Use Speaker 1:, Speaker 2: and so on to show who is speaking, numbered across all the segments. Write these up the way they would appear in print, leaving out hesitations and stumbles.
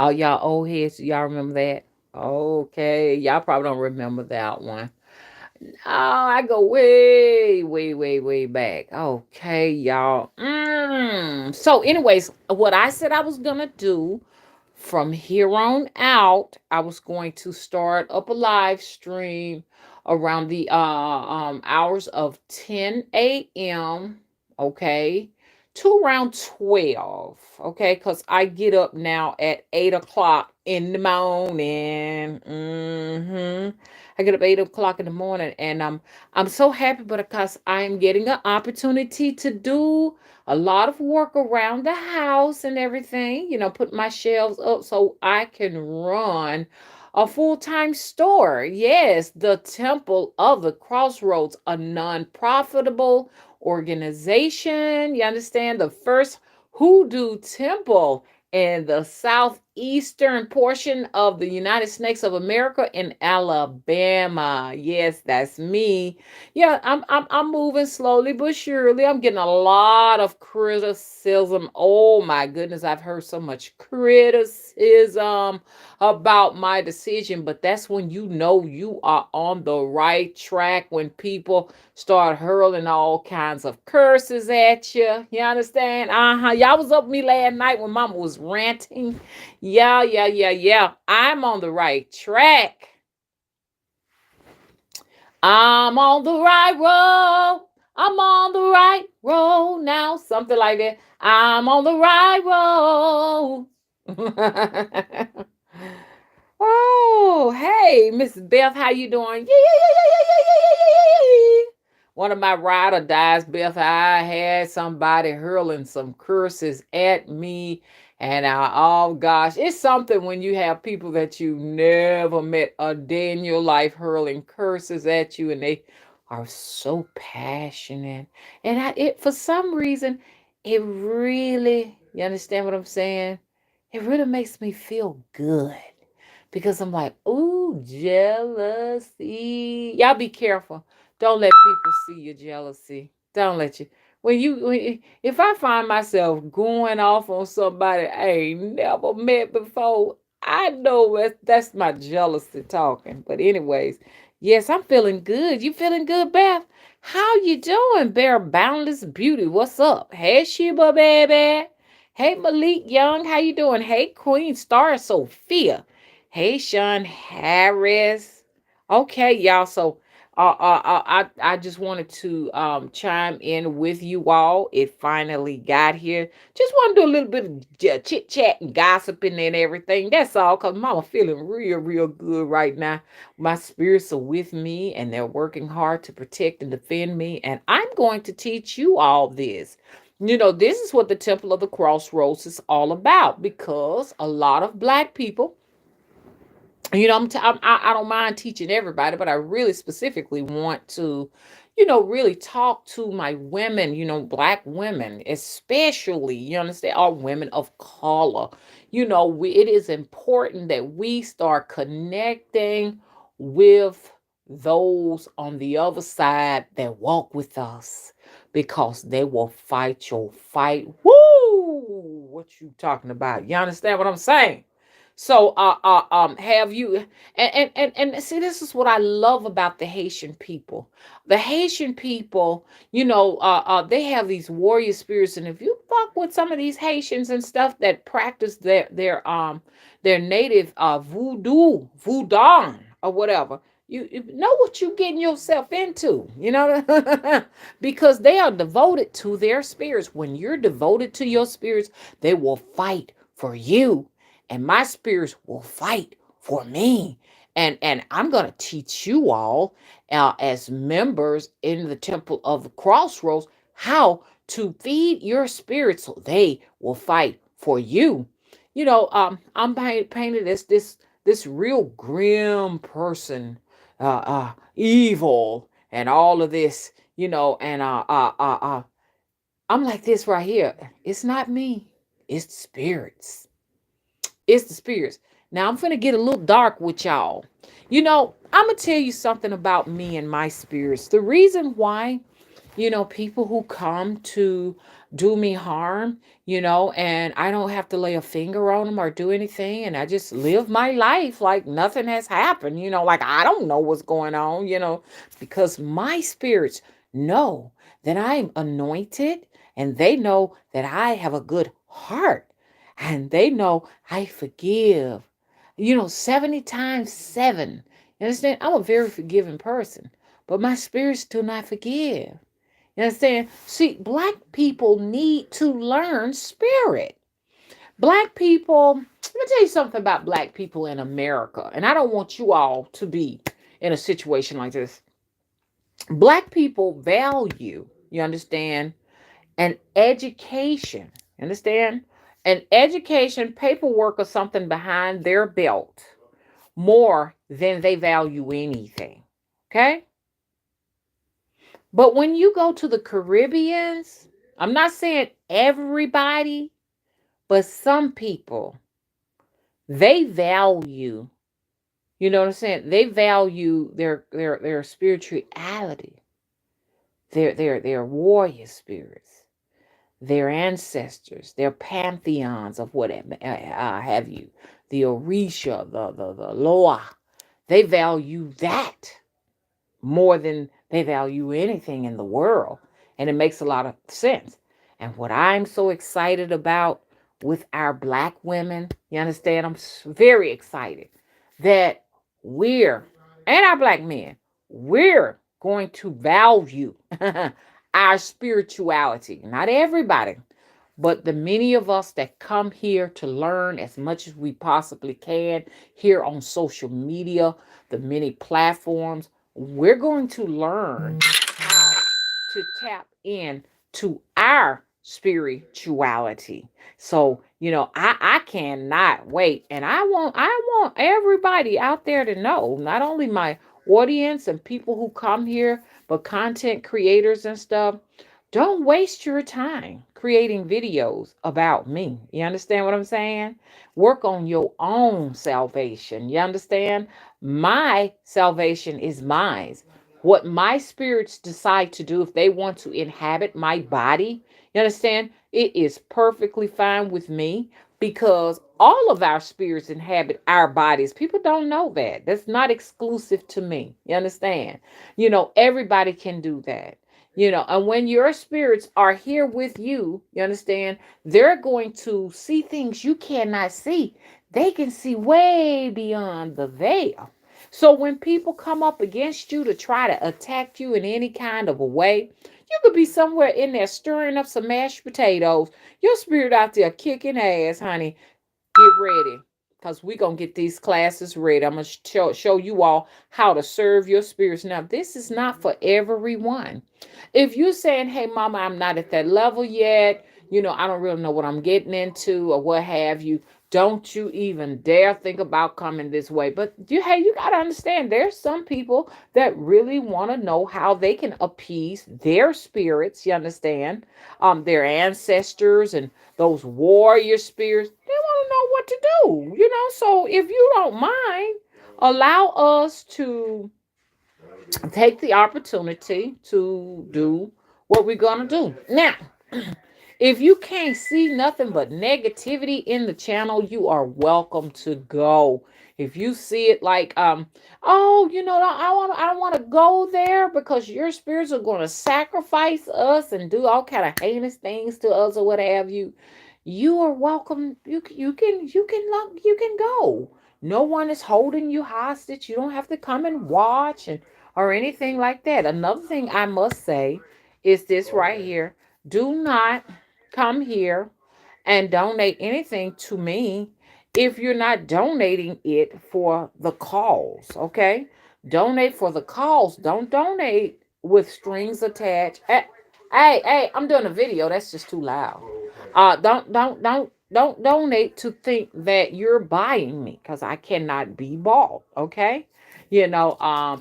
Speaker 1: All y'all old heads, y'all remember that? Okay, y'all probably don't remember that one. Oh, I go way, way, way, way back. Okay, y'all. So, anyways, what I said I was gonna do from here on out, I was going to start up a live stream around the hours of 10 a.m. Okay, to around 12. Okay, because I get up now at 8 o'clock in the morning. I get up 8 o'clock in the morning, and I'm so happy because I'm getting an opportunity to do a lot of work around the house and everything, put my shelves up so I can run a full-time store. Yes, the Temple of the Crossroads, a non-profitable organization. You understand? The first hoodoo temple in the southeastern portion of the United States of America in Alabama. Yes, that's me. Yeah, I'm moving slowly but surely. I'm getting a lot of criticism. Oh my goodness, I've heard so much criticism about my decision, but that's when you know you are on the right track, when people start hurling all kinds of curses at you. You understand? Y'all was up with me last night when mama was ranting. Yeah, yeah, yeah, yeah. I'm on the right track. I'm on the right road. I'm on the right road now. Something like that. I'm on the right road. Oh, hey, Miss Beth, how you doing? Yeah, yeah, yeah, yeah, yeah, yeah, yeah, yeah, yeah, yeah. One of my ride or dies, Beth. I had somebody hurling some curses at me, and oh gosh, it's something when you have people that you never met a day in your life hurling curses at you, and they are so passionate. And it for some reason, it really, you understand what I'm saying? It really makes me feel good because I'm like, ooh, jealousy. Y'all be careful. Don't let people see your jealousy. Don't let you. If I find myself going off on somebody I ain't never met before, I know that's my jealousy talking. But anyways, yes, I'm feeling good. You feeling good, Beth? How you doing, Bear Boundless Beauty? What's up? Hey, Sheba, baby. Hey, Malik Young. How you doing? Hey, Queen Star Sophia. Hey, Sean Harris. Okay, y'all. So, I just wanted to chime in with you all. It finally got here. Just want to do a little bit of chit chat and gossiping and everything. That's all. Cause Mama feeling real, real good right now. My spirits are with me, and they're working hard to protect and defend me. And I'm going to teach you all this. This is what the Temple of the Crossroads is all about, because a lot of black people, I don't mind teaching everybody, but I really specifically want to, really talk to my women, black women, especially, you understand, or women of color. It is important that we start connecting with those on the other side that walk with us, because they will fight your fight. Woo! What you talking about? You understand what I'm saying? So, have you, and see, this is what I love about the Haitian people. The Haitian people, they have these warrior spirits, and if you fuck with some of these Haitians and stuff that practice their native voodoo or whatever, you know what you getting yourself into, because they are devoted to their spirits. When you're devoted to your spirits, they will fight for you, and my spirits will fight for me. And I'm going to teach you all, as members in the Temple of the Crossroads, how to feed your spirits so they will fight for you. I'm painted as this real grim person, evil, and all of this, and I'm like this right here. It's not me. It's the spirits. It's the spirits. Now I'm finna get a little dark with y'all. I'm gonna tell you something about me and my spirits. The reason why, people who come to do me harm, and I don't have to lay a finger on them or do anything. And I just live my life like nothing has happened, like I don't know what's going on, because my spirits know that I'm anointed, and they know that I have a good heart, and they know I forgive, 70 times 7. You understand? I'm a very forgiving person, but my spirits do not forgive. You understand? See, black people need to learn spirit. Black people, let me tell you something about black people in America, and I don't want you all to be in a situation like this. Black people value, you understand, an education. You understand? An education, paperwork, or something behind their belt more than they value anything. Okay? But when you go to the Caribbeans, I'm not saying everybody, but some people, they value, you know what I'm saying? They value their spirituality, their warrior spirits, their ancestors, their pantheons of whatever have you, the Orisha, the Loa. They value that more than they value anything in the world. And it makes a lot of sense. And what I'm so excited about with our black women, you understand? I'm very excited that we're, and our black men, we're going to value our spirituality. Not everybody, but the many of us that come here to learn as much as we possibly can here on social media, the many platforms, we're going to learn how to tap in to our spirituality. So, I cannot wait. And I want everybody out there to know, not only my audience and people who come here, but content creators and stuff. Don't waste your time creating videos about me. You understand what I'm saying? Work on your own salvation. You understand? My salvation is mine. What my spirits decide to do, if they want to inhabit my body, you understand? It is perfectly fine with me, because all of our spirits inhabit our bodies. People don't know that. That's not exclusive to me. You understand? Everybody can do that. And when your spirits are here with you, you understand, they're going to see things you cannot see. They can see way beyond the veil. So when people come up against you to try to attack you in any kind of a way, you could be somewhere in there stirring up some mashed potatoes. Your spirit out there kicking ass, honey. Get ready, because we're going to get these classes ready. I'm going to show you all how to serve your spirits. Now, this is not for everyone. If you're saying, hey, mama, I'm not at that level yet, I don't really know what I'm getting into or what have you, don't you even dare think about coming this way. But you got to understand, there's some people that really want to know how they can appease their spirits, you understand, their ancestors and those warrior spirits. They want to know what to do, So if you don't mind, allow us to take the opportunity to do what we're going to do. Now, if you can't see nothing but negativity in the channel, you are welcome to go. If you see it like, oh, I don't want to go there because your spirits are going to sacrifice us and do all kind of heinous things to us or what have you. You are welcome. You can go. No one is holding you hostage. You don't have to come and watch or anything like that. Another thing I must say is this right here. Do not come here and donate anything to me if you're not donating it for the cause, okay? Donate for the cause. Don't donate with strings attached. Hey, I'm doing a video. That's just too loud. Don't donate to think that you're buying me, because I cannot be bought, okay?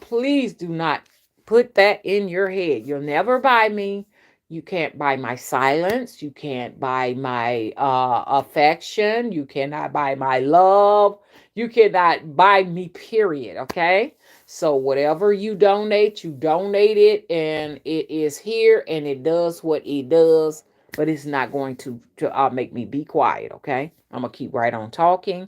Speaker 1: Please do not put that in your head. You'll never buy me. You can't buy my silence. You can't buy my affection. You cannot buy my love. You cannot buy me, period. Okay? So whatever you donate it, and it is here, and it does what it does but it's not going to make me be quiet. Okay, I'm gonna keep right on talking.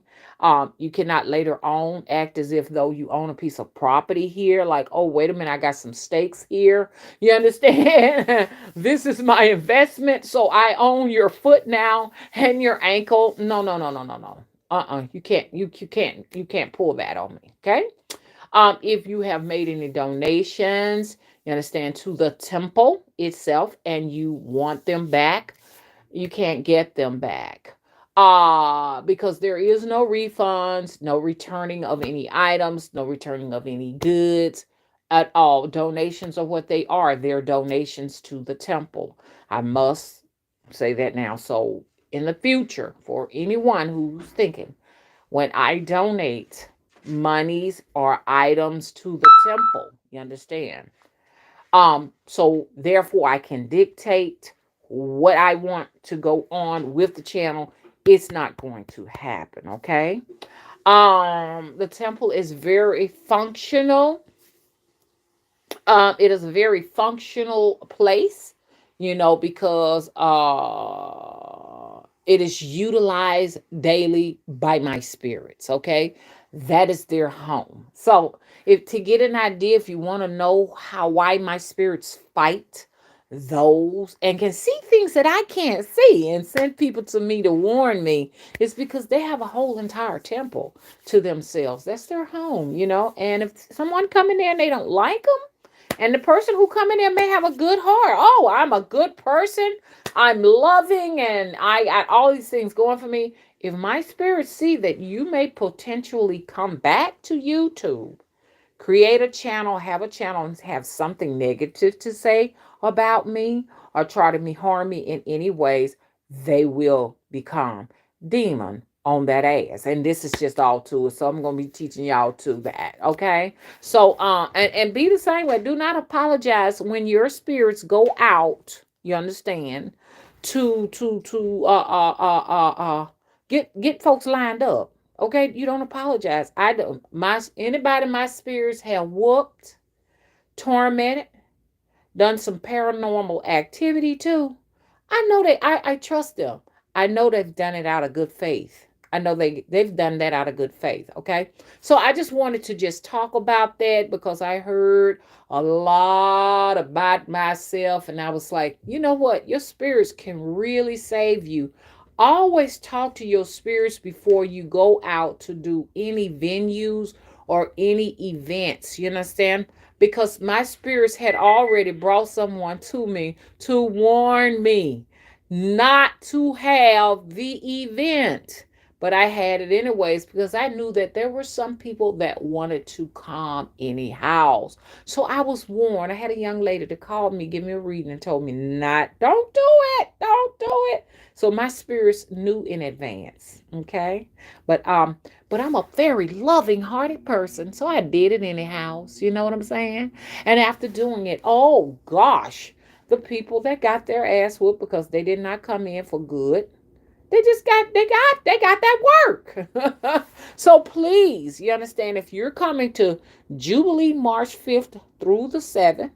Speaker 1: You cannot later on act as if though you own a piece of property here, like, oh, wait a minute, I got some stakes here. You understand? This is my investment, so I own your foot now and your ankle. No, no, no, no, no, no. You can't pull that on me. Okay. If you have made any donations, you understand, to the temple itself, and you want them back, you can't get them back. Because there is no refunds, no returning of any items, no returning of any goods at all. Donations are what they are. They're donations to the temple. I must say that now. So in the future, for anyone who's thinking, when I donate monies or items to the temple, you understand? So therefore I can dictate what I want to go on with the channel. It's not going to happen, okay? The temple is very functional. It is a very functional place, because it is utilized daily by my spirits. Okay, that is their home. So, if to get an idea, if you want to know how why my spirits fight those and can see things that I can't see and send people to me to warn me, it's because they have a whole entire temple to themselves. That's their home. And if someone come in there and they don't like them, and the person who come in there may have a good heart. Oh, I'm a good person. I'm loving, and I got all these things going for me. If my spirits see that you may potentially come back to YouTube, create a channel, have a channel, and have something negative to say about me or try to harm me in any ways, they will become demon on that ass. And this is just all to it. So I'm gonna be teaching y'all to that. Okay. So and be the same way. Do not apologize when your spirits go out. You understand? To get folks lined up. Okay, you don't apologize. I don't. Anybody my spirits have whooped, tormented, done some paranormal activity too. I know I trust them. I know they've done it out of good faith. I know they've done that out of good faith. Okay. So I just wanted to just talk about that because I heard a lot about myself and I was like, you know what? Your spirits can really save you. Always talk to your spirits before you go out to do any venues or any events. You understand? Because my spirits had already brought someone to me to warn me not to have the event. But I had it anyways because I knew that there were some people that wanted to come anyhow. So I was warned. I had a young lady to call me, give me a reading, and told me don't do it, don't do it. So my spirits knew in advance. Okay, but I'm a very loving hearted person, so I did it anyhow. You know what I'm saying? And after doing it, oh gosh, the people that got their ass whooped because they did not come in for good, they got that work. So please, you understand, if you're coming to Jubilee March 5th through the 7th,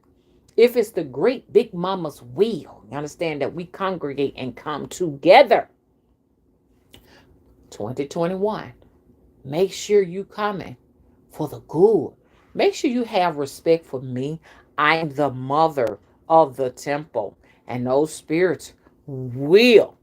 Speaker 1: if it's the great big mama's wheel, you understand that we congregate and come together. 2021. Make sure you coming for the good. Make sure you have respect for me. I'm the mother of the temple. And those spirits will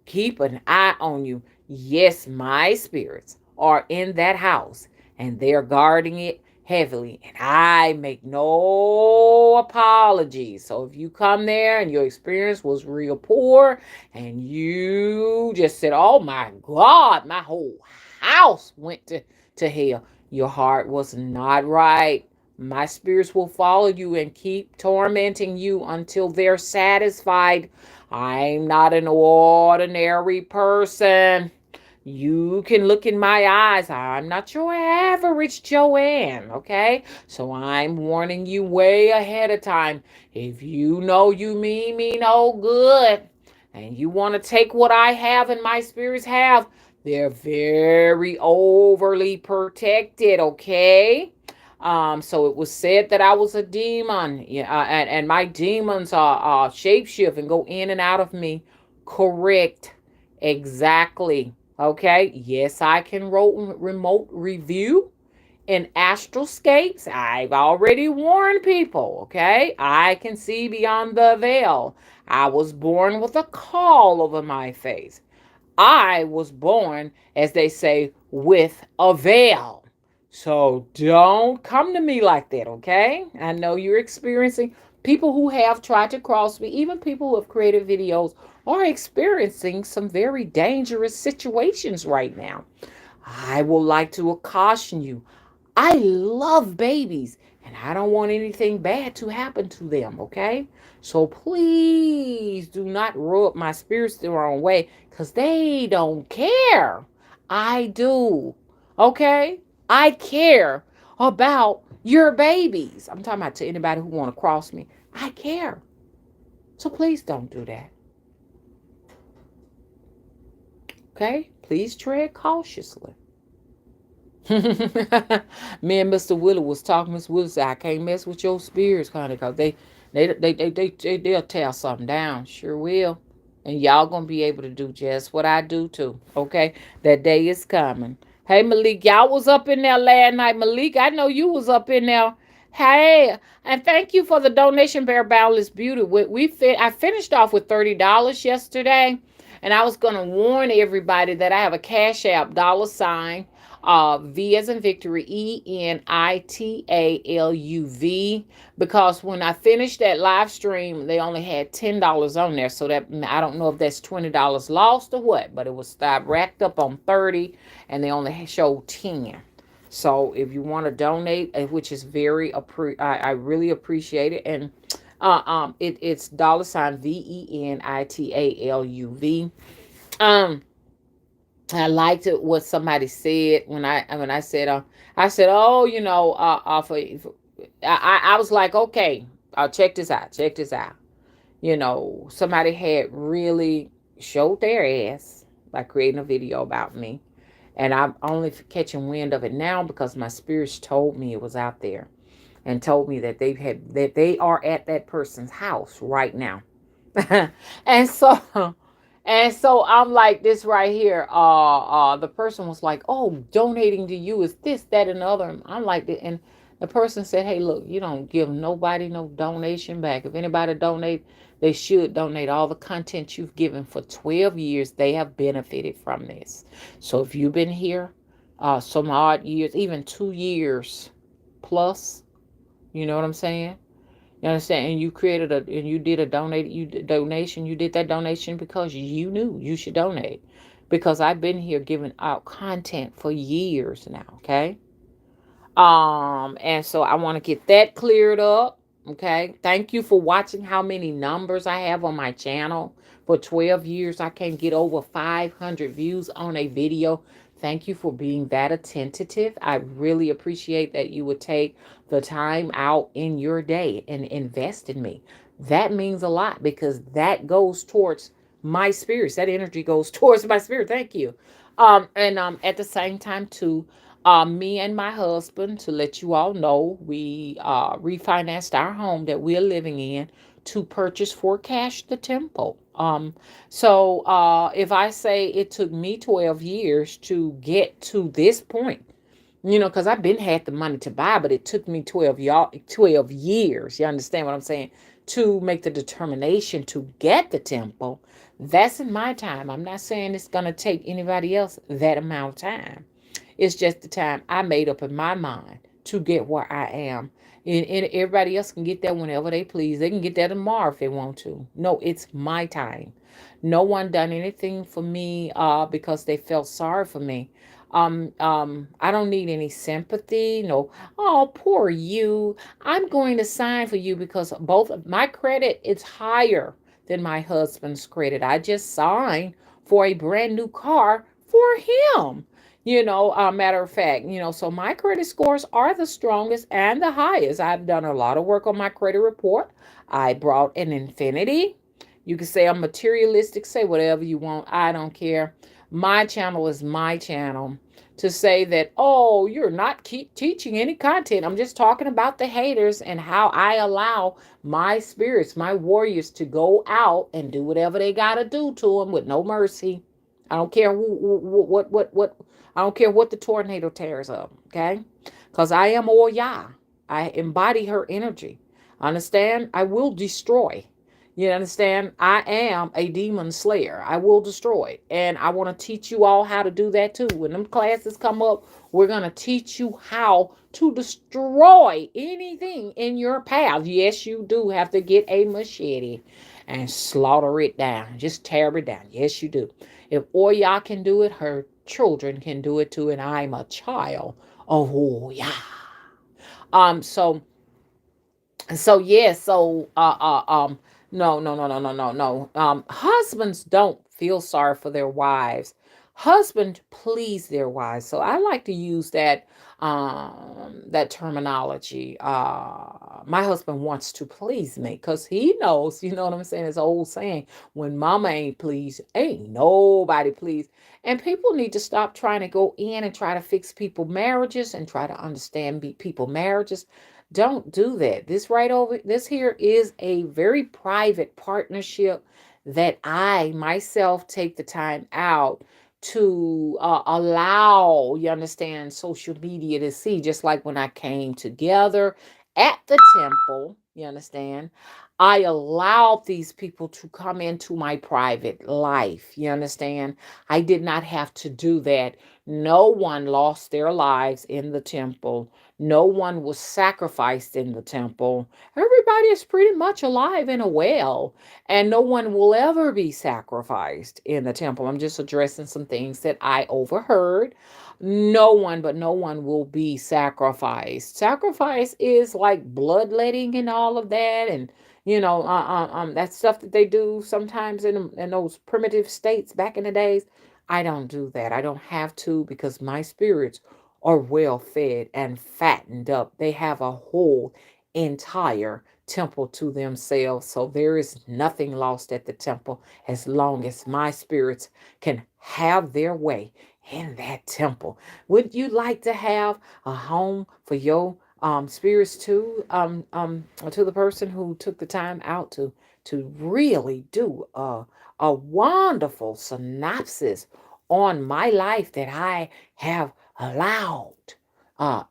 Speaker 1: keep an eye on you. Yes, my spirits are in that house and they're guarding it heavily. And I make no apologies. So if you come there and your experience was real poor and you just said, oh my God, my whole house went to hell, your heart was not right. My spirits will follow you and keep tormenting you until they're satisfied. I'm not an ordinary person. You can look in my eyes. I'm not your average Joanne, okay? So I'm warning you way ahead of time. If you know you mean me no good and you want to take what I have and my spirits have, they're very overly protected, okay? So it was said that I was a demon, yeah, and my demons are shapeshift and go in and out of me. Correct. Exactly. Okay. Yes, I can remote review in astroscapes. I've already warned people. Okay. I can see beyond the veil. I was born with a caul over my face. I was born, as they say, with a veil. So don't come to me like that, okay? I know you're experiencing people who have tried to cross me, even people who have created videos are experiencing some very dangerous situations right now. I would like to caution you. I love babies and I don't want anything bad to happen to them, okay? So please do not rub my spirits the wrong way because they don't care. I do, okay? I care about your babies. I'm talking about to anybody who want to cross me. I care. So please don't do that, okay? Please tread cautiously. Me and Mr. Willie was talking. Mr. Willie said, "I can't mess with your spirits, honey, because they'll tear something down. Sure will. And y'all gonna be able to do just what I do too. Okay, that day is coming. Hey Malik, y'all was up in there last night. Malik, I know you was up in there. Hey, and thank you for the donation, Bear Boundless Beauty. I finished off with $30 yesterday, and I was gonna warn everybody that I have a Cash App $sign V as in Victory, ENITALUV. Because when I finished that live stream, they only had $10 on there. So that I don't know if that's $20 lost or what, but it was racked up on 30 and they only showed 10. So if you want to donate, which is I really appreciate it. And it's $sign VENITALUV. Um, I liked it what somebody said when I said, oh, I was like, okay, check this out, check this out. Somebody had really showed their ass by creating a video about me, and I'm only catching wind of it now because my spirits told me it was out there and told me that they are at that person's house right now. and so and so I'm like this right here. The person was like, "Oh, donating to you is this, that, and the other." And I'm like, and the person said, "Hey, look, you don't give nobody no donation back. If anybody donate, they should donate all the content you've given for 12 years. They have benefited from this. So if you've been here, some odd years, even 2 years plus, you know what I'm saying? You understand? And you did a donation. You did that donation because you knew you should donate. Because I've been here giving out content for years now. Okay. And so I want to get that cleared up. Okay. Thank you for watching how many numbers I have on my channel. For 12 years, I can get over 500 views on a video. Thank you for being that attentive. I really appreciate that you would take the time out in your day and invest in me. That means a lot because that goes towards my spirits. That energy goes towards my spirit. Thank you. And at the same time, too, me and my husband, to let you all know, we refinanced our home that we're living in to purchase for cash the temple. So if I say it took me 12 years to get to this point, because I've been had the money to buy, but it took me 12 years. You understand what I'm saying? To make the determination to get the temple. That's in my time. I'm not saying it's going to take anybody else that amount of time. It's just the time I made up in my mind to get where I am. And everybody else can get there whenever they please. They can get there tomorrow if they want to. No, it's my time. No one done anything for me because they felt sorry for me. I don't need any sympathy. No, oh, poor you. I'm going to sign for you because both of my credit is higher than my husband's credit. I just signed for a brand new car for him. Matter of fact, so my credit scores are the strongest and the highest. I've done a lot of work on my credit report. I brought an infinity. You can say I'm materialistic, say whatever you want. I don't care. My channel is my channel. To say that, oh, you're not keep teaching any content. I'm just talking about the haters and how I allow my spirits, my warriors, to go out and do whatever they got to do to them with no mercy. I don't care what, I don't care what the tornado tears up, okay? Because I am all Yah. I embody her energy. Understand? I will destroy. You understand? I am a demon slayer. I will destroy. And I want to teach you all how to do that too. When them classes come up, we're going to teach you how to destroy anything in your path. Yes, you do have to get a machete and slaughter it down. Just tear it down. Yes, you do. If Oya can do it, her children can do it too. And I'm a child of Oya. So yeah, no. Husbands don't feel sorry for their wives. Husbands please their wives. So I like to use that terminology. My husband wants to please me because he knows, you know what I'm saying? It's an old saying, when mama ain't pleased, ain't nobody pleased. And people need to stop trying to go in and try to fix people marriages and try to understand people marriages. Don't do that. This here is a very private partnership that I myself take the time out to allow, you understand, social media to see. Just like when I came together at the temple, you understand, I allowed these people to come into my private life. You understand? I did not have to do that. No one lost their lives in the temple. No one was sacrificed in the temple. Everybody is pretty much alive and well, and no one will ever be sacrificed in the temple. I'm just addressing some things that I overheard. No one will be sacrificed. Sacrifice is like bloodletting and all of that, and that stuff that they do sometimes in those primitive states back in the days. I don't do that. I don't have to because my spirits are well fed and fattened up. They have a whole entire temple to themselves. So there is nothing lost at the temple as long as my spirits can have their way in that temple. Would you like to have a home for your spirits too? To the person who took the time out to really do a wonderful synopsis on my life that I have allowed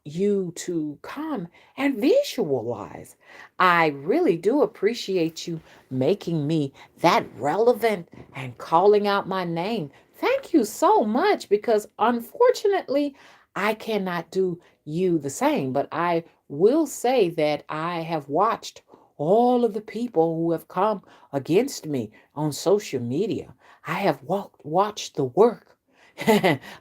Speaker 1: you to come and visualize. I really do appreciate you making me that relevant and calling out my name. Thank you so much because unfortunately, I cannot do you the same. But I will say that I have watched all of the people who have come against me on social media. I have watched the work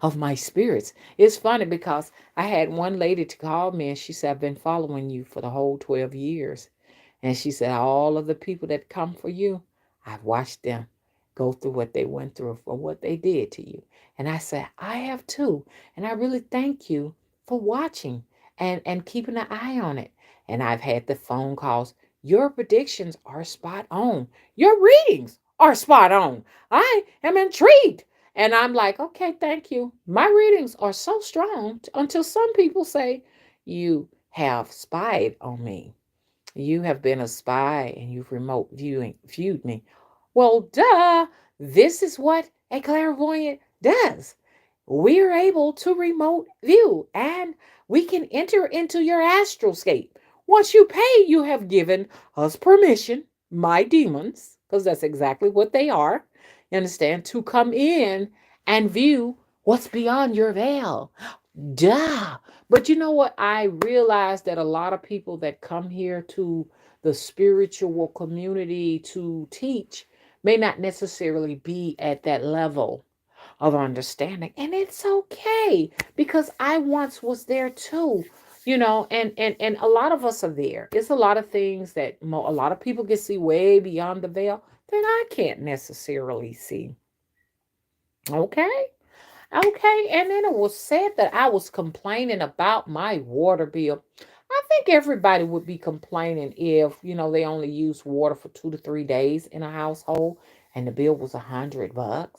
Speaker 1: of my spirits. It's funny because I had one lady to call me and she said, I've been following you for the whole 12 years. And she said, all of the people that come for you, I've watched them go through what they went through for what they did to you. And I said, I have too. And I really thank you for watching and keeping an eye on it. And I've had the phone calls. Your predictions are spot on. Your readings are spot on. I am intrigued. And I'm like, okay, thank you. My readings are so strong until some people say, you have spied on me. You have been a spy and you've viewed me. Well, duh. This is what a clairvoyant does. We're able to remote view and we can enter into your astral state. Once you pay, you have given us permission, my demons, because that's exactly what they are, you understand, to come in and view what's beyond your veil. Duh. But you know what? I realized that a lot of people that come here to the spiritual community to teach may not necessarily be at that level of understanding. And it's okay because I once was there too. And a lot of us are there. It's a lot of things that a lot of people can see way beyond the veil that I can't necessarily see. Okay. Okay, and then it was said that I was complaining about my water bill. I think everybody would be complaining if, they only use water for 2 to 3 days in a household and the bill was $100.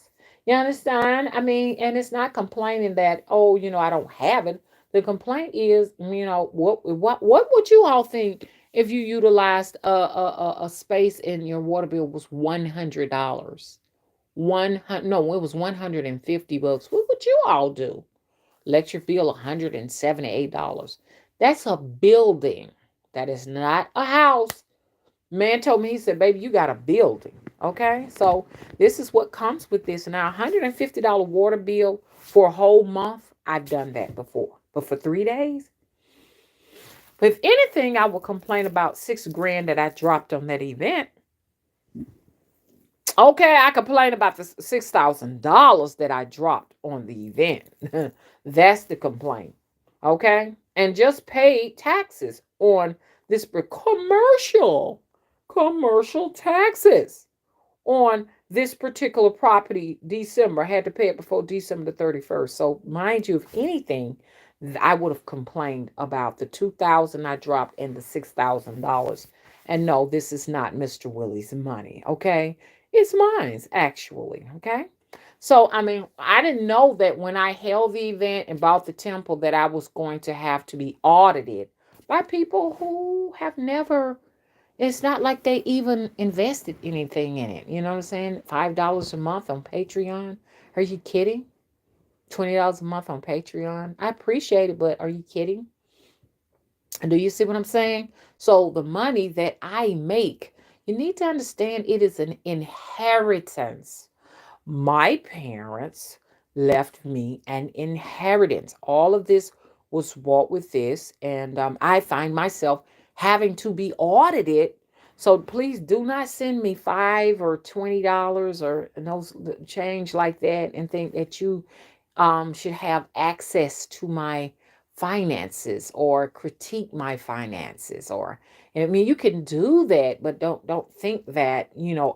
Speaker 1: You understand? I mean, and it's not complaining that, oh, I don't have it. The complaint is, what would you all think if you utilized a space in your water bill was $100? 100, no, it was $150. What would you all do? Electric bill $178. That's a building. That is not a house. Man told me, he said, baby, you got a building. Okay. So this is what comes with this. Now, $150 water bill for a whole month. I've done that before. But for 3 days, if anything, I will complain about 6 grand that I dropped on that event. Okay, I complain about the $6,000 that I dropped on the event. That's the complaint. Okay, and just paid taxes on this commercial taxes on this particular property. December, I had to pay it before December the 31st. So mind you, if anything, I would have complained about the 2,000 I dropped and the $6,000. And no, this is not Mr. Willie's money. Okay, it's mine's actually. Okay. So, I mean, I didn't know that when I held the event and bought the temple that I was going to have to be audited by people who have never, it's not like they even invested anything in it. You know what I'm saying? $5 a month on Patreon. Are you kidding? $20 a month on Patreon. I appreciate it, but are you kidding? Do you see what I'm saying? So the money that I make, you need to understand it is an inheritance. My parents left me an inheritance. All of this was bought with this, and I find myself having to be audited. So please do not send me $5 or $20 or those change like that, and think that you should have access to my finances or critique my finances. Or, I mean, you can do that, but don't think that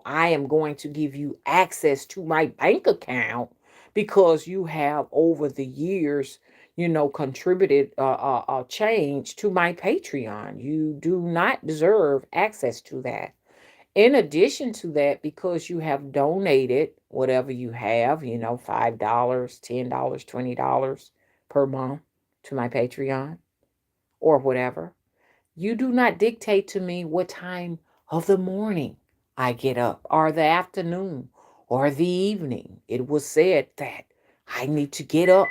Speaker 1: I am going to give you access to my bank account because you have over the years contributed change to my Patreon. You do not deserve access to that. In addition to that, because you have donated whatever you have, $5, $10, $20 per month to my Patreon or whatever, you do not dictate to me what time of the morning I get up, or the afternoon, or the evening. It was said that I need to get up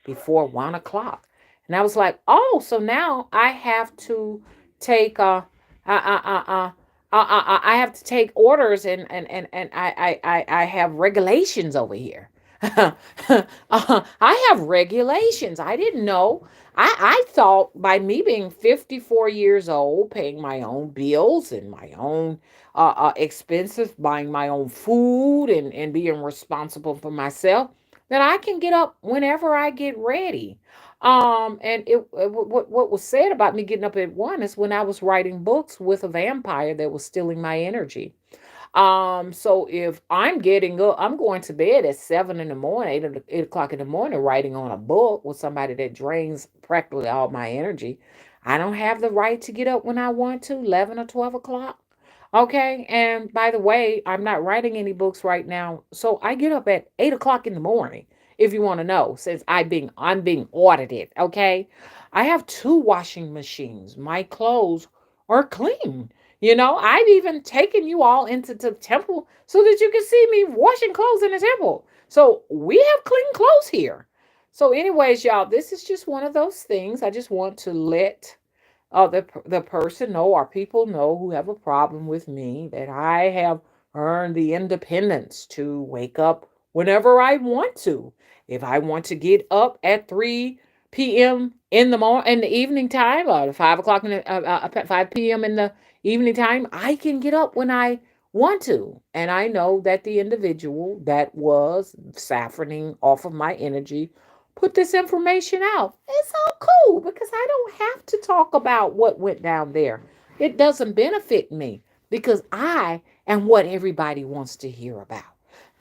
Speaker 1: before 1 o'clock. And I was like, oh, so now I have to take uh, uh, uh, uh, I have to take orders, and I have regulations over here. I have regulations. I didn't know. I thought by me being 54 years old, paying my own bills and my own expenses, buying my own food, and being responsible for myself, that I can get up whenever I get ready. And what was said about me getting up at 1 is when I was writing books with a vampire that was stealing my energy. So if I'm getting up, I'm going to bed at 7 in the morning, 8 o'clock in the morning, writing on a book with somebody that drains practically all my energy. I don't have the right to get up when I want to, 11 or 12 o'clock. Okay. And by the way, I'm not writing any books right now. So I get up at 8 o'clock in the morning, if you want to know, since I'm being audited. Okay. I have 2 washing machines. My clothes are clean. I've even taken you all into the temple so that you can see me washing clothes in the temple. So we have clean clothes here. So, anyways, y'all, this is just one of those things. I just want to let the person know, or people know who have a problem with me, that I have earned the independence to wake up whenever I want to. If I want to get up at 3 p.m. in the evening time, or 5 o'clock in the 5 p.m. in the evening time, I can get up when I want to. And I know that the individual that was saffroning off of my energy put this information out. It's all cool because I don't have to talk about what went down there. It doesn't benefit me because I am what everybody wants to hear about.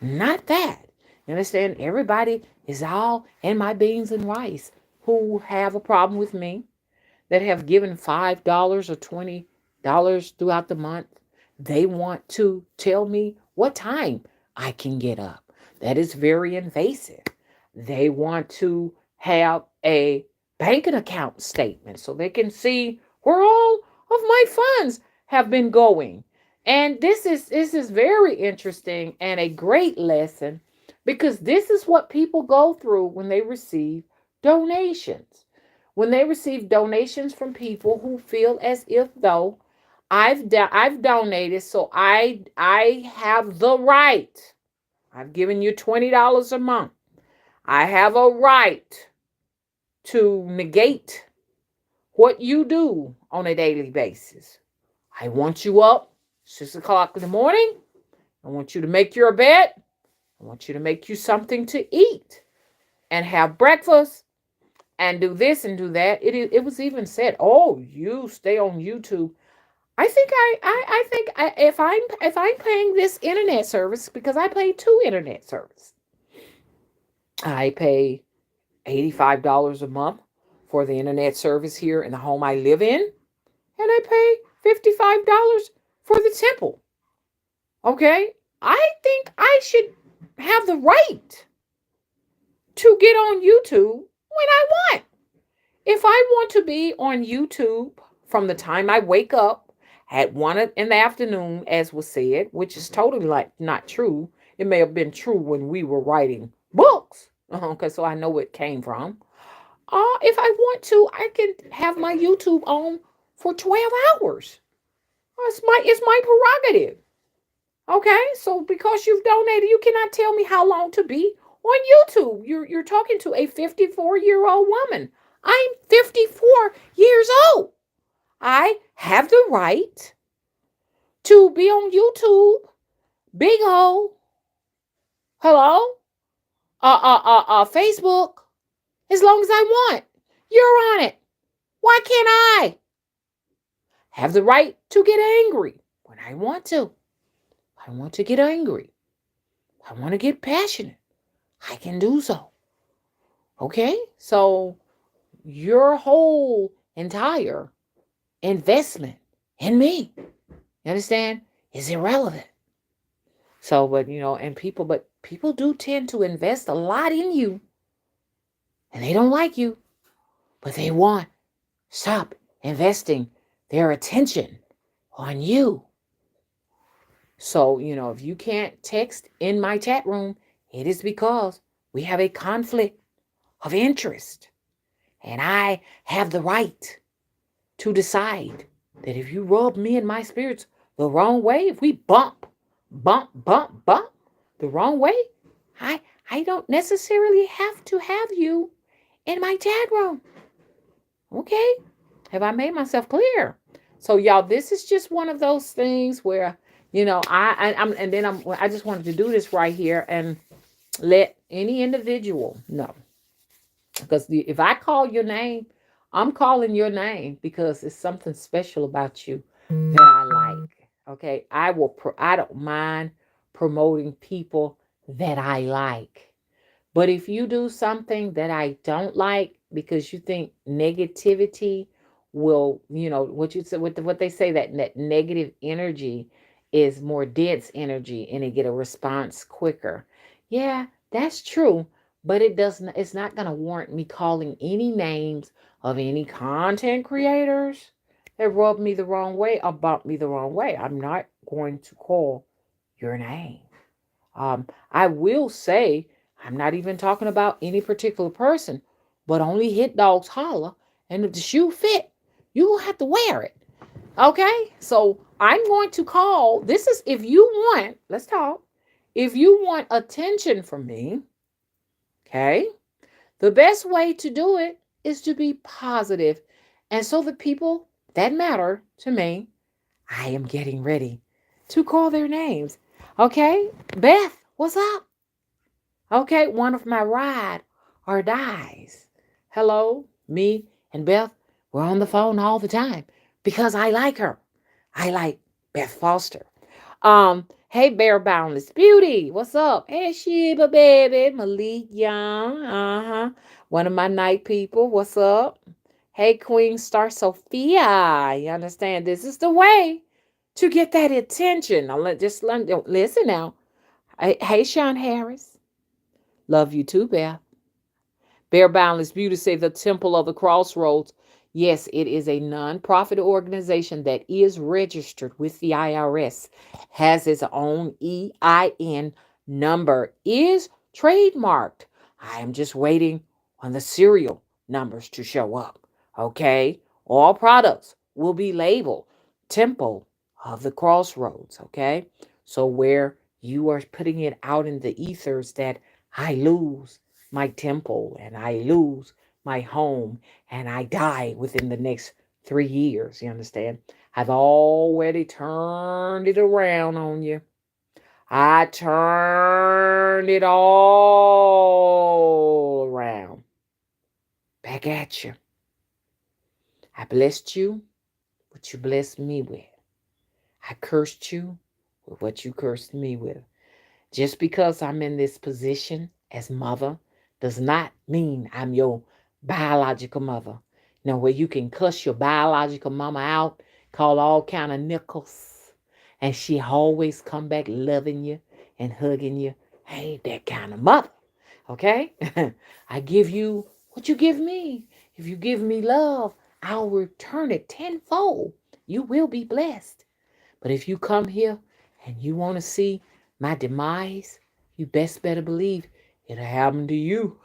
Speaker 1: Not that. You understand? Everybody is all in my beans and rice who have a problem with me, that have given $5 or $20 throughout the month. They want to tell me what time I can get up. That is very invasive. They want to have a banking account statement so they can see where all of my funds have been going. And this is very interesting and a great lesson, because this is what people go through when they receive donations. When they receive donations from people who feel as if though I've donated, so I have the right. I've given you $20 a month. I have a right to negate what you do on a daily basis. I want you up 6 o'clock in the morning. I want you to make your bed. I want you to make you something to eat and have breakfast and do this and do that. It was even said, "Oh, you stay on YouTube." If I'm paying this internet service, because I pay two internet service, I pay $85 a month for the internet service here in the home I live in, and I pay $55 for the temple. Okay, I think I should have the right to get on YouTube when I want. If I want to be on YouTube from the time I wake up at 1 in the afternoon, as was said, which is totally like not true. It may have been true when we were writing books. Okay, so I know where it came from. If I want to, I can have my YouTube on for 12 hours. It's my prerogative. Okay, so because you've donated, you cannot tell me how long to be on YouTube. You're talking to a 54-year-old woman. I'm 54 years old. I have the right to be on YouTube, big O, hello, Facebook, as long as I want. You're on it. Why can't I have the right to get angry when I want to? I want to get angry. I want to get passionate. I can do so. Okay? So your whole entire investment in me, you understand, is irrelevant. So, but people do tend to invest a lot in you, and they don't like you, but they want stop investing their attention on you. So, if you can't text in my chat room, it is because we have a conflict of interest. And I have the right to decide that if you rub me and my spirits the wrong way, if we bump the wrong way, I don't necessarily have to have you in my chat room. Okay? Have I made myself clear? So y'all, this is just one of those things where, I just wanted to do this right here and let any individual know. Because if I call your name, I'm calling your name because it's something special about you that I like. Okay, I don't mind promoting people that I like. But if you do something that I don't like because you think negativity will, what you said, what they say, that negative energy is more dense energy and it get a response quicker. Yeah, that's true. But it's not going to warrant me calling any names of any content creators that rub me the wrong way or bump me the wrong way. I'm not going to call your name. I will say, I'm not even talking about any particular person, but only hit dogs holler. And if the shoe fit, you will have to wear it. Okay? So I'm going to call. This is if you want, let's talk. If you want attention from me, okay, the best way to do it is to be positive. And so the people that matter to me, I am getting ready to call their names. Okay? Beth, what's up? Okay, one of my ride or dies. Hello, me and Beth, we're on the phone all the time because I like her. I like Beth Foster. Hey, Bear Boundless Beauty, what's up? Hey, Sheba, baby, Malik Young, one of my night people, what's up? Hey, Queen Star Sophia, you understand? This is the way to get that attention. Listen now. Hey, Sean Harris. Love you too, Beth. Bear Boundless Beauty say the Temple of the Crossroads. Yes, it is a non-profit organization that is registered with the IRS, has its own EIN number, is trademarked. I am just waiting on the serial numbers to show up. Okay? All products will be labeled Temple of the Crossroads. Okay? So where you are putting it out in the ethers that I lose my temple and I lose my home and I die within the next 3 years. You understand? I've already turned it around on you. I turned it all around. Back at you. I blessed you with what you blessed me with. I cursed you with what you cursed me with. Just because I'm in this position as mother does not mean I'm your biological mother. You know, where you can cuss your biological mama out, call all kind of nickels, and she always come back loving you and hugging you. I ain't that kind of mother. Okay? I give you what you give me. If you give me love, I'll return it tenfold. You will be blessed. But if you come here and you want to see my demise, you best better believe it'll happen to you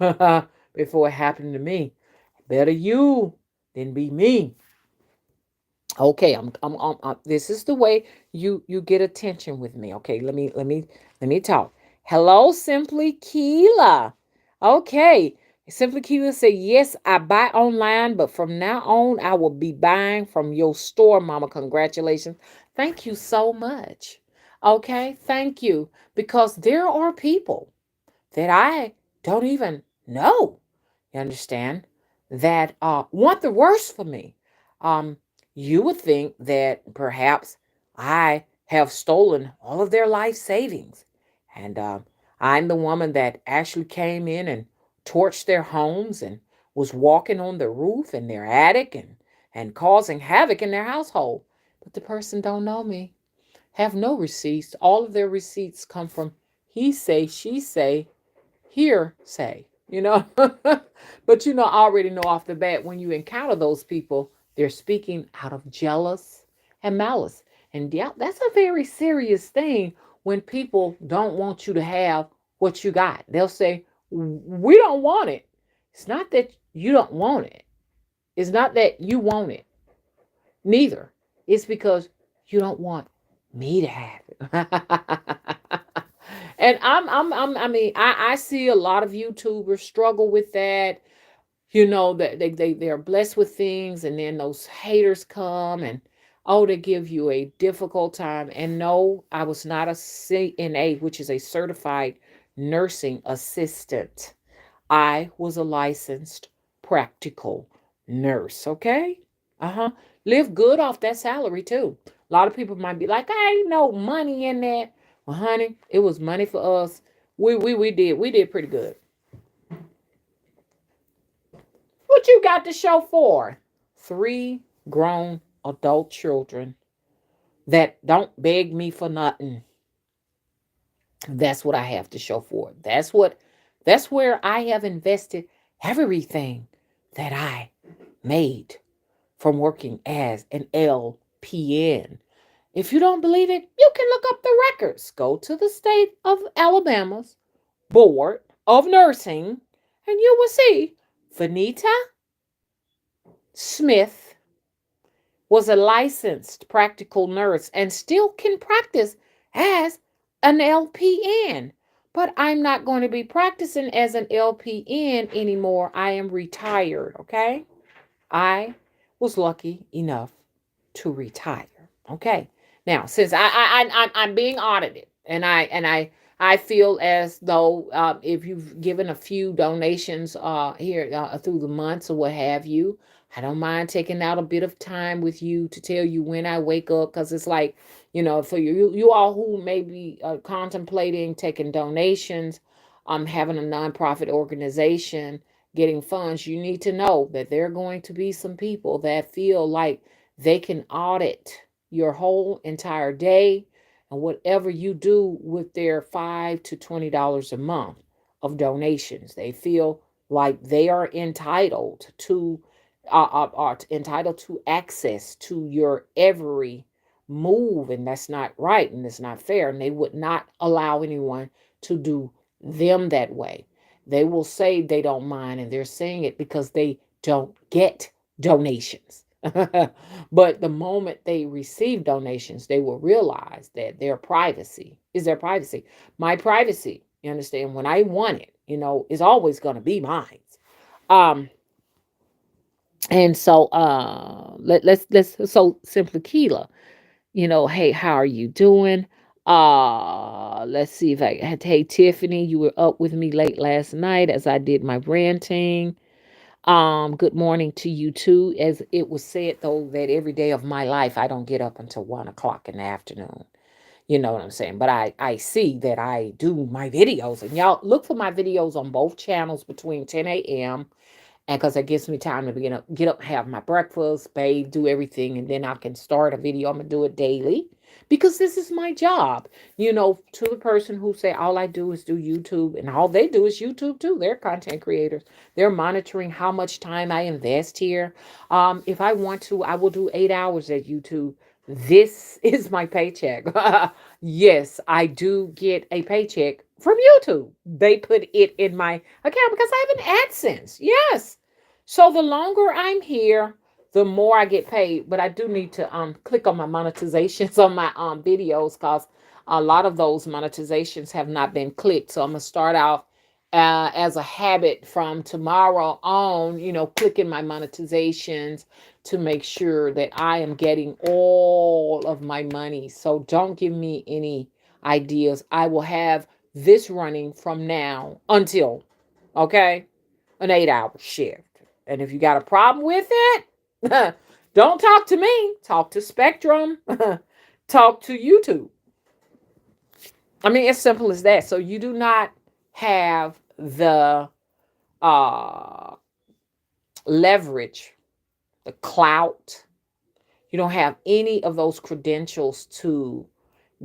Speaker 1: before it happened to me. Better you than be me. Okay, this is the way you get attention with me. Okay, let me talk. Hello, Simply Keela. Okay, Simply Keela say yes. I buy online, but from now on, I will be buying from your store, Mama. Congratulations. Thank you so much. Okay, thank you because there are people that I don't even know. You understand? That want the worst for me. Um, you would think that perhaps I have stolen all of their life savings. And I'm the woman that actually came in and torched their homes and was walking on the roof in their attic and causing havoc in their household. But the person don't know me, have no receipts. All of their receipts come from he say, she say, hearsay, but I already know off the bat when you encounter those people, they're speaking out of jealous and malice. And yeah, that's a very serious thing when people don't want you to have what you got. They'll say, we don't want it. It's not that you don't want it. It's not that you want it. Neither. It's because you don't want me to have it. And I see a lot of YouTubers struggle with that. That they're blessed with things, and then those haters come and they give you a difficult time. And no, I was not a CNA, which is a certified nursing assistant. I was a licensed practical nurse. Okay. Uh-huh. Live good off that salary too. A lot of people might be like, I ain't no money in that. Well, honey, it was money for us. We did pretty good. What you got to show for? Three grown adult children that don't beg me for nothing. That's what I have to show for. That's where I have invested everything that I made from working as an LPN. If you don't believe it, you can look up the records. Go to the state of Alabama's Board of Nursing, and you will see Venita Smith was a licensed practical nurse and still can practice as an LPN. But I'm not going to be practicing as an LPN anymore. I am retired, okay? I was lucky enough to retire. Okay. Now, since I'm being audited, and I feel as though if you've given a few donations here through the months or what have you, I don't mind taking out a bit of time with you to tell you when I wake up, because it's like, for you all who may be contemplating taking donations, having a nonprofit organization, getting funds, you need to know that there are going to be some people that feel like they can audit your whole entire day and whatever you do with their $5 to $20 a month. of donations. They feel like they are entitled to access to your every move, and that's not right and it's not fair. And they would not allow anyone to do them that way. They will say they don't mind, and they're saying it because they don't get donations. But the moment they receive donations, they will realize that their privacy is their privacy. My privacy, you understand, when I want it, is always going to be mine. Um, and so let's so simply Keela, hey, how are you doing? Let's see if I had hey Tiffany, you were up with me late last night as I did my ranting. Good morning to you too. As it was said though, that every day of my life I don't get up until 1 o'clock in the afternoon. You know what I'm saying? But I see that I do my videos, and y'all look for my videos on both channels between 10 a.m. and because it gives me time to get up, have my breakfast, bathe, do everything, and then I can start a video. I'm gonna do it daily because this is my job. To the person who say all I do is do YouTube, and all they do is YouTube too. They're content creators. They're monitoring how much time I invest here. If I want to, I will do 8 hours at YouTube. This is my paycheck. Yes, I do get a paycheck from YouTube. They put it in my account because I have an AdSense. Yes. So the longer I'm here, the more I get paid. But I do need to click on my monetizations on my videos because a lot of those monetizations have not been clicked. So I'm gonna start out as a habit from tomorrow on, clicking my monetizations to make sure that I am getting all of my money. So don't give me any ideas. I will have this running from now until, okay, an 8 hour shift. And if you got a problem with it, don't talk to me. Talk to Spectrum. Talk to YouTube. I mean, it's simple as that. So you do not have the uh, leverage, the clout. You don't have any of those credentials to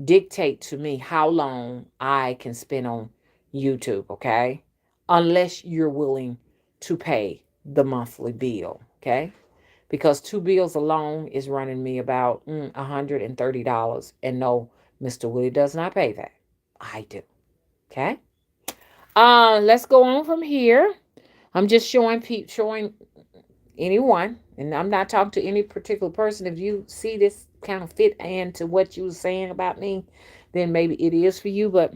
Speaker 1: dictate to me how long I can spend on YouTube, okay? Unless you're willing to pay the monthly bill, okay? Because two bills alone is running me about $130. And no, Mr. Willie does not pay that. I do, okay? Let's go on from here. I'm just showing anyone, and I'm not talking to any particular person. If you see this kind of fit into what you were saying about me, then maybe it is for you. But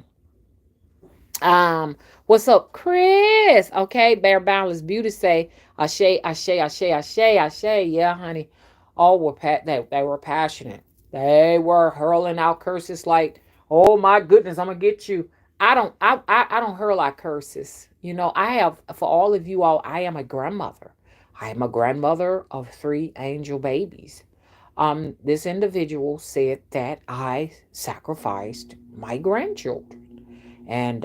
Speaker 1: what's up, Chris? Okay, Bear Boundless Beauty say, Ashe, Ashe, Ashe, Ashe, Ashe. Yeah, honey. All they were passionate. They were hurling out curses like, oh my goodness, I'm gonna get you. I don't hurl out curses. I have, for all of you all, I am a grandmother. I am a grandmother of 3 angel babies. This individual said that I sacrificed my grandchildren. And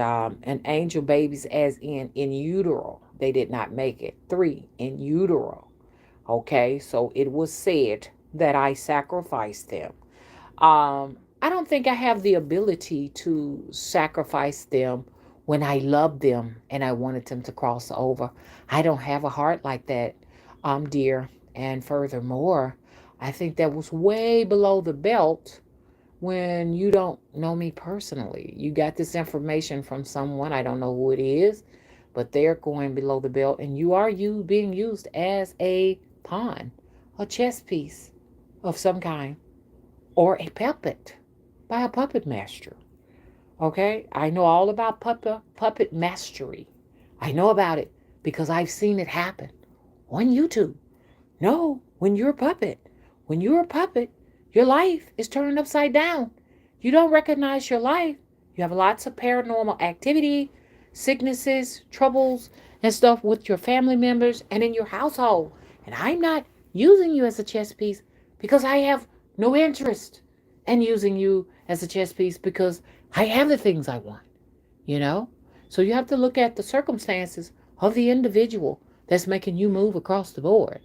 Speaker 1: angel babies as in utero. They did not make it. 3 in utero. Okay, so it was said that I sacrificed them. I don't think I have the ability to sacrifice them when I love them and I wanted them to cross over. I don't have a heart like that, dear. And furthermore, I think that was way below the belt when you don't know me personally. You got this information from someone, I don't know who it is, but they're going below the belt, and you being used as a pawn, a chess piece of some kind, or a puppet by a puppet master. Okay? I know all about puppet mastery. I know about it because I've seen it happen on YouTube. No, when you're a puppet, your life is turned upside down. You don't recognize your life. You have lots of paranormal activity, sicknesses, troubles, and stuff with your family members and in your household. And I'm not using you as a chess piece because I have no interest in using you as a chess piece because I have the things I want, you know? So you have to look at the circumstances of the individual that's making you move across the board.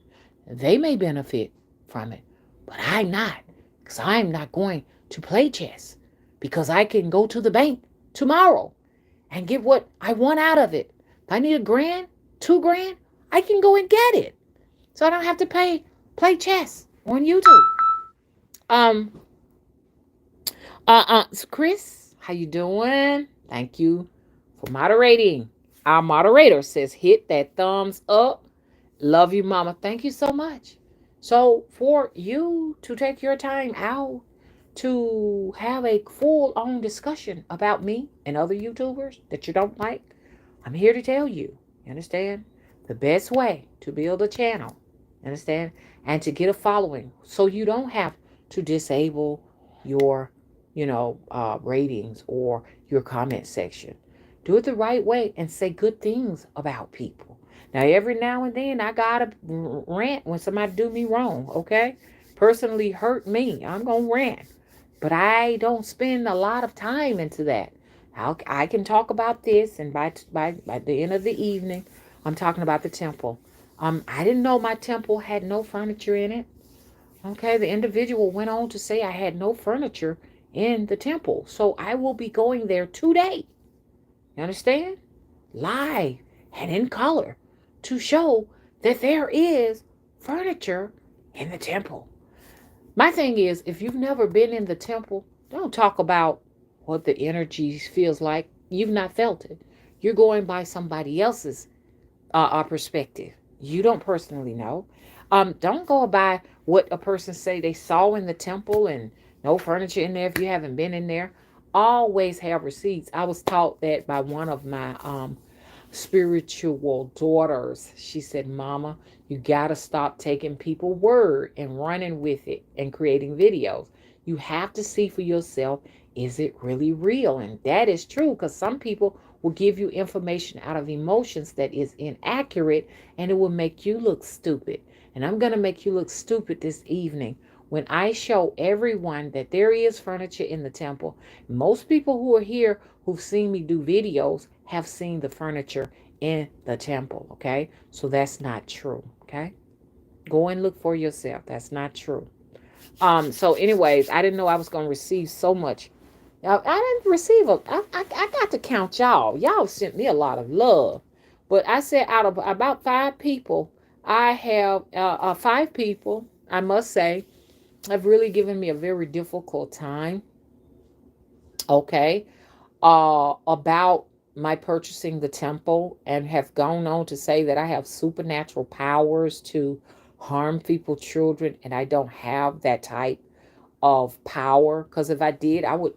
Speaker 1: They may benefit from it, but I'm not, because I'm not going to play chess because I can go to the bank tomorrow and get what I want out of it. If I need $1,000, $2,000, I can go and get it. So I don't have to play chess on YouTube. Um, so Chris, how you doing? Thank you for moderating. Our moderator says hit that thumbs up. Love you, mama. Thank you so much. So for you to take your time out to have a full on discussion about me and other YouTubers that you don't like, I'm here to tell you, you understand? The best way to build a channel, you understand? And to get a following so you don't have to disable your, ratings or your comment section. Do it the right way and say good things about people. Now, every now and then I gotta rant when somebody do me wrong, okay? Personally hurt me, I'm gonna rant. But I don't spend a lot of time into that. I can talk about this, and by the end of the evening, I'm talking about the temple. I didn't know my temple had no furniture in it. Okay, the individual went on to say I had no furniture in the temple. So I will be going there today. You understand? Live and in color to show that there is furniture in the temple. My thing is, if you've never been in the temple, don't talk about what the energy feels like. You've not felt it. You're going by somebody else's perspective. You don't personally know. Don't go by what a person say they saw in the temple and no furniture in there if you haven't been in there. Always have receipts. I was taught that by one of my spiritual daughters. She said, Mama, you got to stop taking people's word and running with it and creating videos. You have to see for yourself, is it really real? And that is true, because some people will give you information out of emotions that is inaccurate, and it will make you look stupid. And I'm going to make you look stupid this evening when I show everyone that there is furniture in the temple. Most people who are here who've seen me do videos have seen the furniture in the temple, okay? So that's not true, okay? Go and look for yourself. That's not true. So anyways, I didn't know I was going to receive so much. I didn't receive I got to count y'all. Y'all sent me a lot of love. But I said out of about 5 people, I have 5 people, I must say, have really given me a very difficult time. Okay. About my purchasing the temple, and have gone on to say that I have supernatural powers to harm people's children, and I don't have that type of power, because if I did, I would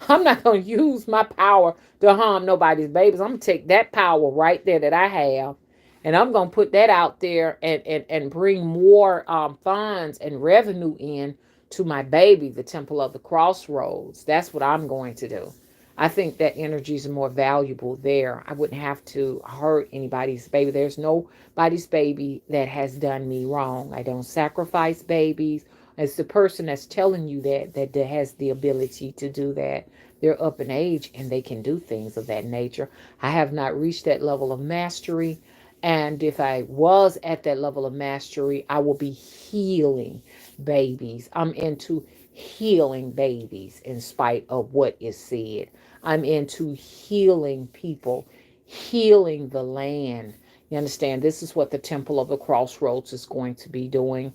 Speaker 1: I'm not going to use my power to harm nobody's babies. I'm going to take that power right there that I have, and I'm going to put that out there and bring more funds and revenue in to my baby, the temple of the Crossroads. That's what I'm going to do. I think that energy is more valuable there. I wouldn't have to hurt anybody's baby. There's nobody's baby that has done me wrong. I don't sacrifice babies. It's the person that's telling you that has the ability to do that. They're up in age and they can do things of that nature. I have not reached that level of mastery. And if I was at that level of mastery, I will be healing babies. I'm into healing babies in spite of what is said. I'm into healing people, healing the land. You understand? This is what the Temple of the Crossroads is going to be doing.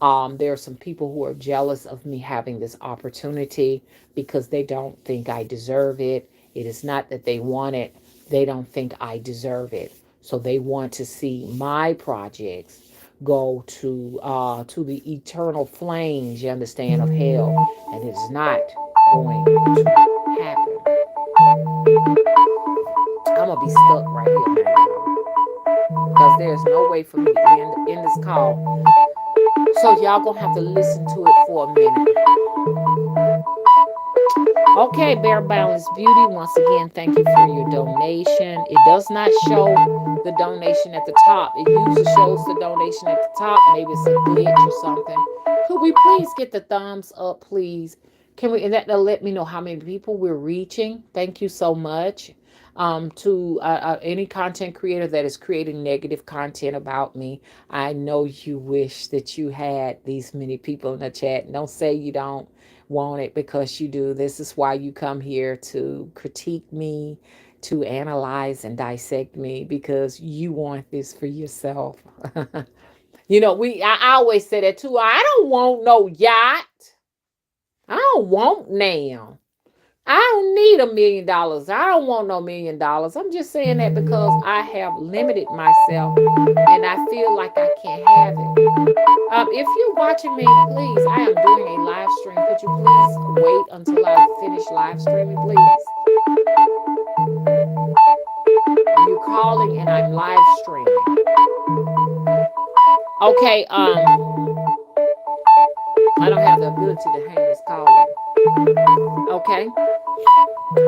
Speaker 1: There are some people who are jealous of me having this opportunity because they don't think I deserve it. It is not that they want it, they don't think I deserve it. So they want to see my projects go to the eternal flames, you understand, of hell. And it is not going to happen. I'm gonna be stuck right here now, because there's no way for me to end this call. So y'all gonna have to listen to it for a minute. Okay, Bare Boundless Beauty, once again, thank you for your donation. It does not show the donation at the top. It usually shows the donation at the top. Maybe it's a glitch or something. Could we please get the thumbs up, please? Can we, and that'll let me know how many people we're reaching. Thank you so much. To any content creator that is creating negative content about me, I know you wish that you had these many people in the chat. Don't say you don't want it, because you do. This is why you come here to critique me, to analyze and dissect me because you want this for yourself. I always say that too. I don't want no yacht. I don't want now. I don't need $1 million. I don't want no $1 million. I'm just saying that because I have limited myself and I feel like I can't have it. If you're watching me, please, I am doing a live stream. Could you please wait until I finish live streaming, please? You're calling and I'm live streaming. Okay, I don't have the ability to hang this call up. Okay.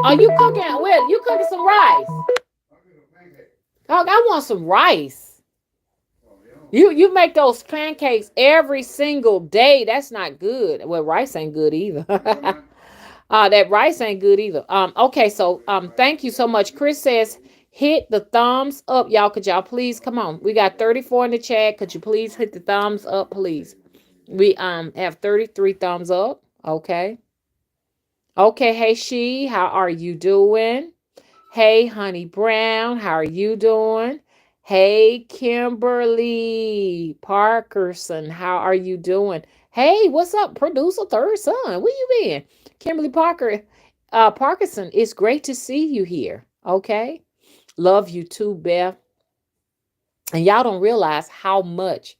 Speaker 1: Are you cooking? Well, you cooking some rice. Oh, I want some rice. You make those pancakes every single day. That's not good. Well, rice ain't good either. That rice ain't good either. Okay, so thank you so much. Chris says hit the thumbs up, y'all. Could y'all please come on? We got 34 in the chat. Could you please hit the thumbs up, please? We have 33 thumbs up. Okay. Okay, hey she, how are you doing? Hey, Honey Brown, how are you doing? Hey, Kimberly Parkerson, how are you doing? Hey, what's up, producer third son? Where you been? Kimberly Parkerson, it's great to see you here. Okay, love you too, Beth. And y'all don't realize how much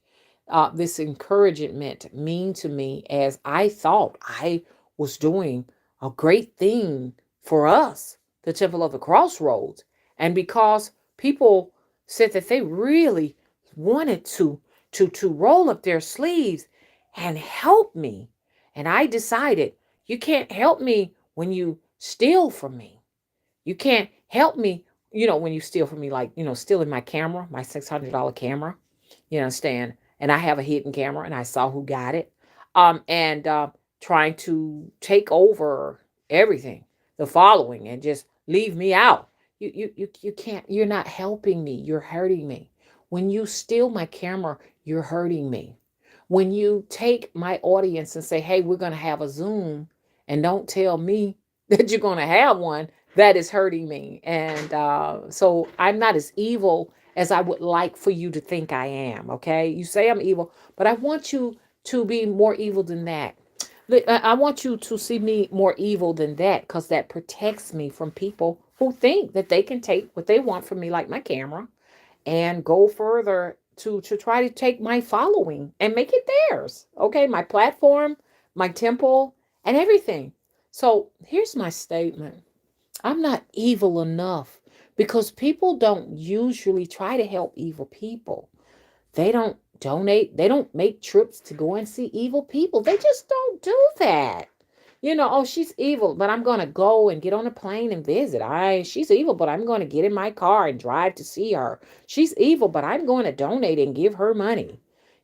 Speaker 1: this encouragement mean to me, as I thought I was doing a great thing for us, the Temple of the Crossroads. And because people said that they really wanted to roll up their sleeves and help me. And I decided, you can't help me when you steal from me. You can't help me, when you steal from me, like, stealing my camera, my $600 camera. You understand? And I have a hidden camera and I saw who got it. And trying to take over everything, the following, and just leave me out. You can't, you're not helping me. You're hurting me. When you steal my camera, you're hurting me. When you take my audience and say, hey, we're going to have a Zoom, and don't tell me that you're going to have one, that is hurting me. And so I'm not as evil as I would like for you to think I am. Okay. You say I'm evil, but I want you to be more evil than that. I want you to see me more evil than that, because that protects me from people who think that they can take what they want from me, like my camera, and go further to try to take my following and make it theirs. Okay. My platform, my temple, and everything. So here's my statement. I'm not evil enough, because people don't usually try to help evil people. They don't donate, they don't make trips to go and see evil people. They just don't do that. Oh, she's evil, but I'm going to go and get on a plane and visit. She's evil, but I'm going to get in my car and drive to see her. She's evil, but I'm going to donate and give her money.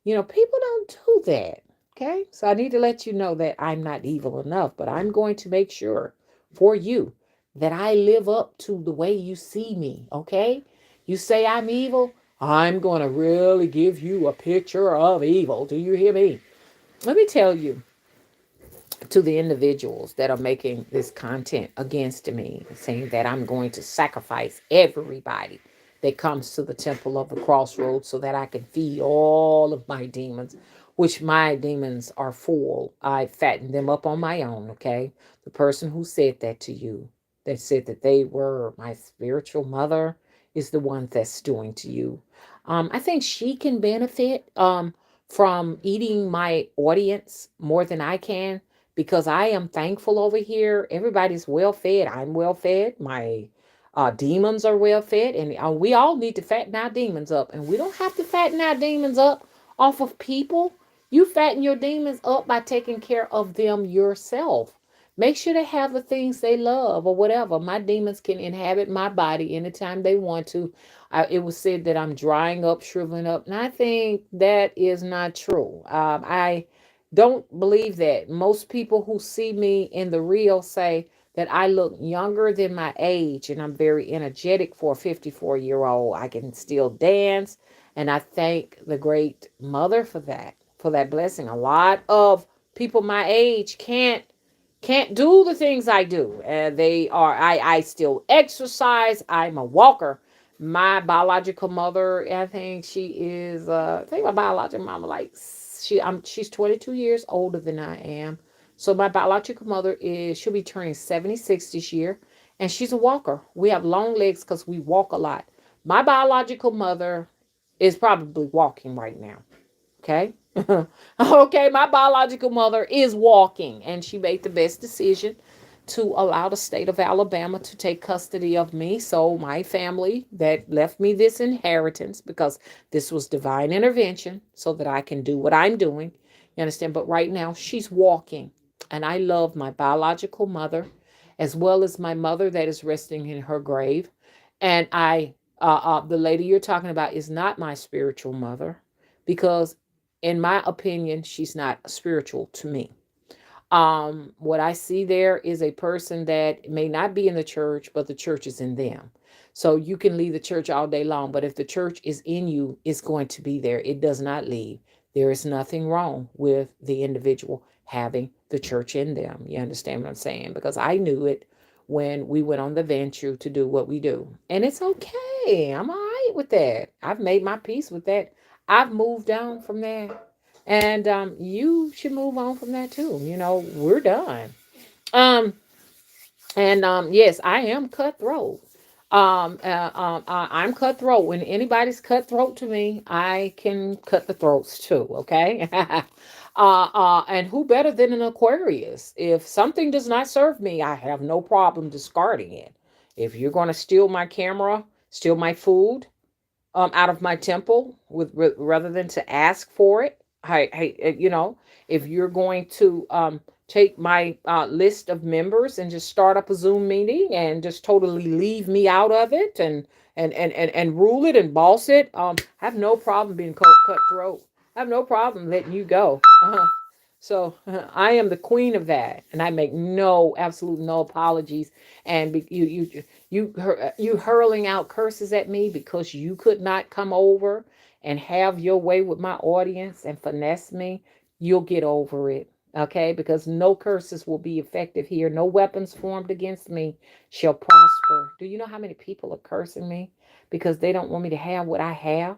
Speaker 1: People don't do that. Okay? So I need to let you know that I'm not evil enough, but I'm going to make sure for you that I live up to the way you see me. Okay? You say I'm evil, I'm going to really give you a picture of evil. Do you hear me? Let me tell you, to the individuals that are making this content against me, saying that I'm going to sacrifice everybody that comes to the Temple of the Crossroads so that I can feed all of my demons, which my demons are full. I fatten them up on my own, okay? The person who said that to you, that said that they were my spiritual mother, is the one that's doing to you. I think she can benefit from eating my audience more than I can, because I am thankful over here. Everybody's well fed. I'm well fed. My demons are well fed. And we all need to fatten our demons up. And we don't have to fatten our demons up off of people. You fatten your demons up by taking care of them yourself. Make sure they have the things they love or whatever. My demons can inhabit my body anytime they want to. It was said that I'm drying up, shriveling up. And I think that is not true. I don't believe that. Most people who see me in the real say that I look younger than my age, and I'm very energetic for a 54-year-old. I can still dance, and I thank the great mother for that blessing. A lot of people my age can't can't do the things I do. They are, I still exercise. I'm a walker. My biological mother, I think she is, I think my biological mama, like, she's 22 years older than I am. So my biological mother she'll be turning 76 this year. And she's a walker. We have long legs because we walk a lot. My biological mother is probably walking right now. Okay. Okay. My biological mother is walking, and she made the best decision to allow the state of Alabama to take custody of me. So, my family that left me this inheritance, because this was divine intervention so that I can do what I'm doing. You understand? But right now, she's walking. And I love my biological mother as well as my mother that is resting in her grave. And the lady you're talking about is not my spiritual mother, because in my opinion, she's not spiritual to me. What I see there is a person that may not be in the church, but the church is in them. So you can leave the church all day long, but if the church is in you, it's going to be there. It does not leave. There is nothing wrong with the individual having the church in them. You understand what I'm saying? Because I knew it when we went on the venture to do what we do. And it's okay. I'm all right with that. I've made my peace with that. I've moved on from that. And you should move on from that too. We're done. Um, and yes, I am cutthroat. I'm cutthroat. When anybody's cutthroat to me, I can cut the throats too. Okay. And who better than an Aquarius? If something does not serve me, I have no problem discarding it. If you're going to steal my camera, steal my food, out of my temple rather than to ask for it. If you're going to take my list of members and just start up a Zoom meeting and just totally leave me out of it and rule it and boss it, I have no problem being cutthroat. I have no problem letting you go. So I am the queen of that, and I make absolute no apologies. And you hurling out curses at me because you could not come over and have your way with my audience and finesse me. You'll get over it, okay? Because no curses will be effective here. No weapons formed against me shall prosper. Do you know how many people are cursing me because they don't want me to have what I have?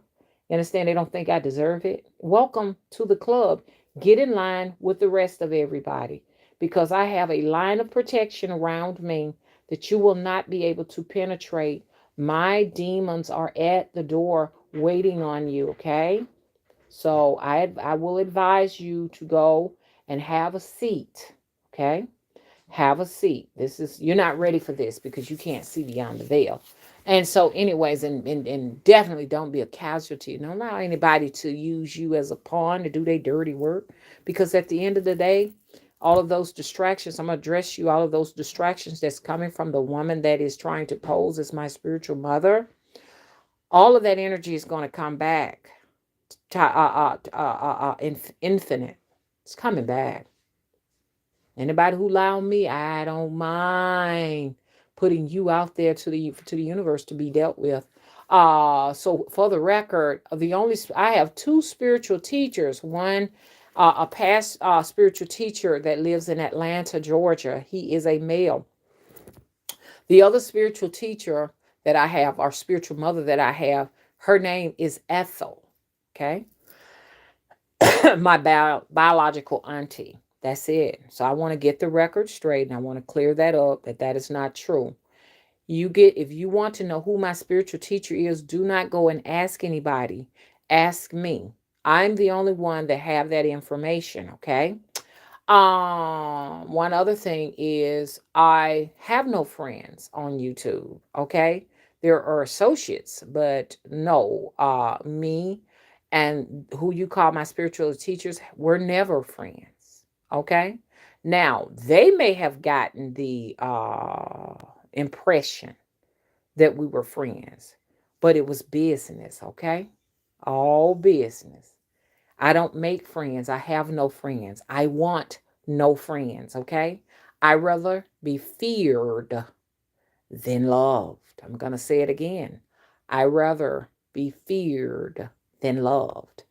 Speaker 1: You understand? They don't think I deserve it. Welcome to the club. Get in line with the rest of everybody, because I have a line of protection around me that you will not be able to penetrate. My demons are at the door waiting on you, okay? So I will advise you to go and have a seat, okay? Have a seat. You're not ready for this because you can't see beyond the veil. And so, anyways, and definitely don't be a casualty. Don't allow anybody to use you as a pawn to do their dirty work. Because at the end of the day, all of those distractions, I'm going to address you, all of those distractions that's coming from the woman that is trying to pose as my spiritual mother, all of that energy is going to come back to, infinite. It's coming back. Anybody who lie on me, I don't mind putting you out there to the universe to be dealt with. So for the record, I have two spiritual teachers. One, a past spiritual teacher that lives in Atlanta, Georgia. He is a male. The other spiritual teacher that I have, our spiritual mother that I have, her name is Ethel. Okay, my biological auntie. That's it. So I want to get the record straight, and I want to clear that up, that is not true. If you want to know who my spiritual teacher is, do not go and ask anybody. Ask me. I'm the only one that have that information, okay? One other thing is I have no friends on YouTube, okay? There are associates, but no, me and who you call my spiritual teachers were never friends, okay? Now, they may have gotten the impression that we were friends, but it was business, okay? All business. I don't make friends. I have no friends. I want no friends, okay? I rather be feared than loved. I'm going to say it again. I rather be feared than loved.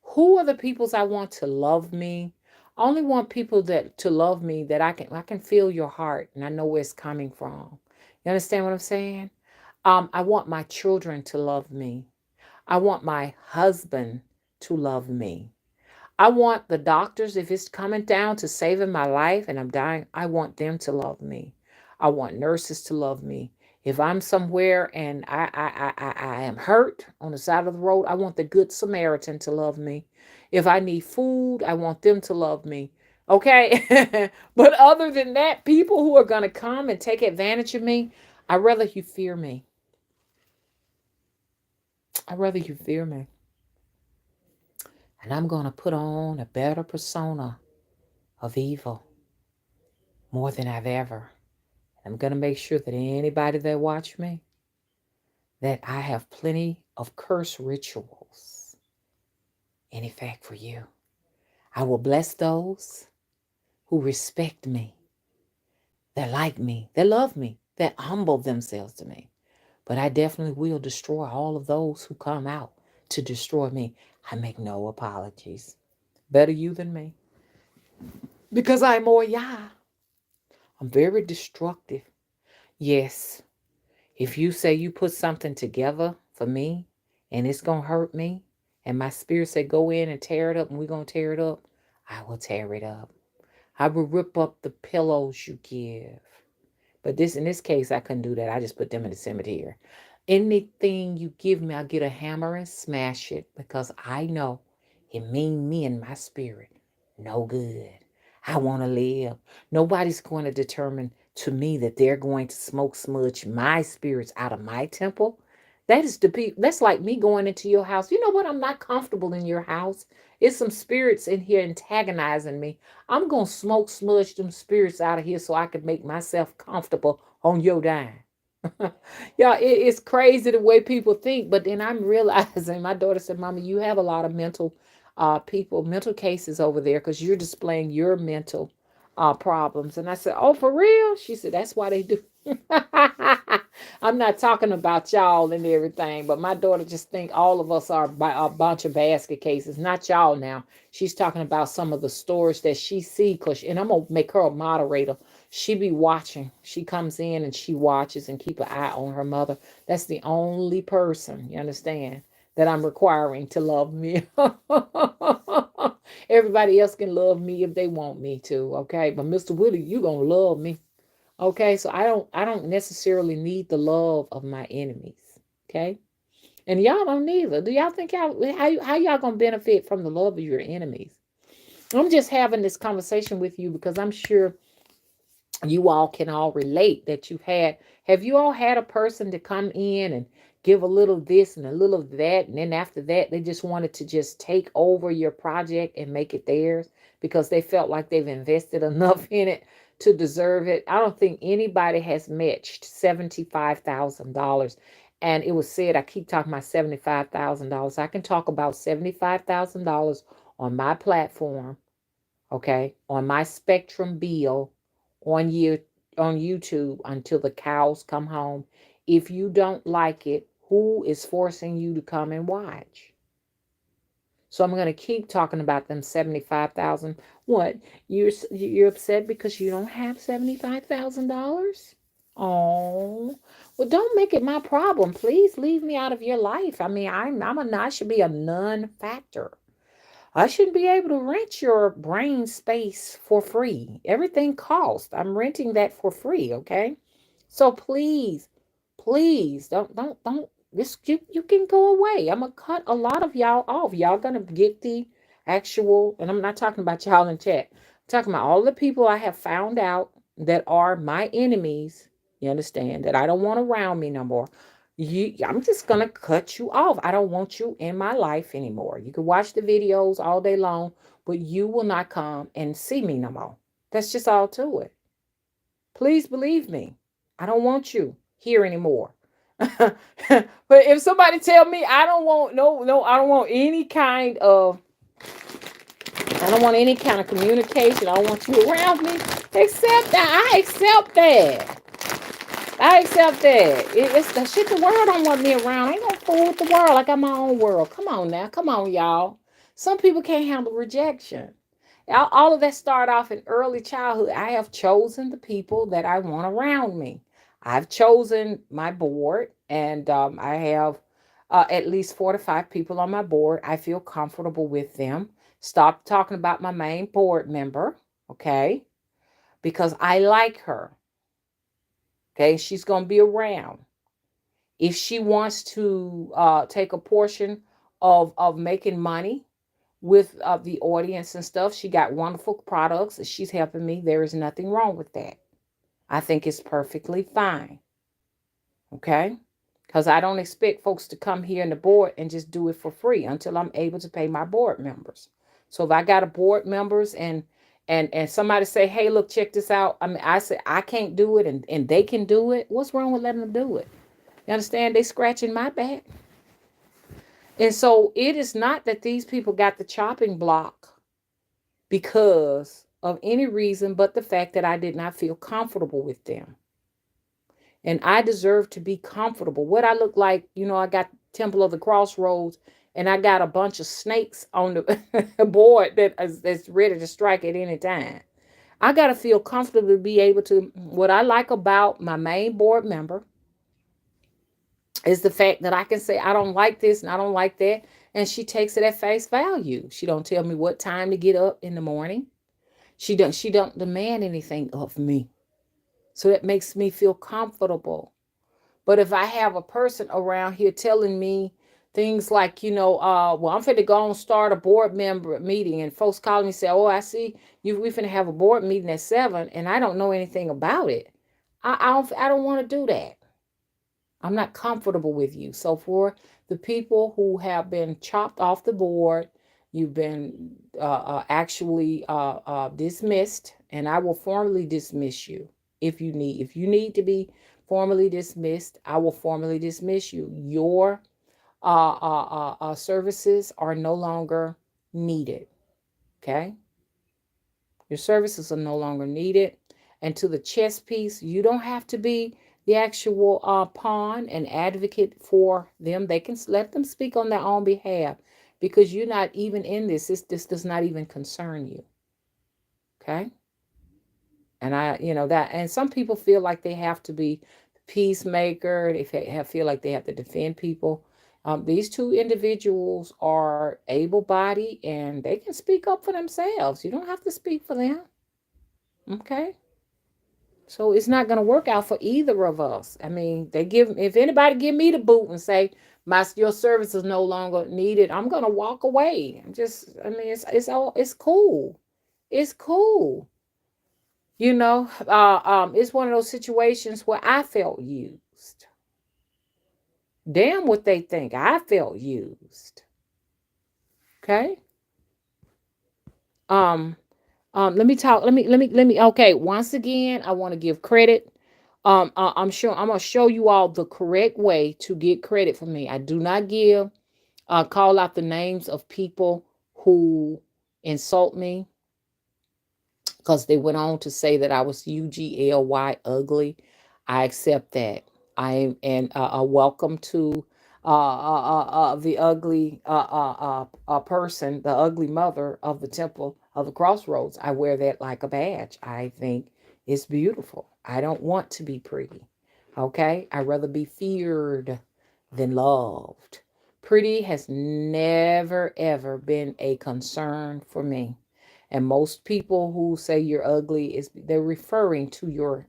Speaker 1: Who are the peoples I want to love me? I only want people that to love me, that I can feel your heart and I know where it's coming from. You understand what I'm saying? I want my children to love me. I want my husband to love me. I want the doctors, if it's coming down to saving my life and I'm dying, I want them to love me. I want nurses to love me. If I'm somewhere and I am hurt on the side of the road, I want the good Samaritan to love me. If I need food, I want them to love me. Okay? But other than that, people who are going to come and take advantage of me, I'd rather you fear me. I'd rather you fear me. And I'm going to put on a better persona of evil more than I've ever. I'm going to make sure that anybody that watch me, that I have plenty of curse rituals in effect for you. I will bless those who respect me, that like me, that love me, that humble themselves to me. But I definitely will destroy all of those who come out to destroy me. I make no apologies. Better you than me. Because I'm more Yah. I'm very destructive. Yes, if you say you put something together for me and it's going to hurt me, and my spirit say go in and tear it up and we're going to tear it up, I will tear it up. I will rip up the pillows you give. But this, in this case, I couldn't do that. I just put them in the cemetery. Anything you give me, I'll get a hammer and smash it because I know it mean me and my spirit no good. I want to live. Nobody's going to determine to me that they're going to smoke smudge my spirits out of my temple. That is the people. That's like me going into your house. You know what? I'm not comfortable in your house. It's some spirits in here antagonizing me. I'm gonna smoke smudge them spirits out of here so I can make myself comfortable on your dime. Yeah, it's crazy the way people think, but then I'm realizing my daughter said, Mommy, you have a lot of mental cases over there because you're displaying your mental problems. And I said, oh, for real? She said, that's why they do. I'm not talking about y'all and everything, but my daughter just think all of us are a bunch of basket cases. Not y'all now. She's talking about some of the stories that she see, and I'm gonna make her a moderator. She be watching. She comes in and she watches and keep an eye on her mother. That's the only person, you understand, that I'm requiring to love me. Everybody else can love me if they want me to, okay? But Mr. Willie, you gonna love me. Okay, so I don't necessarily need the love of my enemies. Okay? And y'all don't either. Do y'all think how y'all gonna benefit from the love of your enemies? I'm just having this conversation with you because I'm sure you all can all relate that have you all had a person to come in and give a little this and a little of that, and then after that they just wanted to just take over your project and make it theirs because they felt like they've invested enough in it to deserve it. I don't think anybody has matched $75,000. And it was said, I keep talking about $75,000. I can talk about $75,000 on my platform, okay, on my Spectrum bill, on you on YouTube until the cows come home. If you don't like it, who is forcing you to come and watch? So I'm going to keep talking about them 75,000. What? You're upset because you don't have $75,000? Oh, well, don't make it my problem. Please leave me out of your life. I mean, I should be a non-factor. I shouldn't be able to rent your brain space for free. Everything costs. I'm renting that for free, okay? So please don't this you can go away. I'm gonna cut a lot of y'all off. Y'all gonna get the actual, and I'm not talking about y'all in chat. I'm talking about all the people I have found out that are my enemies. You understand that I don't want around me no more. I'm just gonna cut you off. I don't want you in my life anymore. You can watch the videos all day long, but you will not come and see me no more. That's just all to it. Please believe me. I don't want you here anymore. But if somebody tell me I don't want no, I don't want any kind of communication. I don't want you around me. Accept that. I accept that. I accept that. It's the shit. The world don't want me around. I ain't gonna fool with the world. I got my own world. Come on now. Come on, y'all. Some people can't handle rejection. All of that started off in early childhood. I have chosen the people that I want around me. I've chosen my board, and I have at least 4 to 5 people on my board. I feel comfortable with them. Stop talking about my main board member, okay? Because I like her, okay? She's going to be around. If she wants to take a portion of making money with the audience and stuff, she got wonderful products. She's helping me. There is nothing wrong with that. I think it's perfectly fine. Okay? Because I don't expect folks to come here in the board and just do it for free until I'm able to pay my board members. So if I got a board members and somebody say, hey, look, check this out. I mean, I say I can't do it and they can do it. What's wrong with letting them do it? You understand? They scratching my back. And so it is not that these people got the chopping block because of any reason but the fact that I did not feel comfortable with them. And I deserve to be comfortable. What I look like, I got Temple of the Crossroads and I got a bunch of snakes on the board that's ready to strike at any time. I got to feel comfortable to be able to. What I like about my main board member is the fact that I can say I don't like this and I don't like that, and she takes it at face value. She don't tell me what time to get up in the morning. She don't demand anything of me. So that makes me feel comfortable. But if I have a person around here telling me things like, well, I'm finna go and start a board member meeting, and folks call me and say, oh, I see we finna have a board meeting at 7, and I don't know anything about it. I don't want to do that. I'm not comfortable with you. So for the people who have been chopped off the board, you've been actually dismissed, and I will formally dismiss you if you need to be formally dismissed. I will formally dismiss you. Your services are no longer needed. Okay, your services are no longer needed. And to the chess piece, you don't have to be the actual pawn and advocate for them. They can let them speak on their own behalf because you're not even in this. This does not even concern you. Okay. And that, and some people feel like they have to be the peacemaker. Feel like they have to defend people. These two individuals are able-bodied and they can speak up for themselves. You don't have to speak for them. Okay. So it's not going to work out for either of us. I mean, if anybody give me the boot and say your service is no longer needed, I'm going to walk away. It's cool. It's cool. It's one of those situations where I felt used. Damn what they think. I felt used. Okay. Um, let me talk. Let me. Okay. Once again, I want to give credit. I'm gonna show you all the correct way to get credit from me. I do not call out the names of people who insult me because they went on to say that I was ugly ugly. I accept that. I am and welcome to the ugly person, the ugly mother of the temple of the crossroads. I wear that like a badge. I think it's beautiful. I don't want to be pretty. Okay? I'd rather be feared than loved. Pretty has never ever been a concern for me. And most people who say you're ugly they're referring to your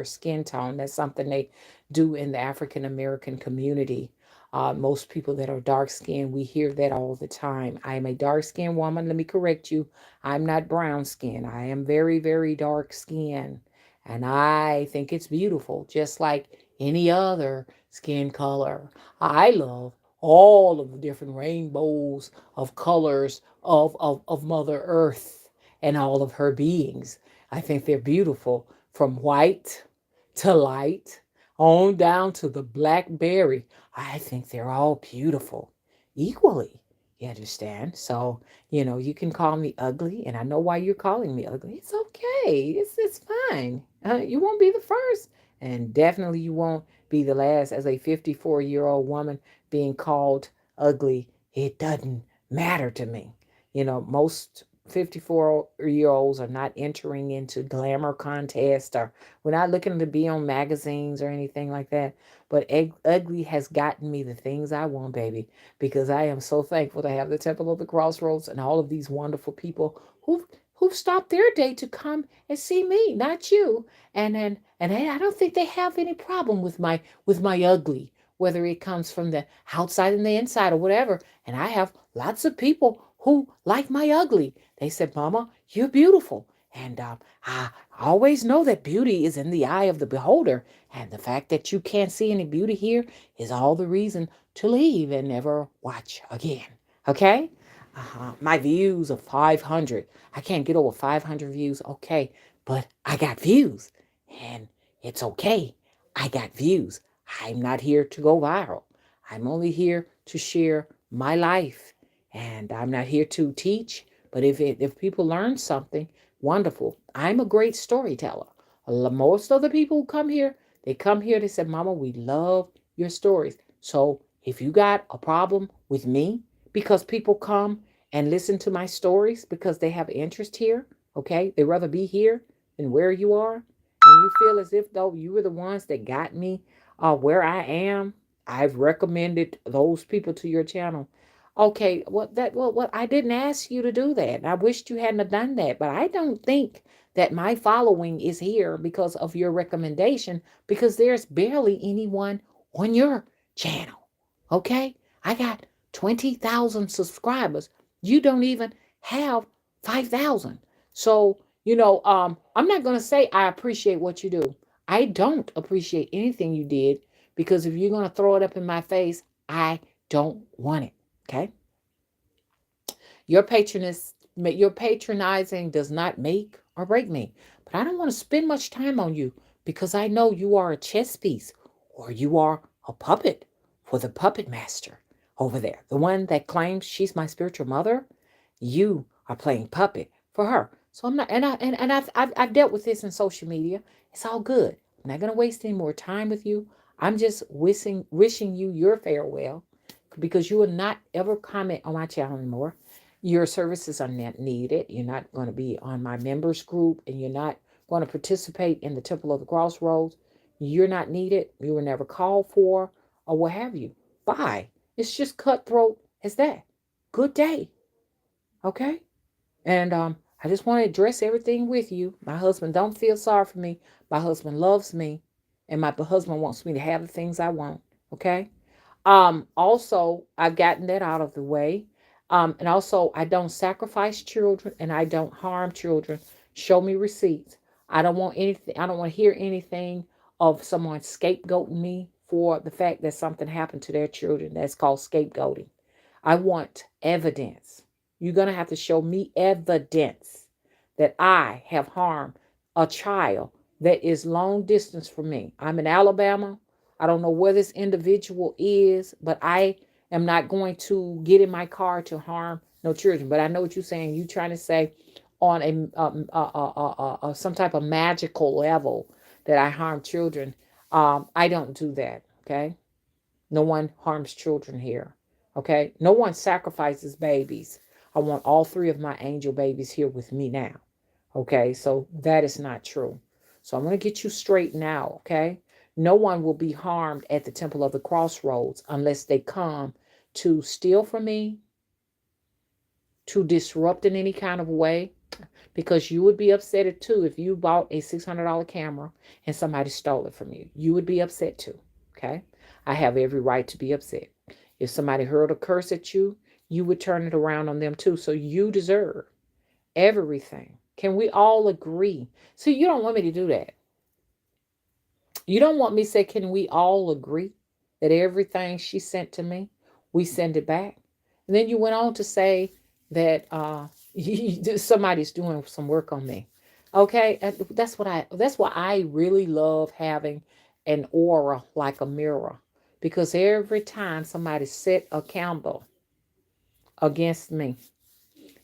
Speaker 1: skin tone. That's something they do in the African American community. Most people that are dark skinned, we hear that all the time. I am a dark skinned woman. Let me correct you. I'm not brown skinned. I am very, very dark skinned. And I think it's beautiful, just like any other skin color. I love all of the different rainbows of colors of Mother Earth and all of her beings. I think they're beautiful from white to light on down to the blackberry. I think they're all beautiful equally. You understand? So, you can call me ugly, and I know why you're calling me ugly. It's okay. It's fine. You won't be the first, and definitely you won't be the last. As a 54-year-old woman being called ugly, it doesn't matter to me. Most 54-year-olds are not entering into glamour contests, or we're not looking to be on magazines or anything like that. But ugly has gotten me the things I want, baby, because I am so thankful to have the Temple of the Crossroads and all of these wonderful people who've stopped their day to come and see me, not you. And I don't think they have any problem with my ugly, whether it comes from the outside and the inside or whatever. And I have lots of people who like my ugly. They said, Mama, you're beautiful. And I always know that beauty is in the eye of the beholder. And the fact that you can't see any beauty here is all the reason to leave and never watch again. Okay? My views of 500. I can't get over 500 views. Okay. But I got views. And it's okay. I got views. I'm not here to go viral. I'm only here to share my life. And I'm not here to teach. But if people learn something, wonderful. I'm a great storyteller. Most of the people who come here, they say, Mama, we love your stories. So if you got a problem with me, because people come and listen to my stories because they have interest here, okay? They rather be here than where you are. And you feel as if though you were the ones that got me where I am. I've recommended those people to your channel. Okay, what I didn't ask you to do that. I wished you hadn't have done that, but I don't think that my following is here because of your recommendation, because there's barely anyone on your channel. Okay? I got 20,000 subscribers. You don't even have 5,000. So, I'm not going to say I appreciate what you do. I don't appreciate anything you did, because if you're going to throw it up in my face, I don't want it. Okay? Your patronizing does not make or break me. But I don't want to spend much time on you, because I know you are a chess piece, or you are a puppet for the puppet master over there. The one that claims she's my spiritual mother. You are playing puppet for her. So I'm not, and I've dealt with this in social media. It's all good. I'm not gonna waste any more time with you. I'm just wishing you your farewell, because you will not ever comment on my channel anymore. Your services are not needed. You're not going to be on my members group, and you're not going to participate in the Temple of the Crossroads. You're not needed. You were never called for, or what have you. Bye. It's just cutthroat as that. Good day. Okay? And I just want to address everything with you. My husband don't feel sorry for me. My husband loves me, and my husband wants me to have the things I want. Okay? Also, I've gotten that out of the way. And also, I don't sacrifice children, and I don't harm children. Show me receipts. I don't want anything. I don't want to hear anything of someone scapegoating me for the fact that something happened to their children. That's called scapegoating. I want evidence. You're going to have to show me evidence that I have harmed a child that is long distance from me. I'm in Alabama. I don't know where this individual is, but I am not going to get in my car to harm no children. But I know what you're saying. You're trying to say on some type of magical level that I harm children. I don't do that. Okay. No one harms children here. Okay. No one sacrifices babies. I want all three of my angel babies here with me now. Okay. So that is not true. So I'm going to get you straight now. Okay. No one will be harmed at the Temple of the Crossroads unless they come to steal from me, to disrupt in any kind of way, because you would be upset too if you bought a $600 camera and somebody stole it from you. You would be upset too. Okay. I have every right to be upset. If somebody hurled a curse at you, you would turn it around on them too. So you deserve everything. Can we all agree? So you don't want me to do that. You don't want me to say, can we all agree that everything she sent to me, we send it back? And then you went on to say that somebody's doing some work on me. Okay, that's why I really love having an aura like a mirror, because every time somebody set a candle against me,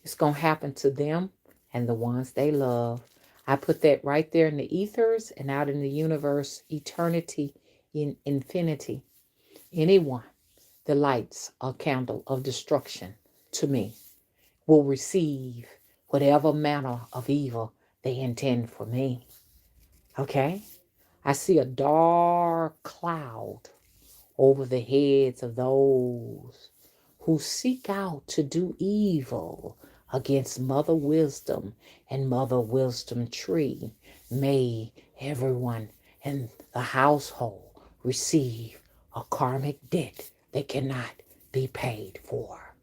Speaker 1: it's going to happen to them and the ones they love. I put that right there in the ethers and out in the universe, eternity, in infinity. Anyone that lights a candle of destruction to me will receive whatever manner of evil they intend for me. Okay? I see a dark cloud over the heads of those who seek out to do evil against Mother Wisdom and Mother Wisdom Tree. May everyone in the household receive a karmic debt they cannot be paid for.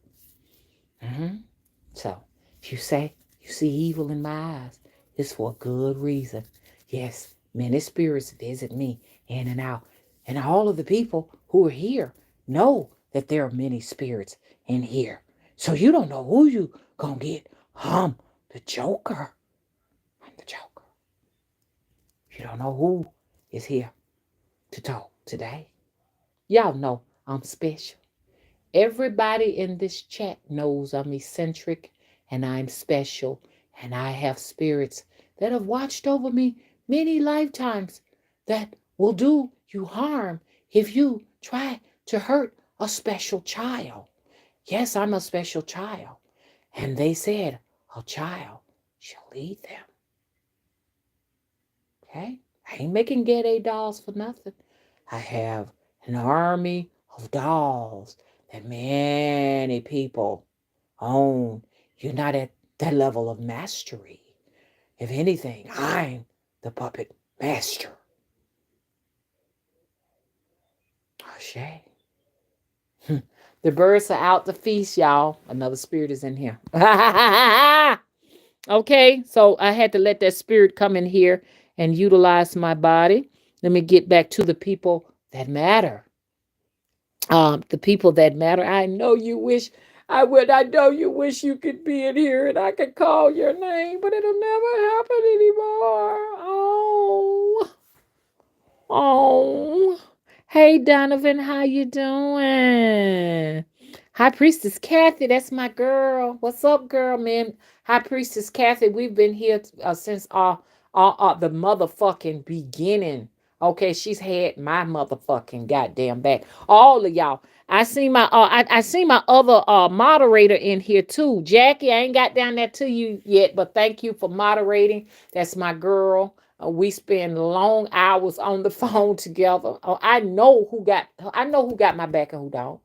Speaker 1: So, if you say you see evil in my eyes, it's for a good reason. Yes, many spirits visit me in and out. And all of the people who are here know that there are many spirits in here. So you don't know who you gonna get. The Joker. I'm the Joker. You don't know who is here to talk today. Y'all know I'm special. Everybody in this chat knows I'm eccentric and I'm special, and I have spirits that have watched over me many lifetimes that will do you harm if you try to hurt a special child. Yes, I'm a special child. And they said, a child shall lead them. Okay? I ain't making ghetto dolls for nothing. I have an army of dolls that many people own. You're not at that level of mastery. If anything, I'm the puppet master. Oh, Shay. The birds are out to feast, y'all. Another spirit is in here. Okay, so I had to let that spirit come in here and utilize my body. Let me get back to the people that matter. The people that matter. I know you wish I would. I know you wish you could be in here and I could call your name, but it'll never happen anymore. Oh. Hey Donovan, how you doing? High Priestess Kathy, that's my girl. What's up, girl, man? High Priestess Kathy, we've been here since the motherfucking beginning. Okay, she's had my motherfucking goddamn back. All of y'all. I see my other moderator in here too. Jackie, I ain't got down there to you yet, but thank you for moderating. That's my girl. We spend long hours on the phone together. I know who got my back and who don't.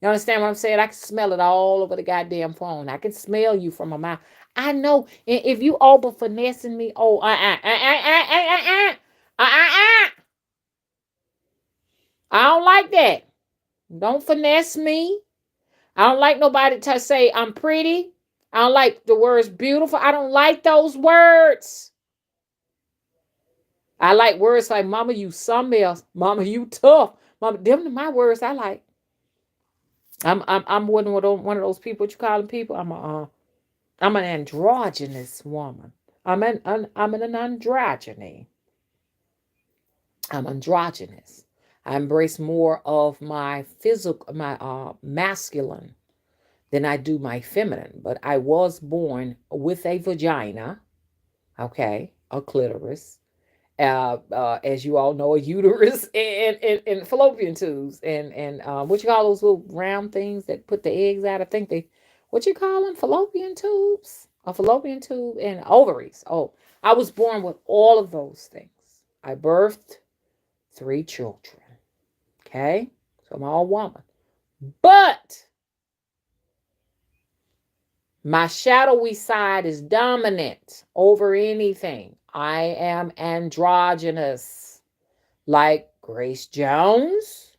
Speaker 1: You understand what I'm saying? I can smell it all over the goddamn phone. I can smell you from a mile. I know. And if you over finessing me, I don't like that. Don't finesse me. I don't like nobody to say I'm pretty. I don't like the words beautiful. I don't like those words. I like words like mama, you something else. Mama, you tough. Mama, them are my words I like. I'm one of those people. What you calling people? I'm an androgynous woman. I'm an androgyny. I'm androgynous. I embrace more of my physical, my masculine than I do my feminine. But I was born with a vagina, okay, a clitoris, as you all know, a uterus and fallopian tubes and what you call those little round things that put the eggs out? I think what you call them? Fallopian tubes? A fallopian tube and ovaries. Oh, I was born with all of those things. I birthed 3 children. Okay? So I'm all woman. But my shadowy side is dominant over anything. I am androgynous, like Grace Jones.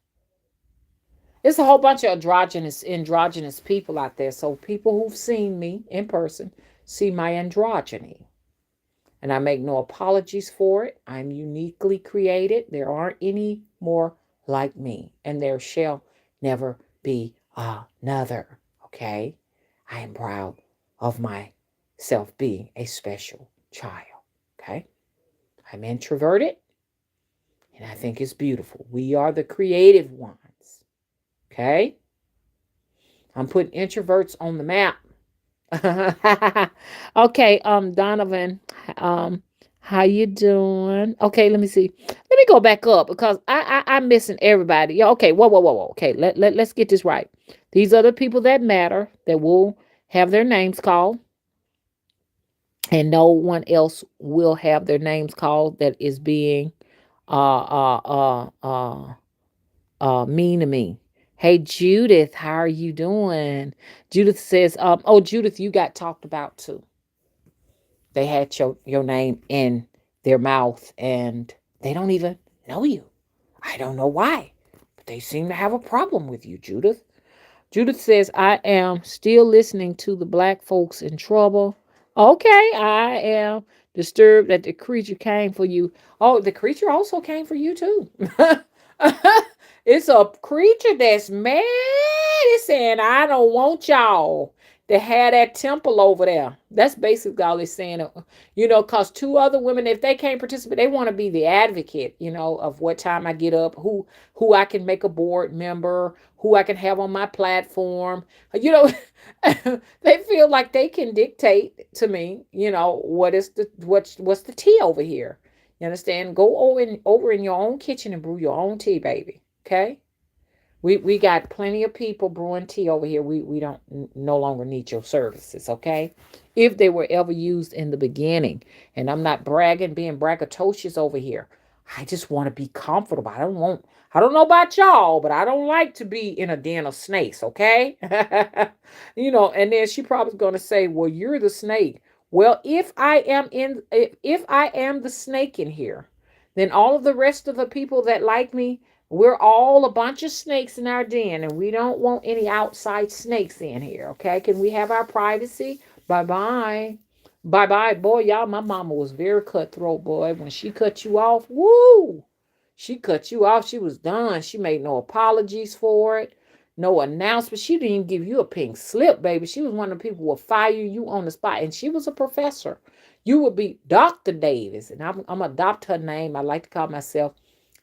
Speaker 1: There's a whole bunch of androgynous people out there. So people who've seen me in person see my androgyny. And I make no apologies for it. I'm uniquely created. There aren't any more like me. And there shall never be another. Okay? I am proud of myself being a special child. Okay? I'm introverted. And I think it's beautiful. We are the creative ones. Okay? I'm putting introverts on the map. Okay, Donovan, how you doing? Okay, let me see. Let me go back up because I'm missing everybody. Yeah, okay, whoa. Okay, let's get this right. These are the people that matter that will have their names called. and no one else will have their names called that is being uh uh uh uh mean to me. Hey Judith, how are you doing? Judith says, oh Judith, you got talked about too. They had your name in their mouth and they don't even know you. I don't know why, but they seem to have a problem with you, Judith. Judith says, I am still listening to the black folks in trouble. Okay, I am disturbed that the creature came for you. Oh, the creature also came for you too. It's a creature that's mad. It's saying, I don't want y'all to have that temple over there. That's basically all it's saying. Because two other women, if they can't participate, they want to be the advocate, of what time I get up, who I can make a board member, who I can have on my platform. You know, they feel like they can dictate to me, what's the tea over here. You understand? Go over in your own kitchen and brew your own tea, baby. Okay? We got plenty of people brewing tea over here. We don't no longer need your services, okay? If they were ever used in the beginning. And I'm not bragging, being braggadocious over here. I just want to be comfortable. I don't know about y'all, but I don't like to be in a den of snakes, okay? And then she probably gonna say, well, you're the snake. Well, if I am the snake in here, then all of the rest of the people that like me, we're all a bunch of snakes in our den, and we don't want any outside snakes in here, okay? Can we have our privacy? Bye bye. Bye bye. Boy, y'all, my mama was very cutthroat, boy. When she cut you off, woo! She cut you off. She was done. She made no apologies for it, no announcement. She didn't even give you a pink slip, baby. She was one of the people who would fire you on the spot, and she was a professor. You would be Dr. Davis, and I'm adopt her name. I like to call myself,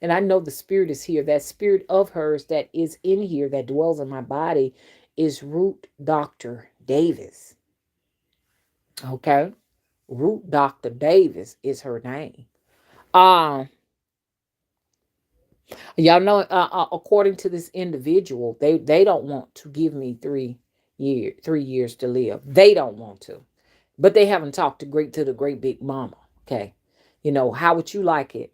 Speaker 1: and I know the spirit is here. That spirit of hers that is in here, that dwells in my body, is Root Dr. Davis. Okay? Root Dr. Davis is her name. Um, y'all know, according to this individual, they don't want to give me 3 years to live. They don't want to. But they haven't talked to the great big mama. Okay. How would you like it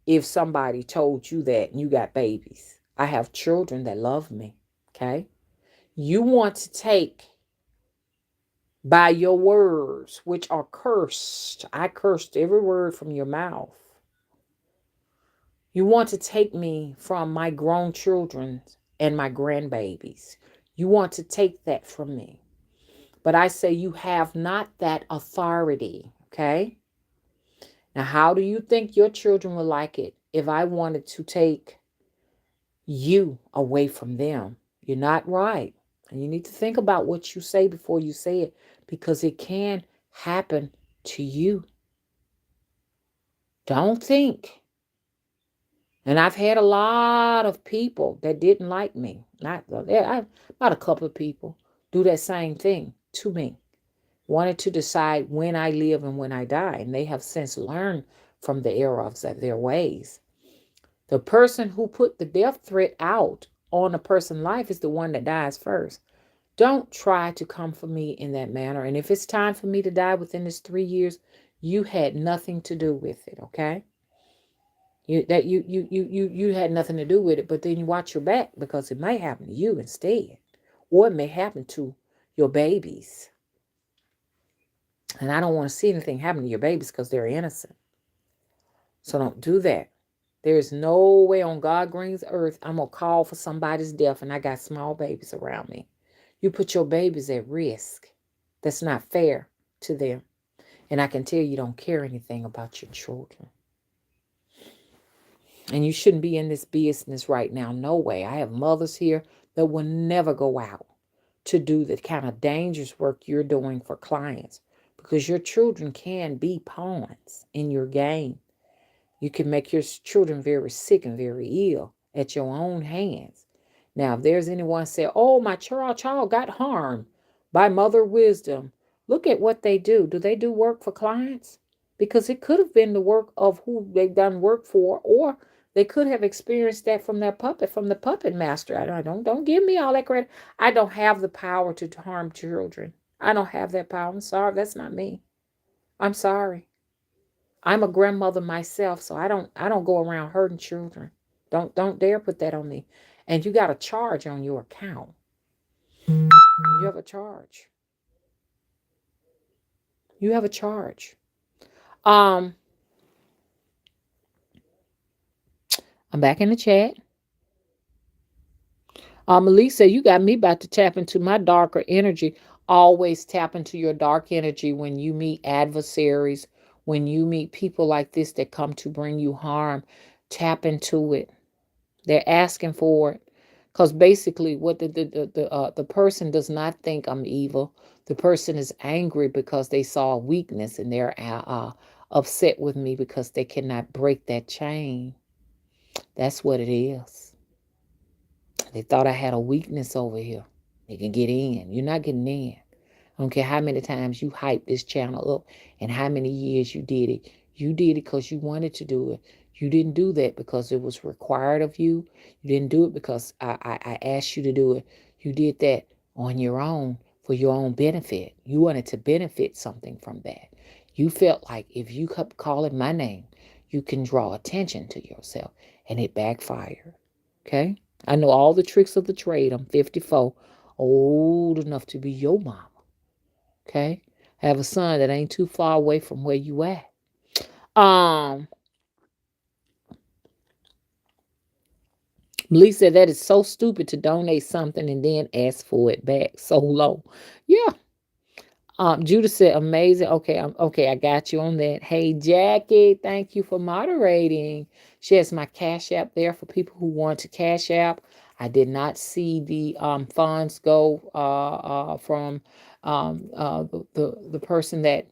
Speaker 1: if somebody told you that and you got babies? I have children that love me. Okay. You want to take by your words, which are cursed. I cursed every word from your mouth. You want to take me from my grown children and my grandbabies. You want to take that from me. But I say you have not that authority. Okay. Now, how do you think your children will like it if I wanted to take you away from them? You're not right. And you need to think about what you say before you say it, because it can happen to you. Don't think. And I've had a lot of people that didn't like me. About a couple of people do that same thing to me. Wanted to decide when I live and when I die. And they have since learned from the errors of their ways. The person who put the death threat out on a person's life is the one that dies first. Don't try to come for me in that manner. And if it's time for me to die within this 3 years, you had nothing to do with it, okay? You had nothing to do with it, but then you watch your back, because it might happen to you instead. Or it may happen to your babies. And I don't want to see anything happen to your babies because they're innocent. So don't do that. There's no way on God green's earth I'm going to call for somebody's death and I got small babies around me. You put your babies at risk. That's not fair to them. And I can tell you don't care anything about your children. And you shouldn't be in this business right now. No way. I have mothers here that will never go out to do the kind of dangerous work you're doing for clients, because your children can be pawns in your game. You can make your children very sick and very ill at your own hands. Now, if there's anyone say, oh, my child got harmed by mother wisdom, look at what they do. Do they do work for clients? Because it could have been the work of who they've done work for, or they could have experienced that from from the puppet master. Don't give me all that credit. I don't have the power to harm children. I don't have that power. I'm sorry, that's not me. I'm sorry. I'm a grandmother myself, so I don't go around hurting children. Don't dare put that on me. And you got a charge on your account. You have a charge. You have a charge. Um, I'm back in the chat. Elise said, you got me about to tap into my darker energy. Always tap into your dark energy when you meet adversaries, when you meet people like this that come to bring you harm. Tap into it. They're asking for it. Because basically, what the person does not think I'm evil. The person is angry because they saw a weakness and they're upset with me because they cannot break that chain. That's what it is. They thought I had a weakness over here. They can get in. You're not getting in. I don't care how many times you hype this channel up and how many years you did it. You did it because you wanted to do it. You didn't do that because it was required of you. You didn't do it because I asked you to do it. You did that on your own for your own benefit. You wanted to benefit something from that. You felt like if you kept calling my name, you can draw attention to yourself, and it backfired. Okay? I know all the tricks of the trade. I'm 54, old enough to be your mama. Okay? I have a son that ain't too far away from where you at. Um, Lee said that is so stupid to donate something and then ask for it back so low. Yeah, Judah said, amazing. Okay, okay. I got you on that. Hey, Jackie, thank you for moderating. She has my Cash App there for people who want to Cash App. I did not see the funds go from the person that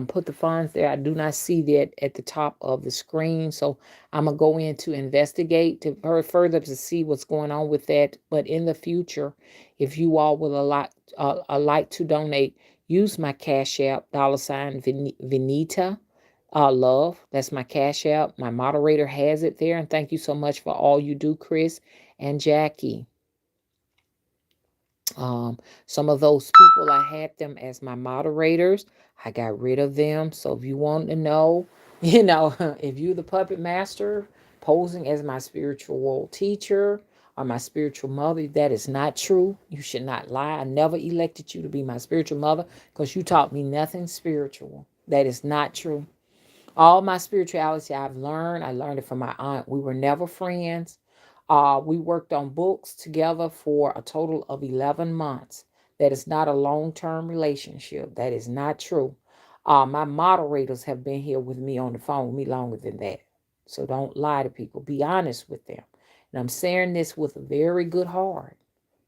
Speaker 1: put the funds there. I do not see that at the top of the screen. So I'm gonna go in to investigate to further to see what's going on with that. But in the future, if you all will like to donate, use my Cash App, $ Venita Love. That's my Cash App. My moderator has it there. And thank you so much for all you do, Chris and Jackie. Some of those people, I had them as my moderators. I got rid of them. So if you want to know, if you're the puppet master posing as my spiritual world teacher or my spiritual mother, that is not true. You should not lie. I never elected you to be my spiritual mother because you taught me nothing spiritual. That is not true. All my spirituality I learned it from my aunt. We were never friends. We worked on books together for a total of 11 months. That is not a long term relationship. That is not true. My moderators have been here with me on the phone with me longer than that. So don't lie to people. Be honest with them. And I'm saying this with a very good heart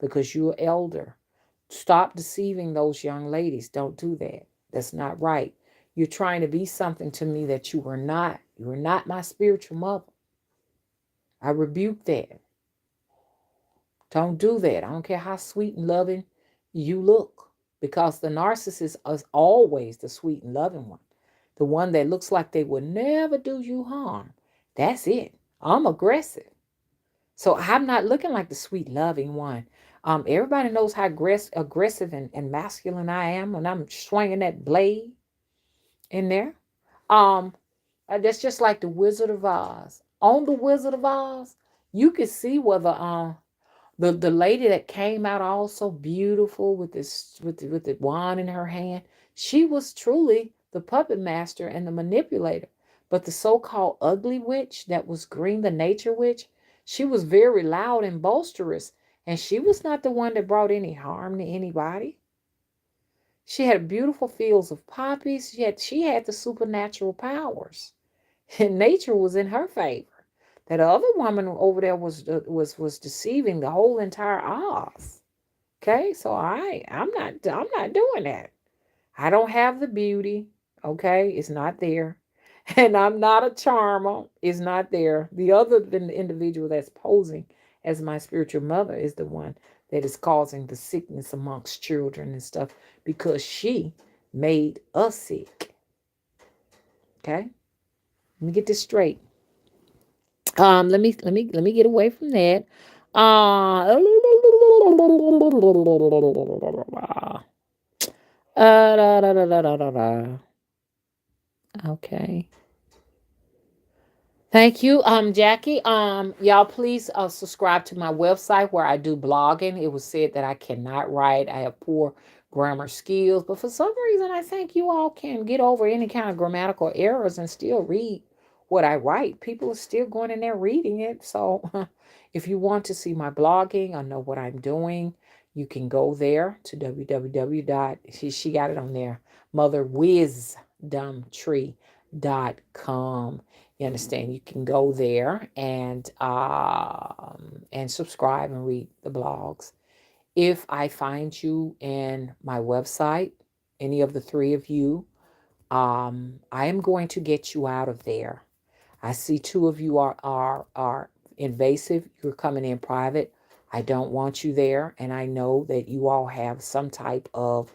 Speaker 1: because you're elder. Stop deceiving those young ladies. Don't do that. That's not right. You're trying to be something to me that you are not. You are not my spiritual mother. I rebuke that. Don't do that. I don't care how sweet and loving you look. Because the narcissist is always the sweet and loving one. The one that looks like they would never do you harm. That's it. I'm aggressive. So I'm not looking like the sweet loving one. Everybody knows how aggressive and masculine I am when I'm swinging that blade in there. Um, that's just like the Wizard of Oz. On the Wizard of Oz, you could see where the lady that came out all so beautiful with this with the wand in her hand, she was truly the puppet master and the manipulator. But the so-called ugly witch that was green, the nature witch, she was very loud and boisterous, and she was not the one that brought any harm to anybody. She had beautiful fields of poppies. She had the supernatural powers. And nature was in her favor. That other woman over there was deceiving the whole entire Oz. Okay, so I'm not doing that. I don't have the beauty. Okay, it's not there, and I'm not a charmer. It's not there. The other individual that's posing as my spiritual mother is the one that is causing the sickness amongst children and stuff because she made us sick. Okay, let me get this straight. Let me get away from that. Uh, da, da, da, da, da, da, da. Okay. Thank you, Jackie. Y'all please subscribe to my website where I do blogging. It was said that I cannot write. I have poor grammar skills, but for some reason I think you all can get over any kind of grammatical errors and still read what I write. People are still going in there reading it. So if you want to see my blogging or know what I'm doing, you can go there to www. She got it on there, motherwisdomtree.com. You understand? You can go there and subscribe and read the blogs. If I find you in my website, any of the three of you, I am going to get you out of there. I see two of you are invasive. You're coming in private. I don't want you there, and I know that you all have some type of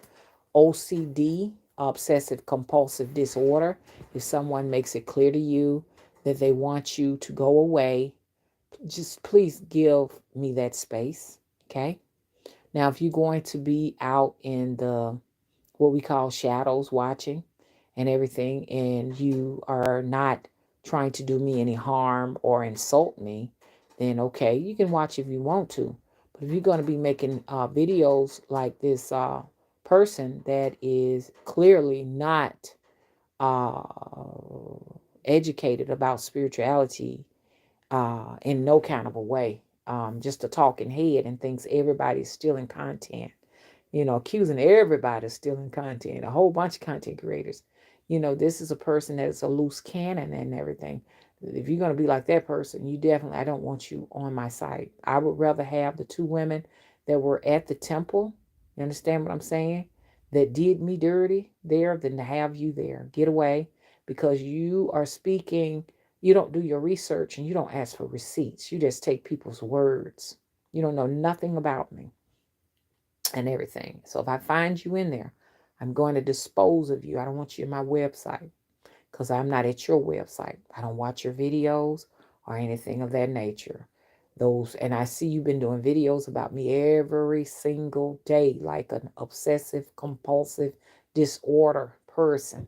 Speaker 1: OCD, obsessive compulsive disorder. If someone makes it clear to you that they want you to go away, just please give me that space. Okay. Now, if you're going to be out in the what we call shadows watching and everything, and you are not trying to do me any harm or insult me, then okay, you can watch if you want to. But if you're going to be making videos like this person that is clearly not uh, educated about spirituality in no kind of a way, just a talking head and thinks everybody's stealing content, accusing everybody of stealing content, a whole bunch of content creators. This is a person that's a loose cannon and everything. If you're going to be like that person, I don't want you on my site. I would rather have the two women that were at the temple, you understand what I'm saying, that did me dirty there than to have you there. Get away, because you are speaking, you don't do your research and you don't ask for receipts. You just take people's words. You don't know nothing about me and everything. So if I find you in there, I'm going to dispose of you. I don't want you in my website because I'm not at your website. I don't watch your videos or anything of that nature. And I see you've been doing videos about me every single day, like an obsessive compulsive disorder person.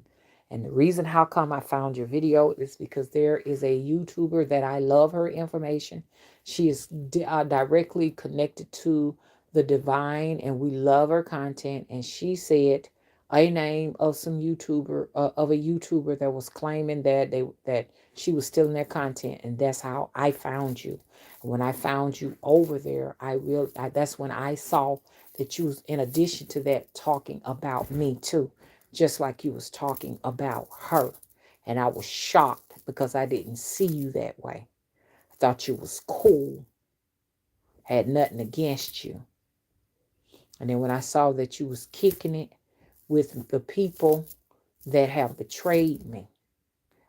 Speaker 1: And the reason how come I found your video is because there is a YouTuber that I love her information. She is directly connected to the divine, and we love her content. And she said a name of a YouTuber that was claiming that she was stealing their content, and that's how I found you. When I found you over there, that's when I saw that you was, in addition to that, talking about me too, just like you was talking about her. And I was shocked because I didn't see you that way. I thought you was cool, had nothing against you. And then when I saw that you was kicking it with the people that have betrayed me,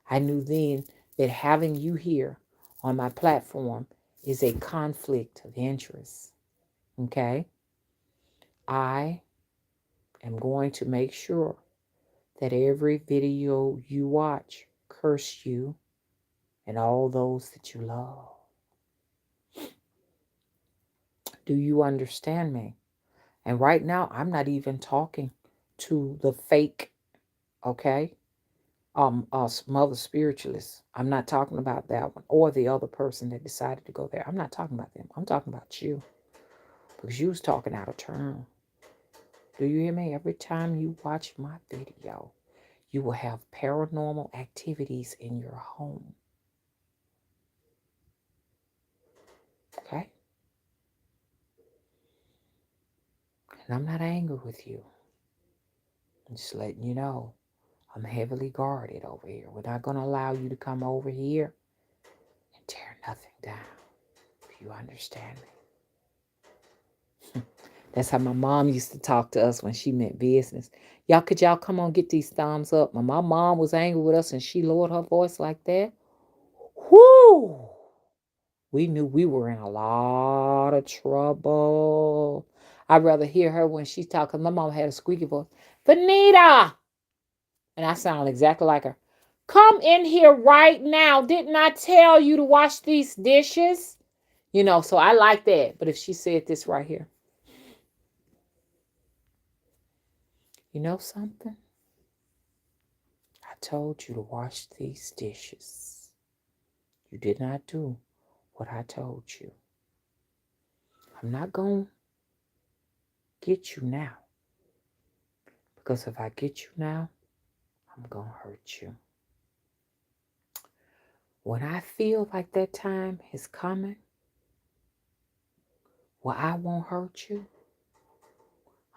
Speaker 1: I knew then that having you here on my platform is a conflict of interest. Okay? I am going to make sure that every video you watch curse you and all those that you love. Do you understand me? And right now, I'm not even talking to the fake, okay? Mother spiritualists. I'm not talking about that one or the other person that decided to go there. I'm not talking about them. I'm talking about you because you was talking out of turn. Do you hear me? Every time you watch my video, you will have paranormal activities in your home. Okay? And I'm not angry with you. I'm just letting you know I'm heavily guarded over here. We're not going to allow you to come over here and tear nothing down. Do you understand me? That's how my mom used to talk to us when she meant business. Could y'all come on, get these thumbs up? When my mom was angry with us and she lowered her voice like that, whoo! We knew we were in a lot of trouble. I'd rather hear her when she's talking. My mom had a squeaky voice. Vanita! And I sound exactly like her. Come in here right now. Didn't I tell you to wash these dishes? So I like that. But if she said this right here, you know something? I told you to wash these dishes. You did not do what I told you. I'm not going to get you now. Because if I get you now, I'm going to hurt you. When I feel like that time is coming, where I won't hurt you,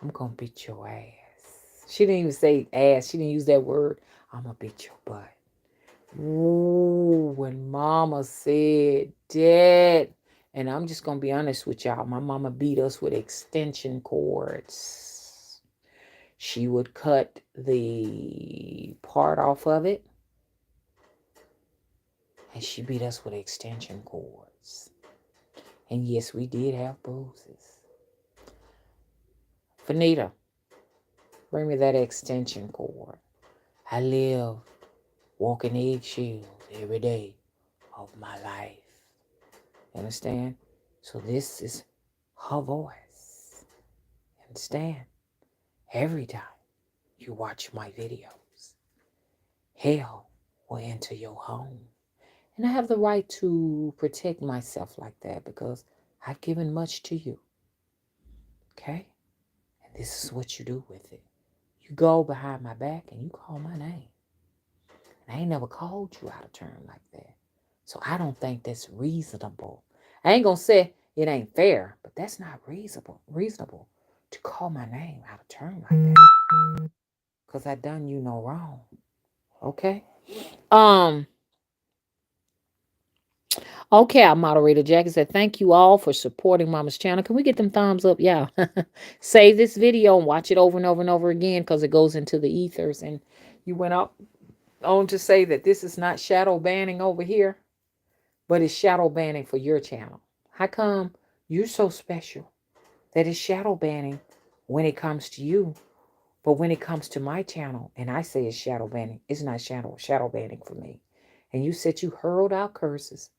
Speaker 1: I'm going to beat your ass. She didn't even say ass. She didn't use that word. I'm going to beat your butt. Ooh, when mama said that, and I'm just going to be honest with y'all, my mama beat us with extension cords. She would cut the part off of it, and she beat us with extension cords. And yes, we did have bruises. Finita, bring me that extension cord. I live walking eggshells every day of my life. You understand? So this is her voice. You understand? Every time you watch my videos, hell will enter your home. And I have the right to protect myself like that because I've given much to you. Okay? And this is what you do with it. You go behind my back and you call my name. And I ain't never called you out of turn like that. So I don't think that's reasonable. I ain't going to say it ain't fair, but that's not reasonable to call my name out of turn like that. Because I done you no wrong. Okay? Okay, our moderator Jackie said, thank you all for supporting Mama's channel. Can we get them thumbs up? Yeah. Save this video and watch it over and over and over again because it goes into the ethers. And you went up on to say that this is not shadow banning over here, but it's shadow banning for your channel. How come you're so special that it's shadow banning when it comes to you, but when it comes to my channel, and I say it's shadow banning, it's not shadow banning for me. And you said you hurled out curses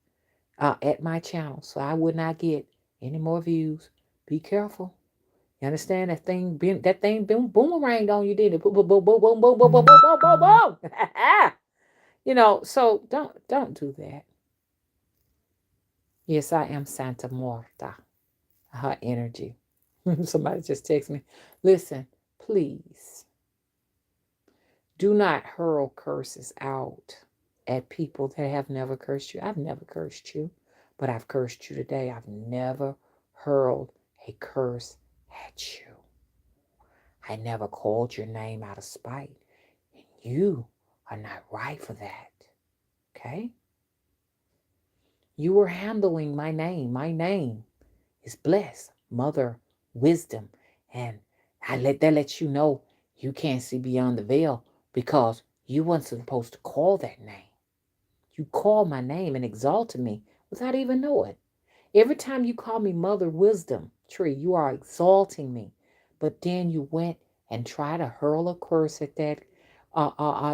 Speaker 1: at my channel, so I would not get any more views. Be careful. You understand that thing? That thing boomeranged on you, didn't it? Boom, boom, boom, boom, boom, boom, boom, boom, boom, boom, boom. So don't do that. Yes, I am Santa Morta. Her energy. Somebody just texted me. Listen, please do not hurl curses out at people that have never cursed you. I've never cursed you, but I've cursed you today. I've never hurled a curse at you. I never called your name out of spite. And you are not right for that. Okay? You were handling my name. My name is blessed. Mother, wisdom. And that lets you know you can't see beyond the veil because you weren't supposed to call that name. You called my name and exalted me without even knowing. Every time you call me Mother Wisdom Tree, you are exalting me. But then you went and tried to hurl a curse at that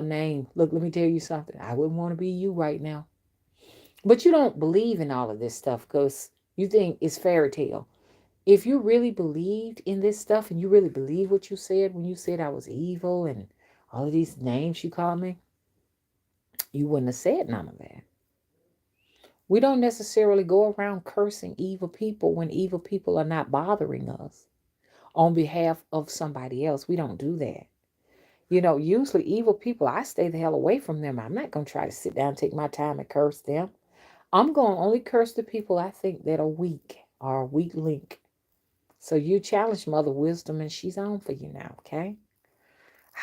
Speaker 1: name. Look, let me tell you something. I wouldn't want to be you right now. But you don't believe in all of this stuff because you think it's fairy tale. If you really believed in this stuff and you really believe what you said when you said I was evil and all of these names you called me, you wouldn't have said none of that. We don't necessarily go around cursing evil people when evil people are not bothering us on behalf of somebody else. We don't do that. Usually evil people, I stay the hell away from them. I'm not going to try to sit down and take my time and curse them. I'm going to only curse the people I think that are weak or a weak link. So you challenge Mother Wisdom and she's on for you now, okay?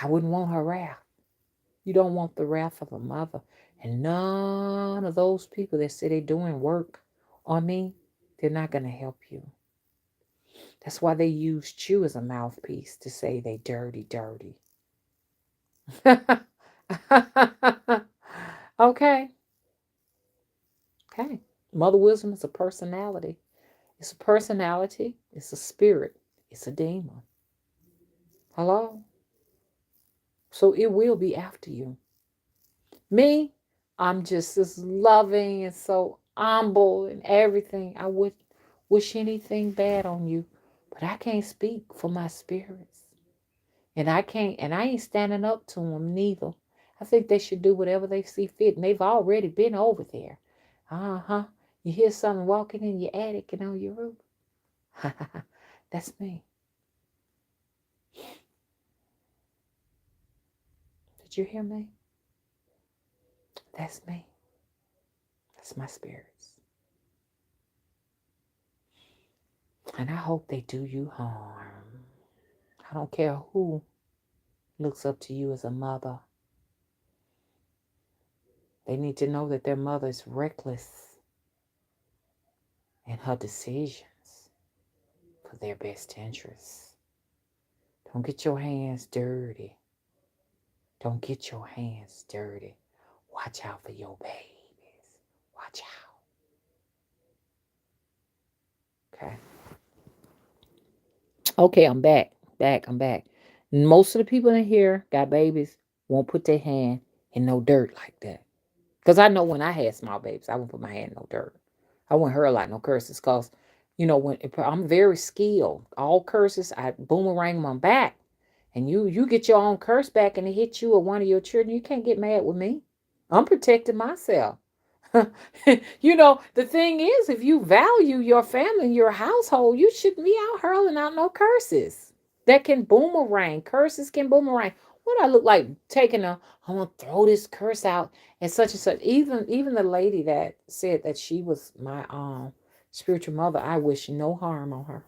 Speaker 1: I wouldn't want her wrath. You don't want the wrath of a mother. And none of those people that say they're doing work on me, they're not going to help you. That's why they used you as a mouthpiece to say they dirty, dirty. Okay. Okay. Mother Wisdom is a personality. It's a personality. It's a spirit. It's a demon. Hello? So it will be after you. Me, I'm just as loving and so humble and everything. I would wish anything bad on you, but I can't speak for my spirits. And I ain't standing up to them neither. I think they should do whatever they see fit, and they've already been over there. Uh-huh. You hear someone walking in your attic and on your roof? That's me. Did you hear me? That's me. That's my spirits. And I hope they do you harm. I don't care who looks up to you as a mother. They need to know that their mother is reckless in her decisions for their best interests. Don't get your hands dirty. Don't get your hands dirty. Watch out for your babies. Watch out. Okay. Okay, I'm back. I'm back. Most of the people in here got babies, won't put their hand in no dirt like that. Because I know when I had small babies, I wouldn't put my hand in no dirt. I wouldn't hurl like no curses because, if I'm very skilled. All curses, I boomerang them back. And you get your own curse back and it hit you or one of your children, you can't get mad with me. I'm protecting myself. The thing is, if you value your family and your household, you shouldn't be out hurling out no curses. That can boomerang. Curses can boomerang. What I look like taking I'm gonna throw this curse out and such and such. Even the lady that said that she was my spiritual mother, I wish no harm on her.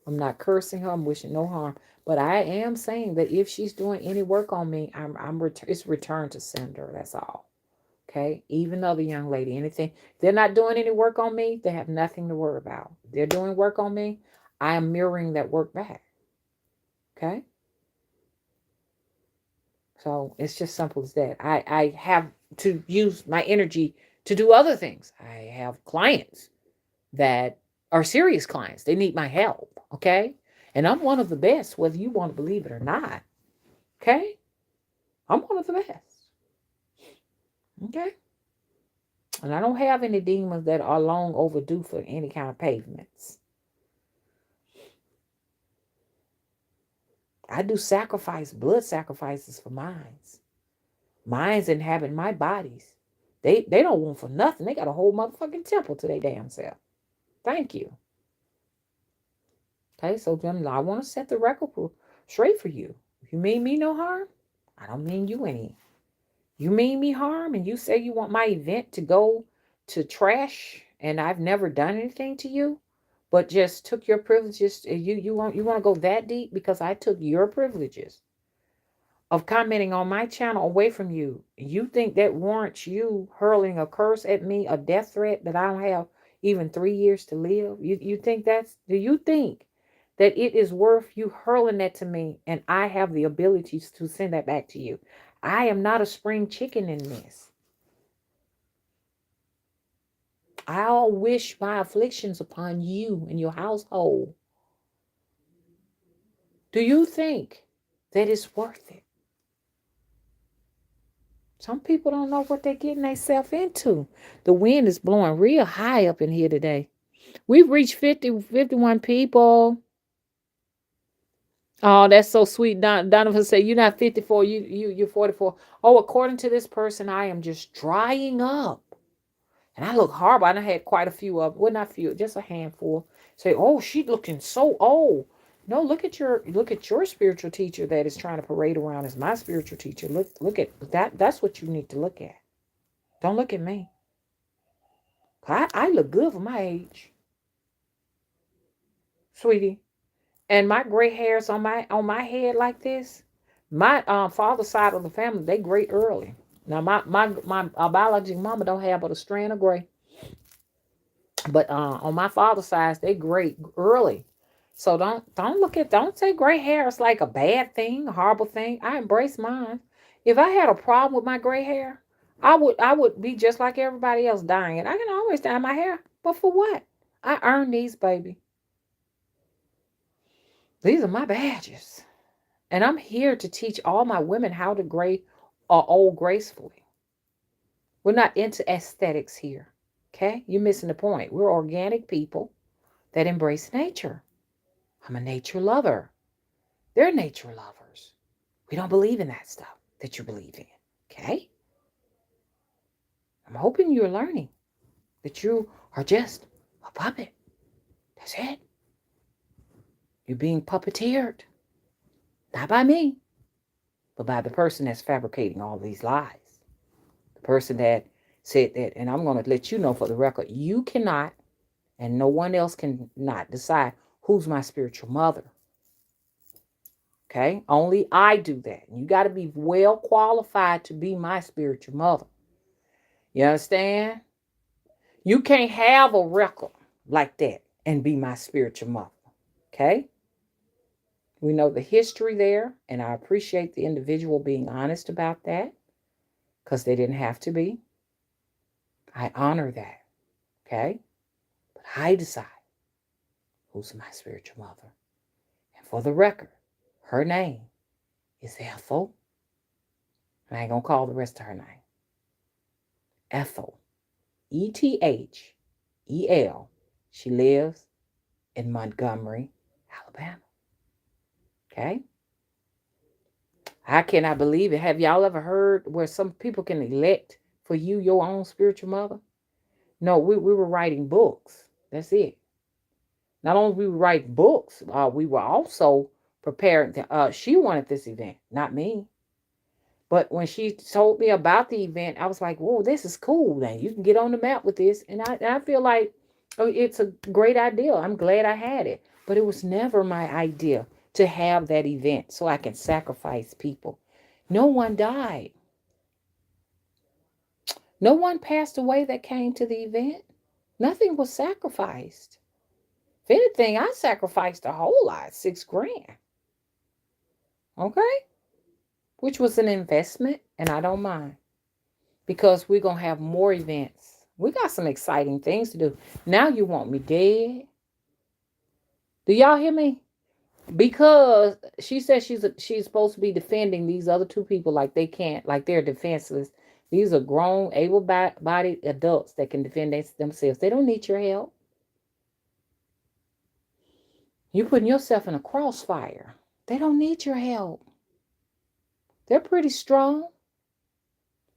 Speaker 1: I'm not cursing her. I'm wishing no harm. But I am saying that if she's doing any work on me, it's return to sender. That's all. Okay. Even though the young lady, anything, they're not doing any work on me, they have nothing to worry about. They're doing work on me. I am mirroring that work back. Okay. So it's just simple as that. I have to use my energy to do other things. I have clients that are serious clients. They need my help. Okay. And I'm one of the best, whether you want to believe it or not. Okay. I'm one of the best. Okay. And I don't have any demons that are long overdue for any kind of pavements. I do blood sacrifices for minds. Minds inhabit my bodies. They don't want for nothing. They got a whole motherfucking temple to their damn self. Thank you. Okay, so then I want to set the record straight for you. If you mean me no harm, I don't mean you any. You mean me harm and you say you want my event to go to trash and I've never done anything to you, but just took your privileges. You want to go that deep because I took your privileges of commenting on my channel away from you. You think that warrants you hurling a curse at me, a death threat that I don't have even 3 years to live? Do you think that it is worth you hurling that to me and I have the ability to send that back to you? I am not a spring chicken in this. I'll wish my afflictions upon you and your household. Do you think that it's worth it? Some people don't know what they're getting themselves into. The wind is blowing real high up in here today. We've reached 51 people. Oh, that's so sweet. Donovan said, you're not 54, you're 44. Oh, according to this person, I am just drying up. And I look horrible. I done had quite a few of, well, not few, just a handful. Say, oh, she's looking so old. No, look at your spiritual teacher that is trying to parade around as my spiritual teacher. Look at that. That's what you need to look at. Don't look at me. I look good for my age, sweetie. And my gray hairs on my head like this. My father's side of the family, they gray early. Now my biological mama don't have but a strand of gray. But on my father's side, they gray early. So don't say gray hair is like a bad thing, a horrible thing. I embrace mine. If I had a problem with my gray hair, I would be just like everybody else dying. I can always dye my hair. But for what? I earned these, baby. These are my badges. And I'm here to teach all my women how to gray or old gracefully. We're not into aesthetics here. Okay? You're missing the point. We're organic people that embrace nature. I'm a nature lover. They're nature lovers. We don't believe in that stuff that you believe in. Okay? I'm hoping you're learning that you are just a puppet. That's it. You're being puppeteered. Not by me, but by the person that's fabricating all these lies. The person that said that, and I'm going to let you know for the record, you cannot, and no one else can not decide who's my spiritual mother. Okay? Only I do that. You got to be well qualified to be my spiritual mother. You understand? You can't have a record like that and be my spiritual mother. Okay? We know the history there, and I appreciate the individual being honest about that because they didn't have to be. I honor that. Okay? But I decide who's my spiritual mother. And for the record, her name is Ethel. And I ain't going to call the rest of her name. Ethel. Ethel. She lives in Montgomery, Alabama. Okay? I cannot believe it. Have y'all ever heard where some people can elect for you your own spiritual mother? No, we were writing books. That's it. Not only we were writing books, we were also preparing. She wanted this event, not me. But when she told me about the event, I was like, whoa, this is cool. Then you can get on the map with this. And I feel like it's a great idea. I'm glad I had it. But it was never my idea to have that event so I can sacrifice people. No one died. No one passed away that came to the event. Nothing was sacrificed. If anything, I sacrificed a whole lot, $6,000. Okay? Which was an investment, and I don't mind. Because we're going to have more events. We got some exciting things to do. Now you want me dead? Do y'all hear me? Because she says she's supposed to be defending these other two people like they can't, like they're defenseless. These are grown, able-bodied adults that can defend themselves. They don't need your help. You're putting yourself in a crossfire. They don't need your help. They're pretty strong.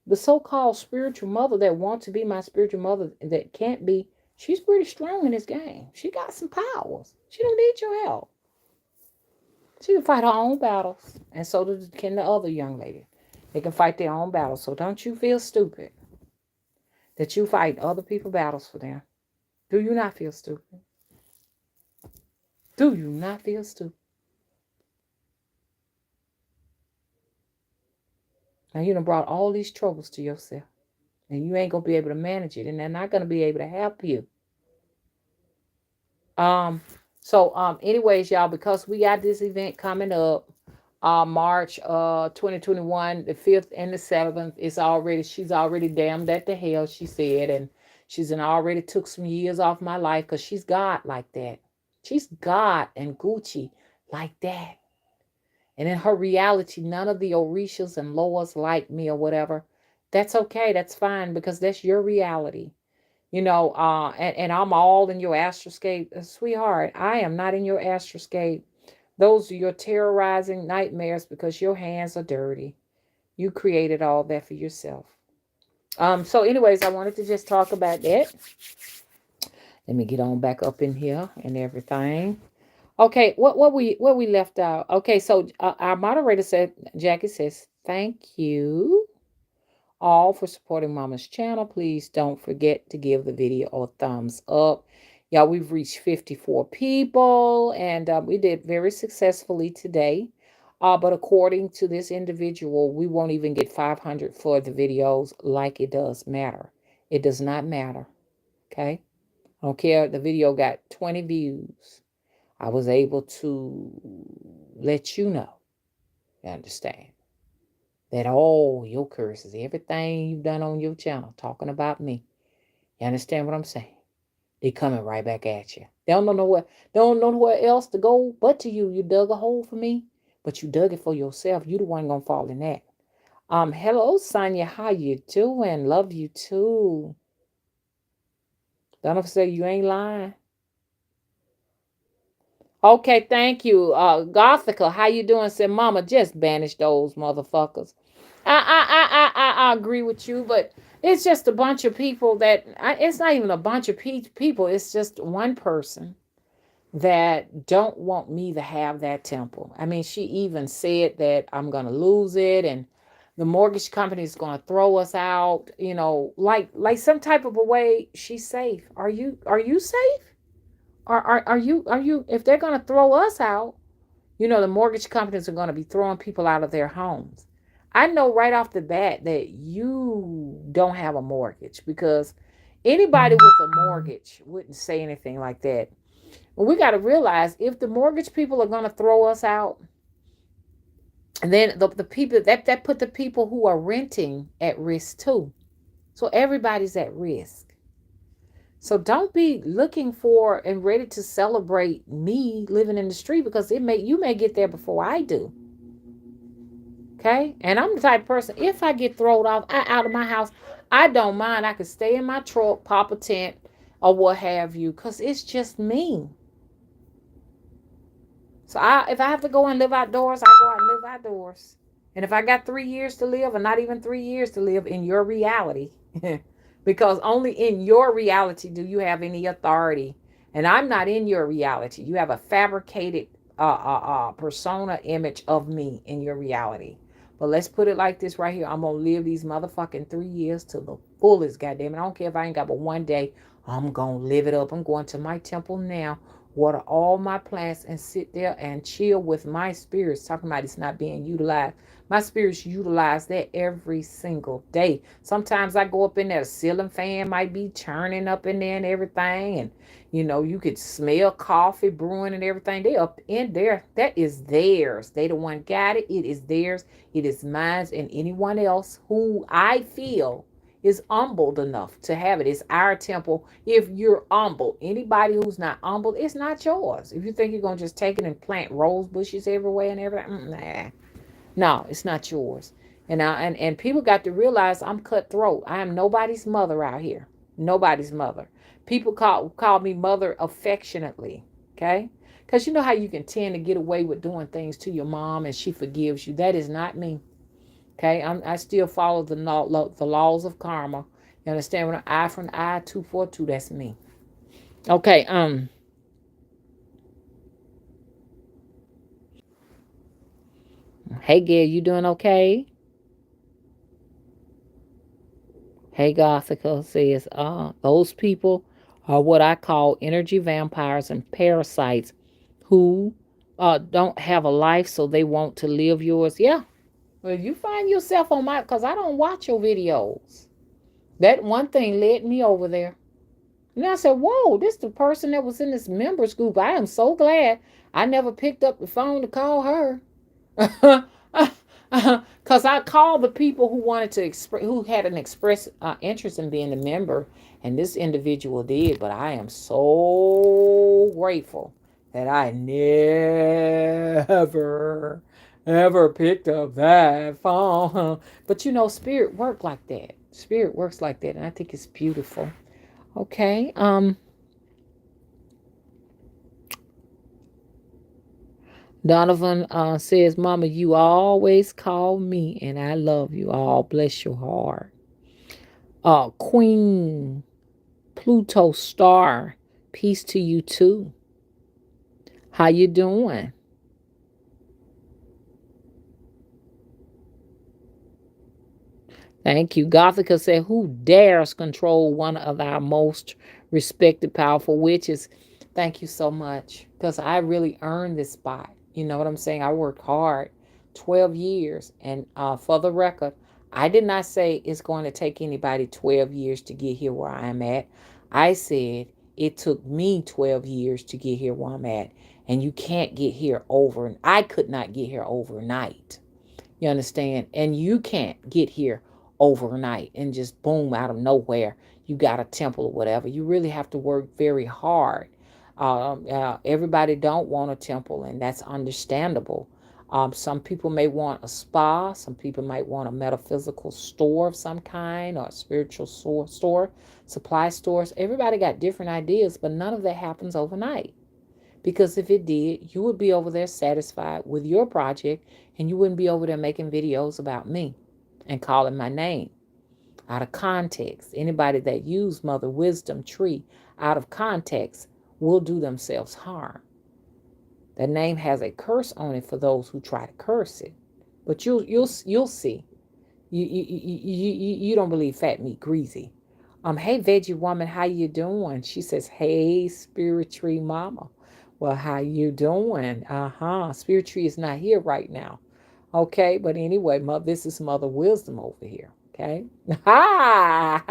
Speaker 1: The so-called spiritual mother that wants to be my spiritual mother that can't be, she's pretty strong in this game. She got some powers. She don't need your help. She can fight her own battles. And so can the other young lady. They can fight their own battles. So don't you feel stupid that you fight other people's battles for them. Do you not feel stupid? Do you not feel stupid? Now you done brought all these troubles to yourself. And you ain't going to be able to manage it. And they're not going to be able to help you. Anyways, y'all, because we got this event coming up, March 2021, the 5th and the 7th, she's already damned at the hell, she said, and she's already took some years off my life because she's God like that. She's God and Gucci like that. And in her reality, none of the Orishas and Loas like me or whatever. That's okay. That's fine because that's your reality. And I'm all in your astroscape. Sweetheart, I am not in your astroscape. Those are your terrorizing nightmares because your hands are dirty. You created all that for yourself. So anyways, I wanted to just talk about that. Let me get on back up in here and everything. Okay, what we left out. Okay, so our moderator said, Jackie says, thank you all for supporting Mama's channel. Please don't forget to give the video a thumbs up. Y'all, we've reached 54 people, and we did very successfully today. But according to this individual, we won't even get 500 for the videos like it does matter. It does not matter, okay? I don't care. The video got 20 views. I was able to let you know, you understand, that all your curses, everything you've done on your channel, talking about me, you understand what I'm saying? They coming right back at you. They don't know where else to go but to you. You dug a hole for me, but you dug it for yourself. You the one gonna fall in that. Hello, Sonia. How you doing? Love you too. Don't ever say you ain't lying. Okay, thank you. Gothica, how you doing? Said, Mama, just banish those motherfuckers. I agree with you, but it's just a bunch of people that it's not even a bunch of people. It's just one person that don't want me to have that temple. I mean, she even said that I'm going to lose it and the mortgage company is going to throw us out, like some type of a way. She's safe. Are you safe? Are you if they're going to throw us out, the mortgage companies are going to be throwing people out of their homes. I know right off the bat that you don't have a mortgage because anybody with a mortgage wouldn't say anything like that. Well, we got to realize if the mortgage people are going to throw us out, and then the people that put the people who are renting at risk too. So everybody's at risk. So don't be looking for and ready to celebrate me living in the street because you may get there before I do. Okay? And I'm the type of person, if I get thrown out of my house, I don't mind. I can stay in my truck, pop a tent, or what have you, because it's just me. So if I have to go and live outdoors, I go out and live outdoors. And if I got 3 years to live, or not even 3 years to live in your reality, because only in your reality do you have any authority. And I'm not in your reality. You have a fabricated persona image of me in your reality. But let's put it like this right here. I'm gonna live these motherfucking 3 years to the fullest, goddamn it. I don't care if I ain't got but one day. I'm gonna live it up. I'm going to my temple now, water all my plants, and sit there and chill with my spirits. Talking about it's not being utilized. My spirits utilize that every single day. Sometimes I go up in there, the ceiling fan might be turning up in there and everything, and you could smell coffee brewing and everything. They up in there. That is theirs. They the one got it. It is theirs. It is mine, and anyone else who I feel is humbled enough to have it. It's our temple. If you're humble, anybody who's not humble, it's not yours. If you think you're gonna just take it and plant rose bushes everywhere and everything, nah. No, it's not yours. And people got to realize I'm cutthroat. I am nobody's mother out here. Nobody's mother. People call me mother affectionately. Okay? Because you know how you can tend to get away with doing things to your mom and she forgives you. That is not me. Okay? I still follow the laws of karma. You understand? When an eye for an eye, tooth for a tooth, that's me. Okay. Hey, Gail, you doing okay? Hey, Gothica says, those people are what I call energy vampires and parasites who don't have a life, so they want to live yours. Yeah. Well, you find yourself on because I don't watch your videos. That one thing led me over there. And I said, whoa, this is the person that was in this members group. I am so glad I never picked up the phone to call her. Because I called the people who wanted to express, who had an express interest in being a member, and this individual did. But I am so grateful that I never, ever picked up that phone. But spirit work like that. Spirit works like that, and I think it's beautiful. Okay. Donovan says, Mama, you always call me and I love you. Oh, bless your heart. Queen Pluto Star, peace to you too. How you doing? Thank you. Gothica said, who dares control one of our most respected, powerful witches? Thank you so much. Because I really earned this spot. You know what I'm saying? I worked hard 12 years. And for the record, I did not say it's going to take anybody 12 years to get here where I am at. I said it took me 12 years to get here where I'm at. And you can't get here I could not get here overnight. You understand? And you can't get here overnight and just boom out of nowhere. You got a temple or whatever. You really have to work very hard. Everybody don't want a temple, and that's understandable. Some people may want a spa. Some people might want a metaphysical store of some kind or a spiritual store, supply stores. Everybody got different ideas, but none of that happens overnight. Because if it did, you would be over there satisfied with your project and you wouldn't be over there making videos about me. and calling my name out of context. Anybody that use Mother Wisdom Tree out of context will do themselves harm. That name has a curse on it for those who try to curse it. But you'll see. You don't believe fat meat greasy. Hey veggie woman, how you doing? She says, hey spirit tree mama. Well, how you doing? Spirit tree is not here right now. Okay, but anyway, this is Mother Wisdom over here. Okay. Ha!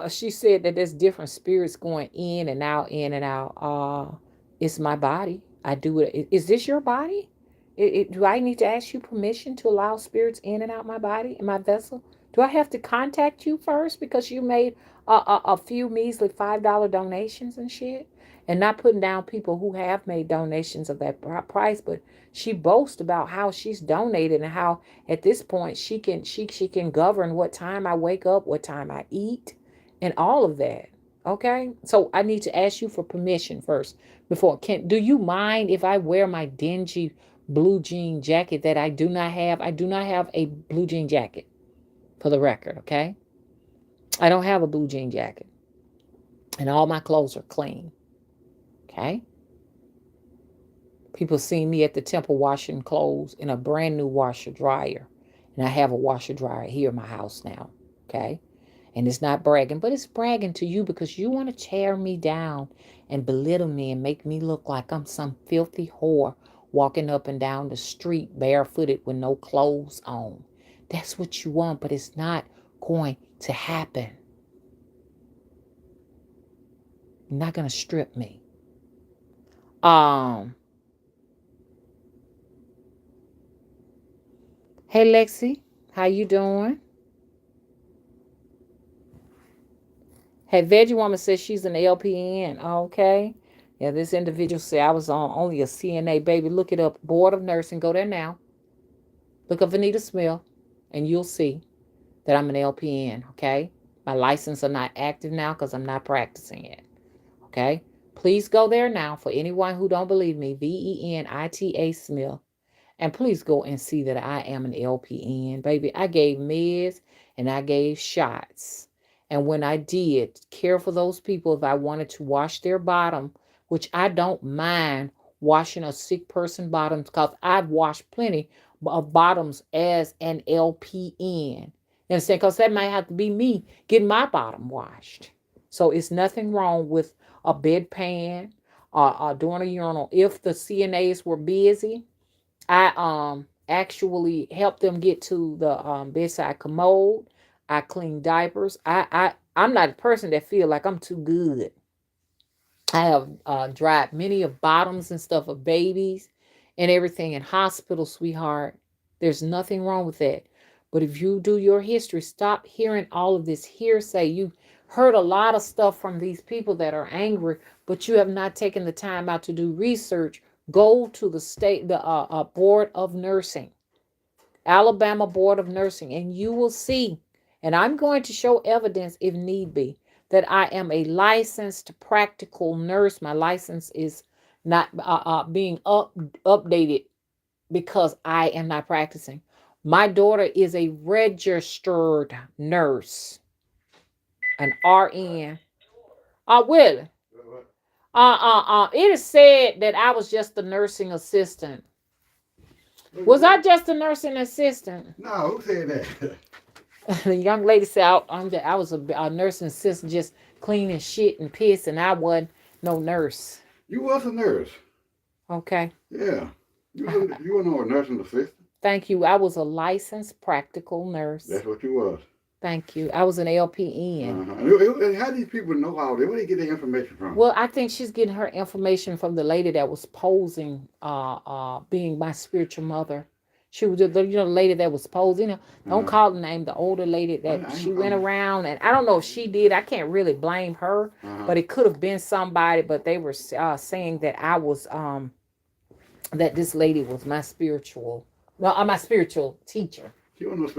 Speaker 1: She said that there's different spirits going in and out, in and out. It's my body. I do it. Is this your body? Do I need to ask you permission to allow spirits in and out my body and my vessel? Do I have to contact you first because you made a few measly $5 donations and shit? And not putting down people who have made donations of that price, but she boasts about how she's donated and how at this point she can govern what time I wake up, what time I eat, and all of that. Okay, so I need to ask you for permission first before. Do you mind if I wear my dingy blue jean jacket that I do not have? I do not have a blue jean jacket, for the record. Okay, I don't have a blue jean jacket, and all my clothes are clean. Okay. People see me at the temple washing clothes in a brand new washer dryer. And I have a washer dryer here in my house now. Okay. And it's not bragging, but it's bragging to you because you want to tear me down and belittle me and make me look like I'm some filthy whore walking up and down the street barefooted with no clothes on. That's what you want, but it's not going to happen. You're not going to strip me. Hey Lexi, how you doing? Hey, Veggie Woman says she's an LPN. Okay. Yeah, this individual said I was on only a CNA, baby. Look it up. Board of Nursing. Go there now. Look up Vanita Smith, and you'll see that I'm an LPN. Okay. My license are not active now because I'm not practicing it. Okay. Please go there now for anyone who don't believe me. Venita Smith. And please go and see that I am an LPN. Baby, I gave meds and I gave shots. And when I did, care for those people if I wanted to wash their bottom, which I don't mind washing a sick person bottom because I've washed plenty of bottoms as an LPN. You understand? Because that might have to be me getting my bottom washed. So it's nothing wrong with a bedpan or doing a urinal. If the CNAs were busy, I actually helped them get to the bedside commode. I clean diapers. I'm not a person that feel like I'm too good. I have dried many of bottoms and stuff of babies and everything in hospitals, sweetheart. There's nothing wrong with that. But if you do your history, stop hearing all of this hearsay. You heard a lot of stuff from these people that are angry, but you have not taken the time out to do research. Go to the Board of Nursing, Alabama Board of Nursing, and you will see, and I'm going to show evidence if need be, that I am a licensed practical nurse. My license is not being updated because I am not practicing. My daughter is a registered nurse, an RN. Willie. It is said that I was just a nursing assistant. Was I just a nursing assistant?
Speaker 2: No, who said that?
Speaker 1: The young lady said I was a nursing assistant, just cleaning shit and piss, and I wasn't no nurse.
Speaker 2: You was a nurse.
Speaker 1: Okay.
Speaker 2: Yeah. You were no nursing assistant.
Speaker 1: Thank you. I was a licensed practical nurse.
Speaker 2: That's what you was.
Speaker 1: Thank you. I was an LPN.
Speaker 2: How do these people know all that? Where do they get their information from?
Speaker 1: Well, I think she's getting her information from the lady that was posing, being my spiritual mother. She was the lady that was posing. Don't call the name. The older lady that she went around, and I don't know if she did. I can't really blame her, but it could have been somebody. But they were saying that I was that this lady was my spiritual, my spiritual teacher.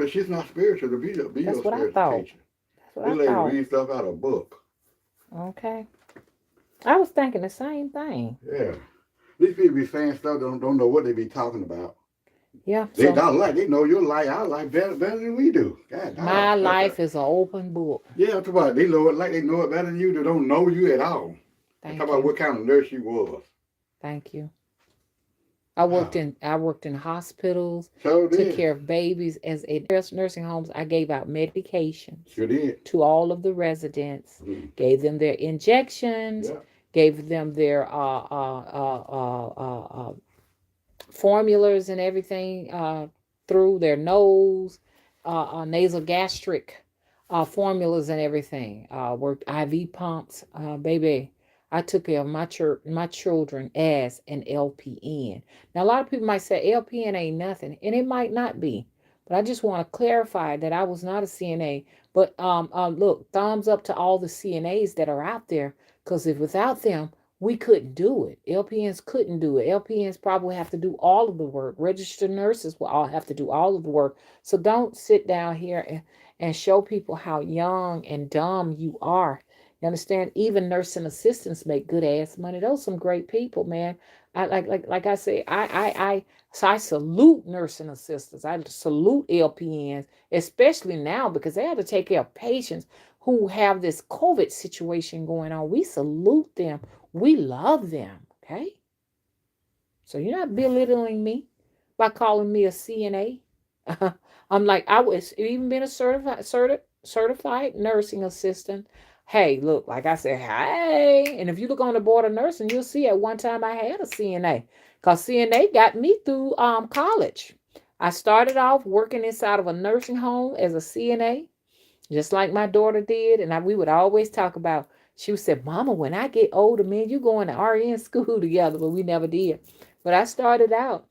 Speaker 2: She's not spiritual to be
Speaker 1: That's
Speaker 2: your
Speaker 1: what
Speaker 2: spiritual
Speaker 1: I thought.
Speaker 2: teacher.
Speaker 1: That's what
Speaker 2: This
Speaker 1: I
Speaker 2: lady
Speaker 1: thought.
Speaker 2: reads stuff out of a book.
Speaker 1: Okay. I was thinking the same thing.
Speaker 2: Yeah. These people be saying stuff don't know what they be talking about.
Speaker 1: Yeah.
Speaker 2: They
Speaker 1: So
Speaker 2: don't like. They know your life, our life better than we do. God,
Speaker 1: my
Speaker 2: dog.
Speaker 1: life is an open book.
Speaker 2: Yeah, I'm talking about they know it like they know it better than you. They don't know you at all. I'm talking
Speaker 1: Thank
Speaker 2: about
Speaker 1: you.
Speaker 2: what kind of nurse you was.
Speaker 1: Thank you. I worked in hospitals,
Speaker 2: So
Speaker 1: took
Speaker 2: did.
Speaker 1: care of babies as a nurse, nursing homes. I gave out medications
Speaker 2: Sure did.
Speaker 1: to all of the residents,
Speaker 2: Mm.
Speaker 1: gave them their injections,
Speaker 2: Yeah.
Speaker 1: gave them their formulas and everything through their nose, nasal gastric formulas and everything. Worked IV pumps, baby. I took care of my children as an LPN. Now a lot of people might say LPN ain't nothing, and it might not be. But I just want to clarify that I was not a CNA. But look, thumbs up to all the CNAs that are out there, because if without them, we couldn't do it. LPNs couldn't do it. LPNs probably have to do all of the work. Registered nurses will all have to do all of the work. So don't sit down here and show people how young and dumb you are. You understand? Even nursing assistants make good ass money. Those some great people, man. I like I say, I salute nursing assistants. I salute LPNs, especially now because they have to take care of patients who have this COVID situation going on. We salute them. We love them, okay? So you're not belittling me by calling me a CNA. I'm like, I was even been a certified nursing assistant. Hey, look, like I said, hey, and if you look on the board of nursing, you'll see at one time I had a CNA, because CNA got me through college. I started off working inside of a nursing home as a CNA, just like my daughter did. And we would always talk about, she would say, Mama, when I get older, man, you going to RN school together, but we never did. But I started out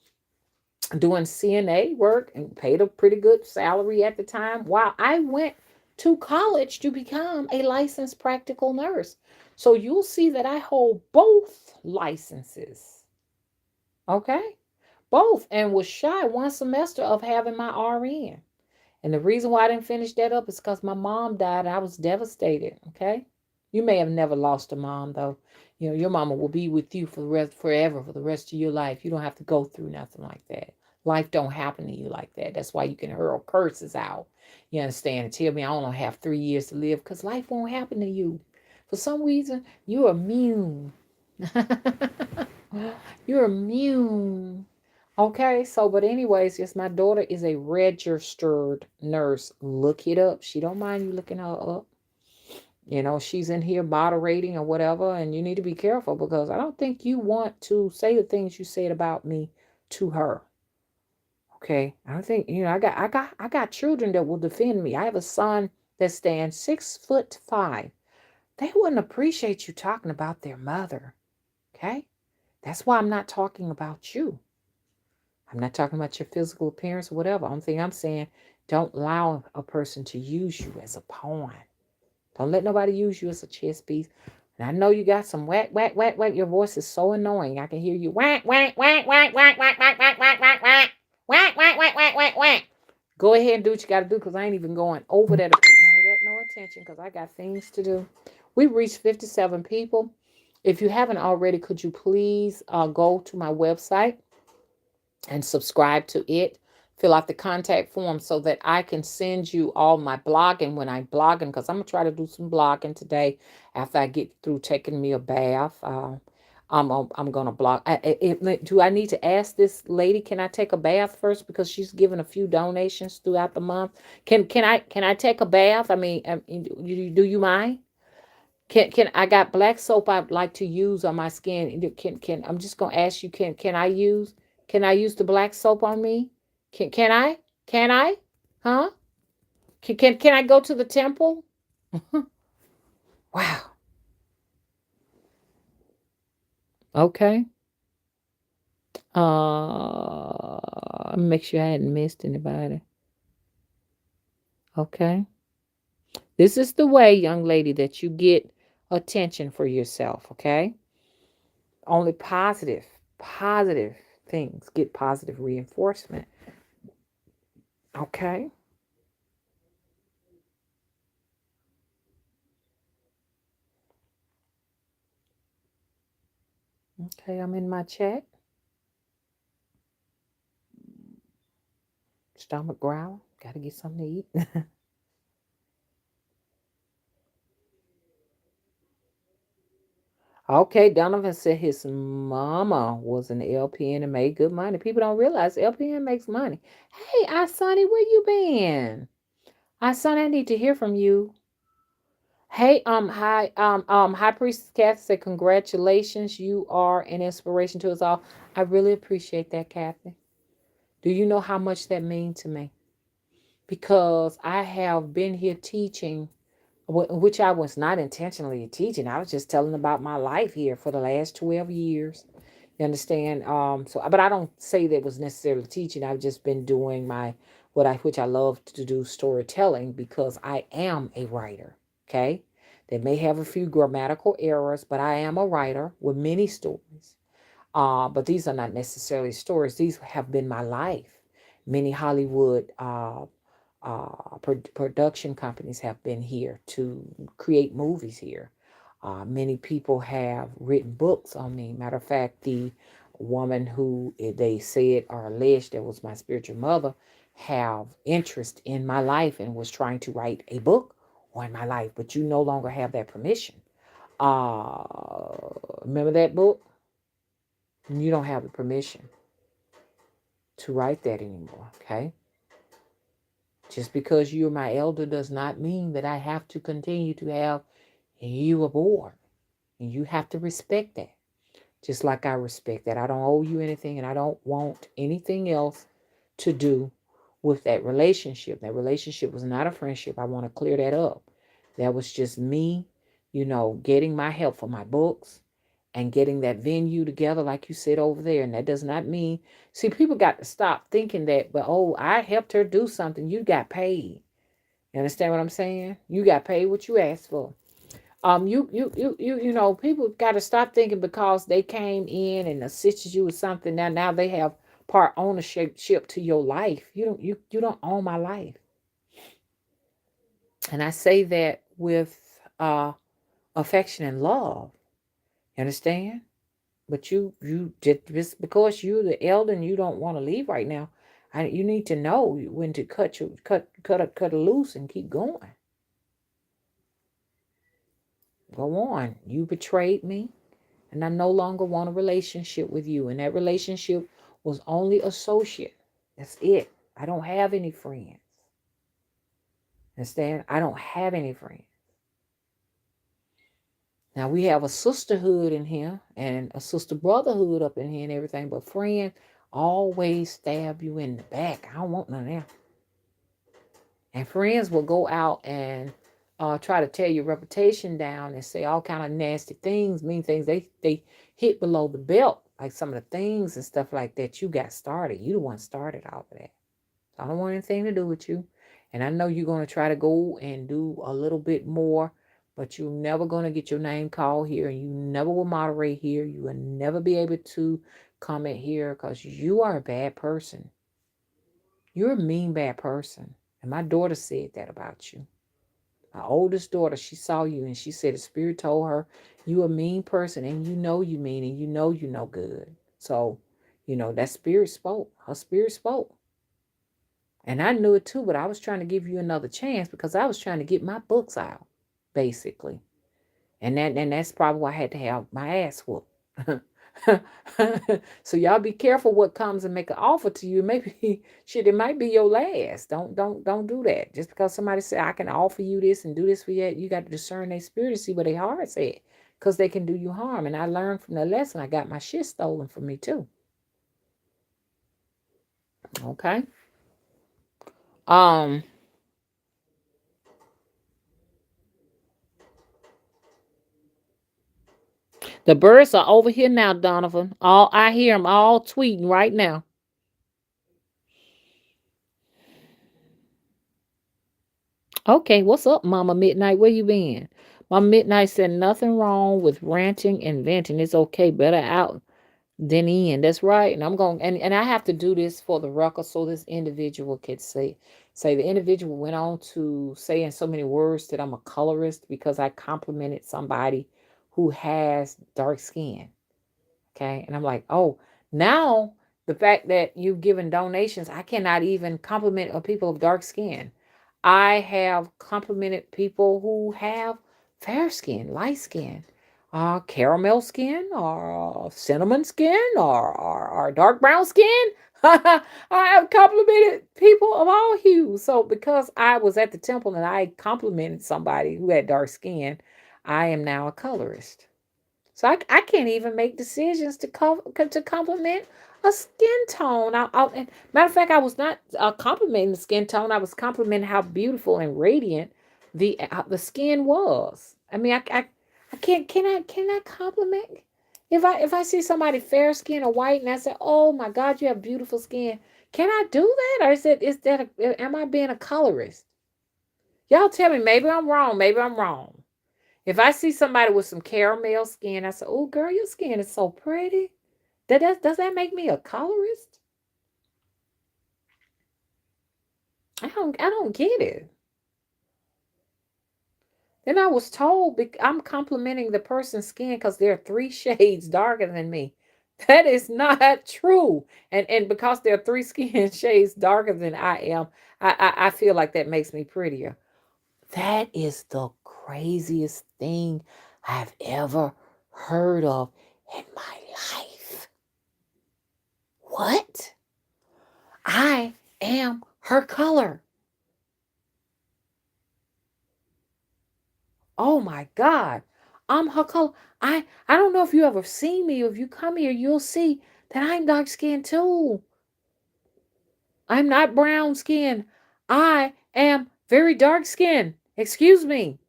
Speaker 1: doing CNA work and paid a pretty good salary at the time while I went to college to become a licensed practical nurse. So you'll see that I hold both licenses. Okay? Both. And was shy one semester of having my RN. And the reason why I didn't finish that up is because my mom died. And I was devastated. Okay, you may have never lost a mom though. You know your mama will be with you for the rest forever for the rest of your life. You don't have to go through nothing like that. Life don't happen to you like that. That's why you can hurl curses out. You understand? And tell me I only have 3 years to live, because life won't happen to you. For some reason, you're immune. You're immune. Okay, so but anyways, yes, my daughter is a registered nurse. Look it up. She don't mind you looking her up. She's in here moderating or whatever, and you need to be careful because I don't think you want to say the things you said about me to her. Okay, I don't think I got children that will defend me. I have a son that stands 6'5". They wouldn't appreciate you talking about their mother. Okay, that's why I'm not talking about you. I'm not talking about your physical appearance or whatever. Only thing I'm saying, don't allow a person to use you as a pawn. Don't let nobody use you as a chess piece. And I know you got some whack, whack, whack, whack. Your voice is so annoying. I can hear you whack, whack, whack, whack, whack, whack, whack, whack, whack, whack, whack, whack, whack, whack, whack, whack, whack. Go ahead and do what you got to do, because I ain't even going over there to pay none of that no attention, because I got things to do. We reached 57 people. If you haven't already, could you please go to my website and subscribe to it. Fill out the contact form so that I can send you all my blogging when I'm blogging, because I'm going to try to do some blogging today after I get through taking me a bath. I'm going to blog. Do I need to ask this lady, can I take a bath first? Because she's given a few donations throughout the month. Can I take a bath? I mean, do you mind? Can I got black soap I'd like to use on my skin. Can I'm just gonna ask you, can I use the black soap on me? Can I? Can I? Huh? Can I go to the temple? Wow. Okay. Make sure I hadn't missed anybody. Okay. This is the way, young lady, that you get attention for yourself, okay? Only positive things get positive reinforcement. Okay. Okay, I'm in my chat. Stomach growl. Gotta get something to eat. Okay, Donovan said his mama was an LPN and made good money. People don't realize LPN makes money. Hey, Sonny, where you been? Sonny, I need to hear from you. Hey, High Priestess Kathy said, congratulations. You are an inspiration to us all. I really appreciate that, Kathy. Do you know how much that means to me? Because I have been here teaching, which I was not intentionally teaching. I was just telling about my life here for the last 12 years. You understand? But I don't say that was necessarily teaching. I've just been doing which I love to do, storytelling, because I am a writer. Okay. They may have a few grammatical errors, but I am a writer with many stories. But these are not necessarily stories. These have been my life. Many Hollywood production companies have been here to create movies here. Many people have written books on me. Matter of fact, the woman who they said or alleged that was my spiritual mother have interest in my life and was trying to write a book on my life, but you no longer have that permission. Remember that book? You don't have the permission to write that anymore, okay? Just because you're my elder does not mean that I have to continue to have you aboard. And you have to respect that. Just like I respect that. I don't owe you anything and I don't want anything else to do with that relationship. That relationship was not a friendship. I want to clear that up. That was just me, getting my help for my books and getting that venue together, like you said over there. And that does not mean, see, people got to stop thinking that, but oh, I helped her do something. You got paid. You understand what I'm saying? You got paid what you asked for. People got to stop thinking because they came in and assisted you with something. Now they have part ownership to your life. You don't own my life. And I say that with affection and love. You understand? But you just because you're the elder and you don't want to leave right now, you need to know when to cut it loose and keep going. Go on. You betrayed me, and I no longer want a relationship with you. And that relationship was only associate. That's it. I don't have any friends. Understand? I don't have any friends. Now we have a sisterhood in here and a sister brotherhood up in here and everything, but friends always stab you in the back. I don't want none of that. And friends will go out and try to tear your reputation down and say all kind of nasty things, mean things. They hit below the belt, like some of the things and stuff like that you got started. You the one started all of that. So I don't want anything to do with you. And I know you're going to try to go and do a little bit more, but you're never going to get your name called here, and you never will moderate here. You will never be able to comment here because you are a bad person. You're a mean, bad person. And my daughter said that about you. My oldest daughter, she saw you and she said the spirit told her you a mean person and you mean and you know good. So, that spirit spoke. Her spirit spoke. And I knew it too, but I was trying to give you another chance because I was trying to get my books out, basically. And that's probably why I had to have my ass whooped. So y'all be careful what comes and make an offer to you. Maybe shit, it might be your last. Don't do that. Just because somebody say I can offer you this and do this for you, you got to discern their spirit to see what their heart's at. Because they can do you harm. And I learned from the lesson. I got my shit stolen from me too. Okay. Um, the birds are over here now, Donovan. All I hear them all tweeting right now. Okay, what's up, Mama Midnight? Where you been? Mama Midnight said nothing wrong with ranting and venting. It's okay, better out than in. That's right. And I'm going and I have to do this for the record so this individual can say the individual went on to say in so many words that I'm a colorist because I complimented somebody who has dark skin. Okay. And I'm like, oh, now The fact that you've given donations, I cannot even compliment people of dark skin. I have complimented people who have fair skin, light skin, caramel skin, or cinnamon skin, or dark brown skin. I have complimented people of all hues. So because I was at the temple and I complimented somebody who had dark skin, I am now a colorist. So I can't even make decisions to compliment a skin tone. Matter of fact, I was not complimenting the skin tone. I was complimenting how beautiful and radiant the skin was. I mean, I can't can I compliment if I see somebody fair skin or white and I say, oh my God, you have beautiful skin. Can I do that, or am I being a colorist? Y'all tell me. Maybe I'm wrong. Maybe I'm wrong. If I see somebody with some caramel skin, I say, "Oh, girl, your skin is so pretty." Does that make me a colorist? I don't get it. Then I was told I'm complimenting the person's skin because they're 3 shades darker than me. That is not true. And because they're three skin shades darker than I am, I feel like that makes me prettier. That is the craziest thing I've ever heard of in my life. What? I am her color. Oh my God. I'm her color. I don't know if you ever seen me. If you come here, you'll see that I'm dark skinned too. I'm not brown skinned. I am very dark skinned. Excuse me.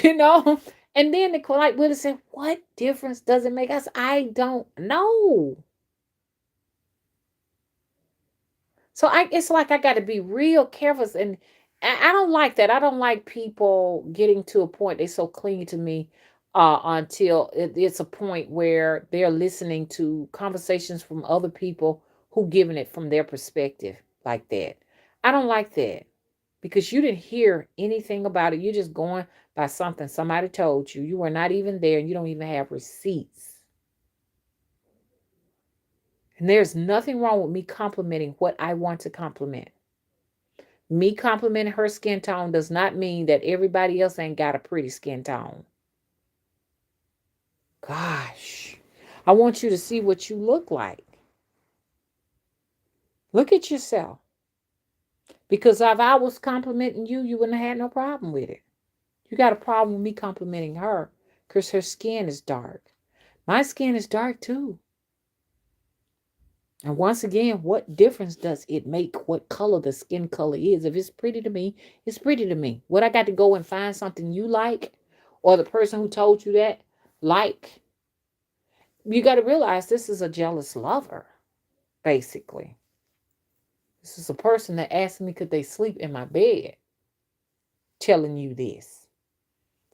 Speaker 1: you know? And then the polite would have said, what difference does it make us? I don't know. So it's like I got to be real careful, and I don't like that. I don't like people getting to a point they so clingy to me until it's a point where they're listening to conversations from other people who giving it from their perspective like that. I don't like that because you didn't hear anything about it. You're just going by something somebody told you. You were not even there, and you don't even have receipts. And there's nothing wrong with me complimenting what I want to compliment. Me complimenting her skin tone does not mean that everybody else ain't got a pretty skin tone. Gosh, I want you to see what you look like. Look at yourself. Because if I was complimenting you, you wouldn't have had no problem with it. You got a problem with me complimenting her because her skin is dark. My skin is dark too. And once again, what difference does it make what color the skin color is? If it's pretty to me, it's pretty to me. What I got to go and find something you like or the person who told you that like? You got to realize this is a jealous lover, basically. This is a person that asked me could they sleep in my bed telling you this.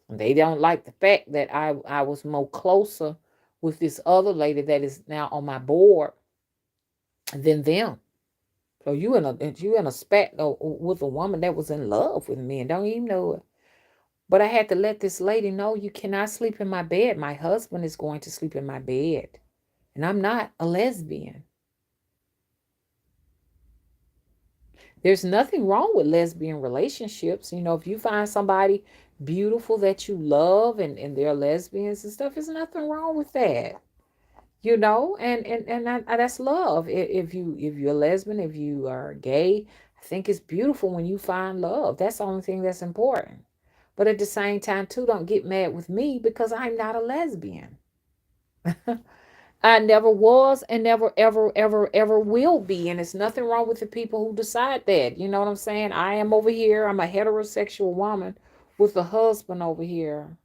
Speaker 1: And they don't like the fact that I was more closer with this other lady that is now on my board than them. So you in a spat with a woman that was in love with me and don't even know it. But I had to let this lady know you cannot sleep in my bed. My husband is going to sleep in my bed. And I'm not a lesbian. There's nothing wrong with lesbian relationships. If you find somebody beautiful that you love and they're lesbians and stuff, there's nothing wrong with that. And that's love. If you're a lesbian, if you are gay, I think it's beautiful when you find love. That's the only thing that's important. But at the same time, too, don't get mad with me because I'm not a lesbian. I never was and never, ever, ever, ever will be. And it's nothing wrong with the people who decide that. You know what I'm saying? I am over here. I'm a heterosexual woman with a husband over here.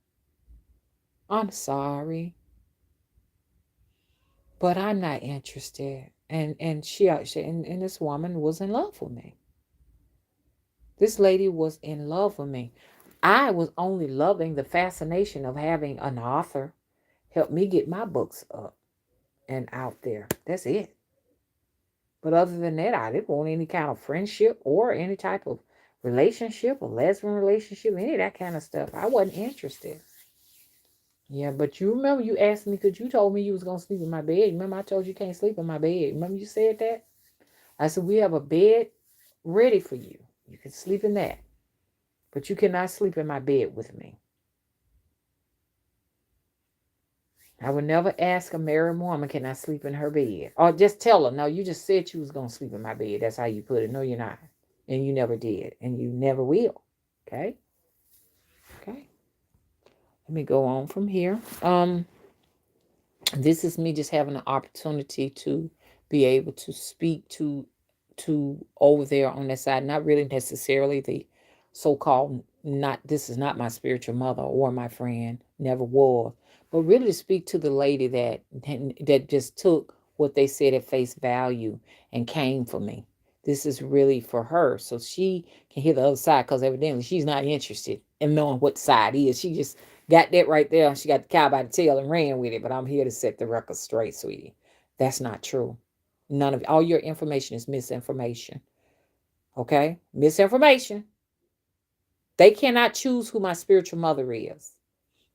Speaker 1: I'm sorry, but I'm not interested. And this woman was in love with me. This lady was in love with me. I was only loving the fascination of having an author help me get my books up and out there. That's it. But other than that, I didn't want any kind of friendship or any type of relationship, a lesbian relationship, any of that kind of stuff. I wasn't interested. Yeah, but you remember you asked me because you told me you was gonna sleep in my bed. Remember I told you can't sleep in my bed. Remember you said that? I said we have a bed ready for you. You can sleep in that, but you cannot sleep in my bed with me. I would never ask a married woman, can I sleep in her bed? Or just tell her, no, you just said you was gonna sleep in my bed. That's how you put it. No, you're not. And you never did. And you never will. Okay? Okay. Let me go on from here. This is me just having an opportunity to be able to speak to over there on that side, not really necessarily the so-called, not, this is not my spiritual mother or my friend, never was, but really to speak to the lady that just took what they said at face value and came for me. This is really for her so she can hear the other side, because evidently she's not interested in knowing what side is. She just got that right there. She got the cow by the tail and ran with it. But I'm here to set the record straight, sweetie. That's not true. None of all your information is misinformation. Okay? Misinformation. They cannot choose who my spiritual mother is.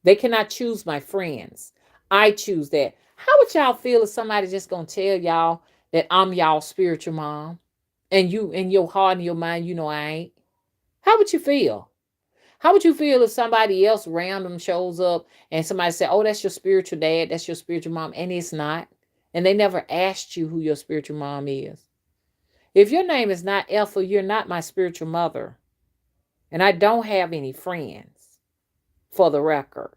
Speaker 1: They cannot choose my friends. I choose that. How would y'all feel if somebody just gonna tell y'all that I'm y'all spiritual mom? And you in your heart and your mind, you know I ain't. How would you feel? How would you feel if somebody else random shows up and somebody said, "Oh, that's your spiritual dad, that's your spiritual mom," and it's not, and they never asked you who your spiritual mom is? If your name is not Ethel, you're not my spiritual mother, and I don't have any friends, for the record.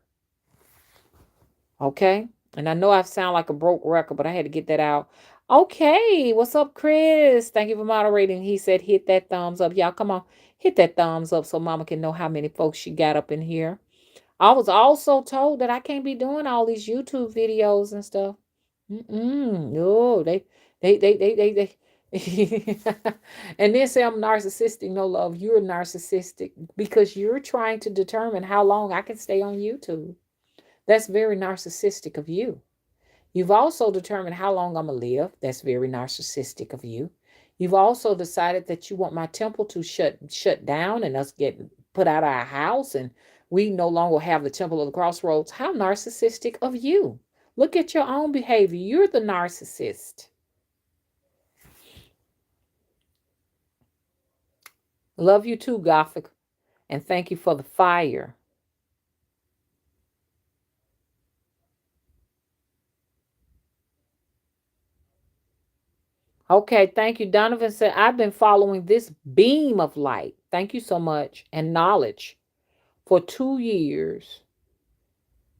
Speaker 1: Okay, and I know I sound like a broke record, but I had to get that out. Okay, what's up, Chris? Thank you for moderating. He said, "Hit that thumbs up, y'all. Come on, hit that thumbs up so Mama can know how many folks she got up in here." I was also told that I can't be doing all these YouTube videos and stuff. No, they. And then say I'm narcissistic. No, love, you're narcissistic because you're trying to determine how long I can stay on YouTube. That's very narcissistic of you. You've also determined how long I'm going to live. That's very narcissistic of you. You've also decided that you want my temple to shut down and us get put out of our house and we no longer have the temple of the crossroads. How narcissistic of you. Look at your own behavior. You're the narcissist. Love you too, Gothic. And thank you for the fire. Okay, thank you. Donovan said, I've been following this beam of light. Thank you so much. And knowledge for 2 years.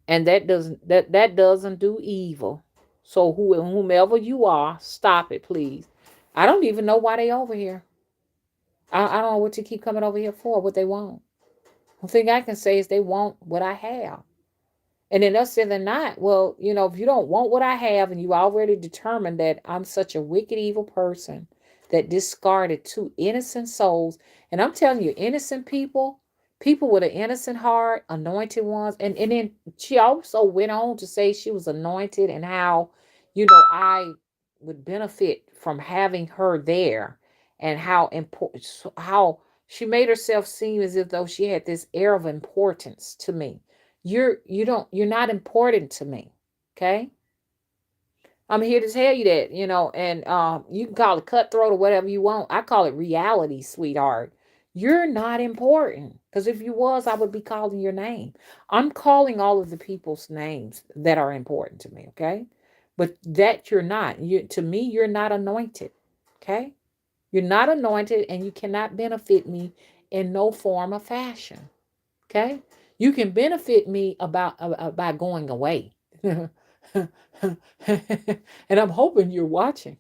Speaker 1: And that doesn't do evil. So whomever you are, stop it, please. I don't even know why they over here. I don't know what you keep coming over here for, what they want. The thing I can say is they want what I have. And then us saying they're not. Well, if you don't want what I have and you already determined that I'm such a wicked, evil person that discarded two innocent souls, and I'm telling you, innocent people with an innocent heart, anointed ones, and then she also went on to say she was anointed and how, I would benefit from having her there and how important, how she made herself seem as if though she had this air of importance to me. You're not important to me. Okay? I'm here to tell you that, and you can call it cutthroat or whatever you want. I call it reality, sweetheart. You're not important. Because if you was, I would be calling your name. I'm calling all of the people's names that are important to me, okay? But that you're not. To me, you're not anointed. Okay? You're not anointed and you cannot benefit me in no form or fashion. Okay? You can benefit me by going away. And I'm hoping you're watching.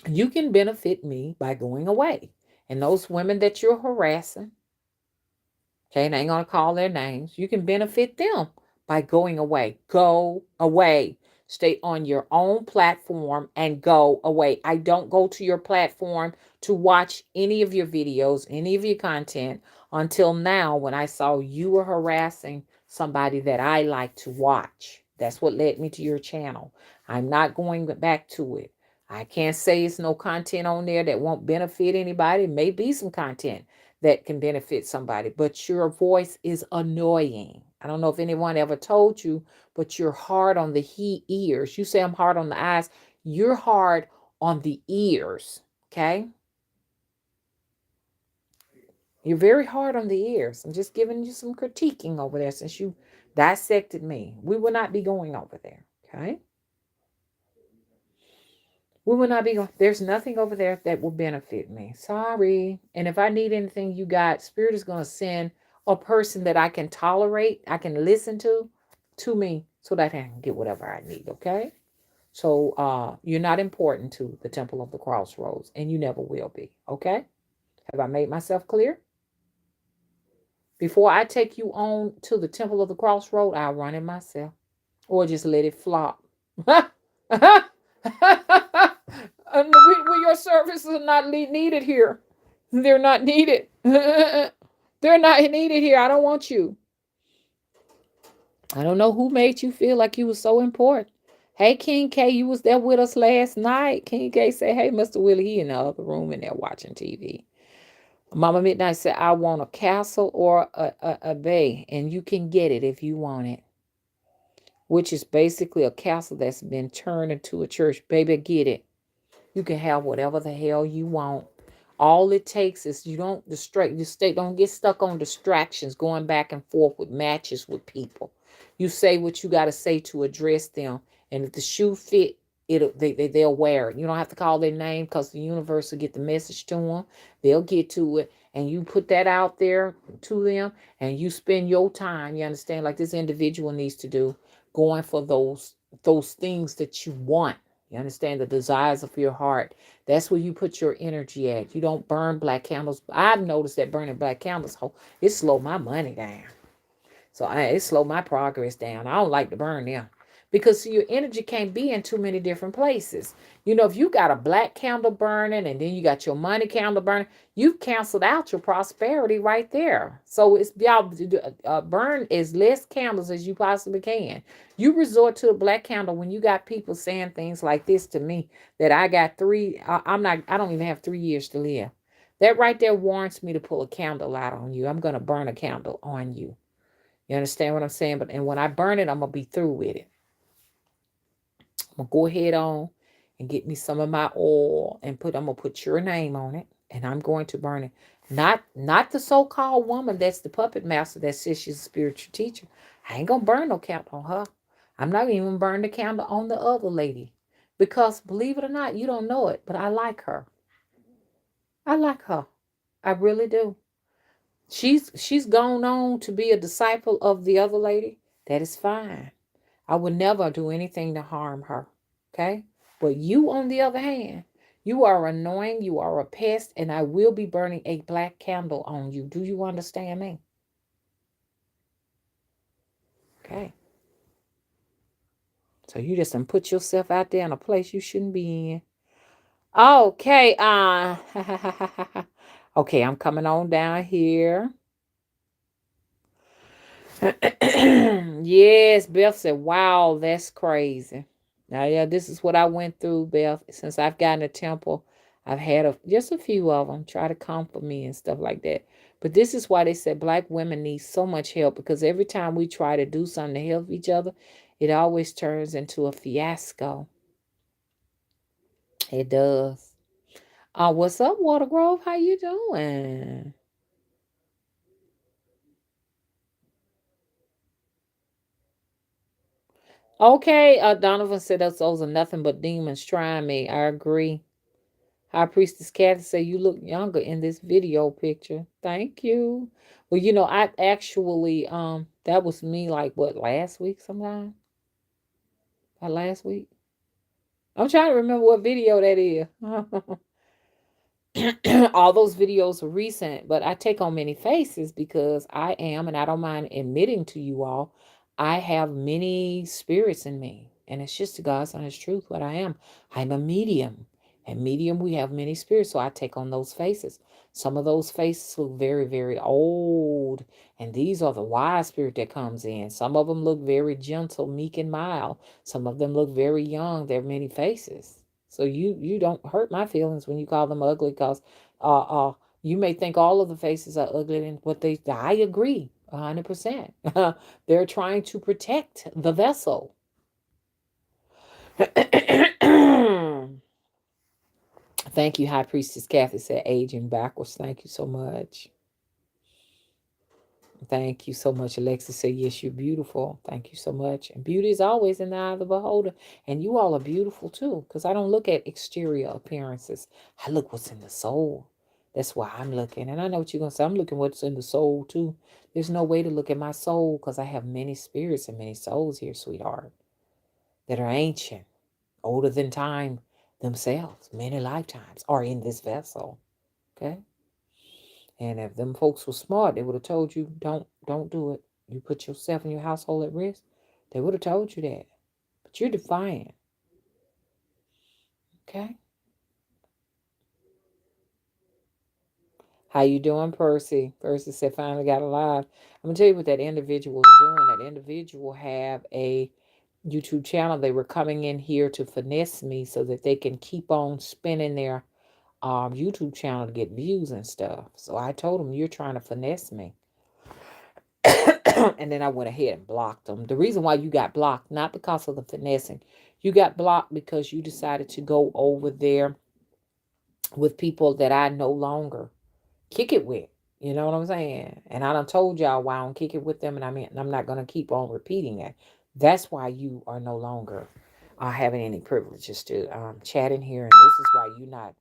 Speaker 1: You can benefit me by going away. And those women that you're harassing, okay, and I ain't gonna call their names. You can benefit them by going away. Go away. Stay on your own platform and go away. I don't go to your platform to watch any of your videos, any of your content until now when I saw you were harassing somebody that I like to watch. That's what led me to your channel. I'm not going back to it. I can't say it's no content on there that won't benefit anybody. It may be some content that can benefit somebody, but your voice is annoying. I don't know if anyone ever told you, but you're hard on the ears. You say I'm hard on the eyes. You're hard on the ears. Okay. You're very hard on the ears. I'm just giving you some critiquing over there since you dissected me. We will not be going over there. Okay. We will not be going. There's nothing over there that will benefit me. Sorry. And if I need anything, you got, Spirit is going to send a person that I can tolerate, I can listen to me so that I can get whatever I need. Okay. So you're not important to the Temple of the Crossroads, and you never will be. Okay. Have I made myself clear? Before I take you on to the Temple of the Crossroad, I'll run it myself or just let it flop. Your services are not needed here. They're not needed. They're not needed here. I don't want you. I don't know who made you feel like you was so important. Hey, King K, you was there with us last night. King K said, hey, Mr. Willie, he in the other room in there watching TV. Mama Midnight said, I want a castle or a bay, and you can get it if you want it. Which is basically a castle that's been turned into a church. Baby, get it. You can have whatever the hell you want. All it takes is you don't don't get stuck on distractions going back and forth with matches with people. You say what you got to say to address them. And if the shoe fit, they'll wear it. You don't have to call their name because the universe will get the message to them. They'll get to it. And you put that out there to them and you spend your time, you understand, like this individual needs to do, going for those things that you want. You understand, the desires of your heart. That's where you put your energy at. You don't burn black candles. I've noticed that burning black candles, it slowed my money down. So it slowed my progress down. I don't like to burn them. Because your energy can't be in too many different places. You know, if you got a black candle burning and then you got your money candle burning, you've canceled out your prosperity right there. So it's y'all burn as less candles as you possibly can. You resort to a black candle when you got people saying things like this to me, that I got I don't even have 3 years to live. That right there warrants me to pull a candle out on you. I'm going to burn a candle on you. You understand what I'm saying? And when I burn it, I'm going to be through with it. I'm going to go ahead on and get me some of my oil and I'm going to put your name on it and I'm going to burn it. Not the so-called woman that's the puppet master that says she's a spiritual teacher. I ain't going to burn no candle on her. I'm not even burn the candle on the other lady. Because believe it or not, you don't know it, but I like her. I like her. I really do. She's gone on to be a disciple of the other lady. That is fine. I would never do anything to harm her. Okay? But you, on the other hand, you are annoying, you are a pest, and I will be burning a black candle on you. Do you understand me? Okay. So you just put yourself out there in a place you shouldn't be in. Okay. Okay, I'm coming on down here. Yes, Beth said, wow, that's crazy. Now, yeah, this is what I went through, Beth. Since I've gotten a temple, I've had just a few of them try to comfort me and stuff like that. But this is why they said black women need so much help, because every time we try to do something to help each other, it always turns into a fiasco. It does. What's up, Water Grove? How you doing? Okay, Donovan said those are nothing but demons trying me. I agree. High Priestess Kathy say you look younger in this video picture. Thank you. Well, I actually that was me like what, last week sometime? Last week. I'm trying to remember what video that is. All those videos are recent, but I take on many faces because I am, and I don't mind admitting to you all, I have many spirits in me. And it's just the God's honest truth what I am. I'm a medium. And medium, we have many spirits, so I take on those faces. Some of those faces look very, very old. And these are the wise spirit that comes in. Some of them look very gentle, meek, and mild. Some of them look very young. There are many faces. So you don't hurt my feelings when you call them ugly, because uh uh you may think all of the faces are ugly, and what I agree. 100%. They're trying to protect the vessel. Thank you, High Priestess Kathy said, aging backwards. Thank you so much. Thank you so much. Alexa said, yes, you're beautiful. Thank you so much. And beauty is always in the eye of the beholder. And you all are beautiful too, because I don't look at exterior appearances. I look what's in the soul. That's why I'm looking. And I know what you're going to say. I'm looking what's in the soul too. There's no way to look at my soul because I have many spirits and many souls here, sweetheart, that are ancient, older than time themselves. Many lifetimes are in this vessel. Okay? And if them folks were smart, they would have told you, don't do it. You put yourself and your household at risk. They would have told you that. But you're defiant. Okay? How you doing, Percy? Percy said finally got alive. I'm gonna tell you what that individual is doing. That individual have a YouTube channel. They were coming in here to finesse me so that they can keep on spinning their YouTube channel to get views and stuff. So I told them, you're trying to finesse me. And then I went ahead and blocked them. The reason why you got blocked, not because of the finessing, you got blocked because you decided to go over there with people that I no longer kick it with. You know what I'm saying? And I done told y'all why I don't kick it with them, and I'm not gonna keep on repeating that. That's why you are no longer having any privileges to chat in here, and this is why you're not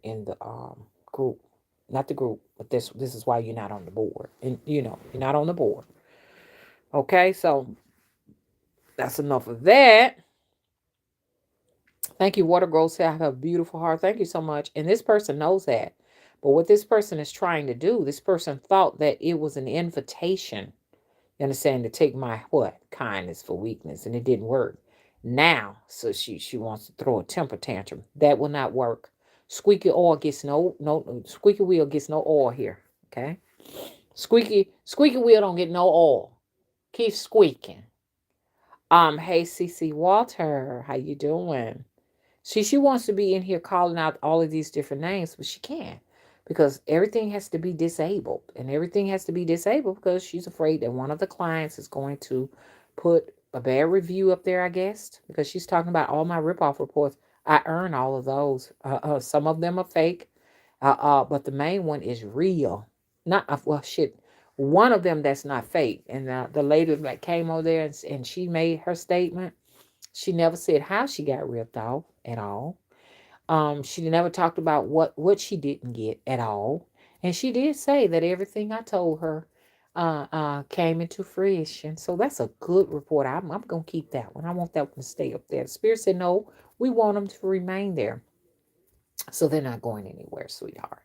Speaker 1: in the group, not the group, but this is why you're not on the board, and you're not on the board. Okay, so that's enough of that. Thank you, Water Girl. Say I have a beautiful heart. Thank you so much. And this person knows that. But what this person is trying to do, this person thought that it was an invitation, you understand, to take my what? Kindness for weakness. And it didn't work. Now, so she wants to throw a temper tantrum. That will not work. Squeaky oil gets no squeaky wheel gets no oil here. Okay? Squeaky wheel don't get no oil. Keep squeaking. Hey CC Walter, how you doing? She wants to be in here calling out all of these different names, but she can't because everything has to be disabled, and everything has to be disabled because she's afraid that one of the clients is going to put a bad review up there. I guess because she's talking about all my ripoff reports. I earn all of those. Some of them are fake, but the main one is real. Not well, shit. One of them that's not fake, and the lady that came over there and she made her statement. She never said how she got ripped off at all. She never talked about what she didn't get at all. And she did say that everything I told her came into fruition. So that's a good report. I'm going to keep that one. I want that one to stay up there. The Spirit said, no, we want them to remain there. So they're not going anywhere, sweetheart.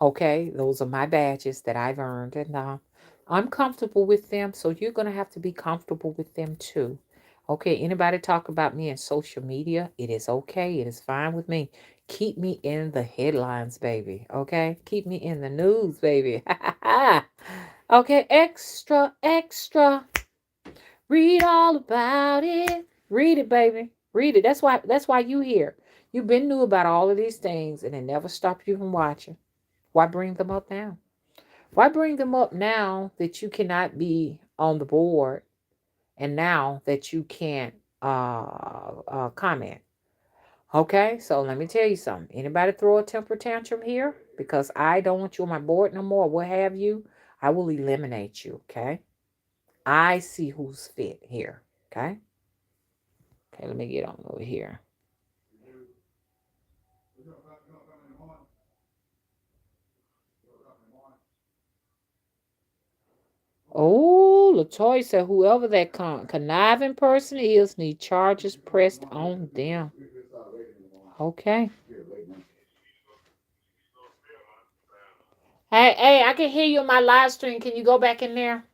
Speaker 1: Okay, those are my badges that I've earned, and I'm comfortable with them. So you're gonna have to be comfortable with them too. Okay, anybody talk about me in social media? It is okay. It is fine with me. Keep me in the headlines, baby. Okay, keep me in the news, baby. Okay, extra, extra. Read all about it. Read it, baby. Read it. That's why you here. You've been new about all of these things and it never stopped you from watching. Why bring them up now? Why bring them up now that you cannot be on the board and now that you can't comment? Okay, so let me tell you something. Anybody throw a temper tantrum here because I don't want you on my board no more, what have you? I will eliminate you. Okay, I see who's fit here. Okay. Okay, let me get on over here. Oh, Latoya said whoever that conniving person is need charges pressed on them. Okay. Hey, I can hear you on my live stream. Can you go back in there?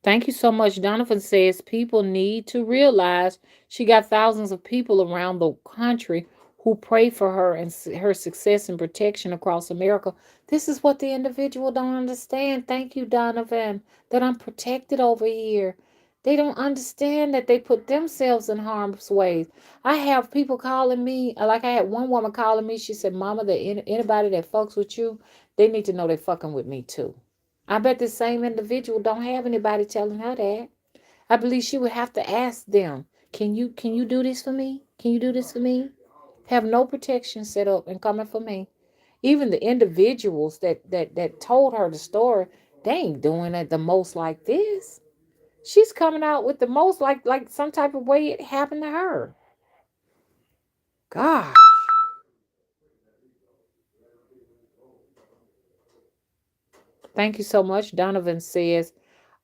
Speaker 1: Thank you so much. Donovan says people need to realize she got thousands of people around the country who pray for her and her success and protection across America. This is what the individual don't understand. Thank you, Donovan, that I'm protected over here. They don't understand that they put themselves in harm's way. I have people calling me, like I had one woman calling me. She said, "Mama, that anybody that fucks with you, they need to know they're fucking with me too." I bet the same individual don't have anybody telling her that. I believe she would have to ask them, can you do this for me? Can you do this for me? Have no protection set up and coming for me. Even the individuals that told her the story, they ain't doing it the most like this. She's coming out with the most like some type of way it happened to her. God. Thank you so much. Donovan says,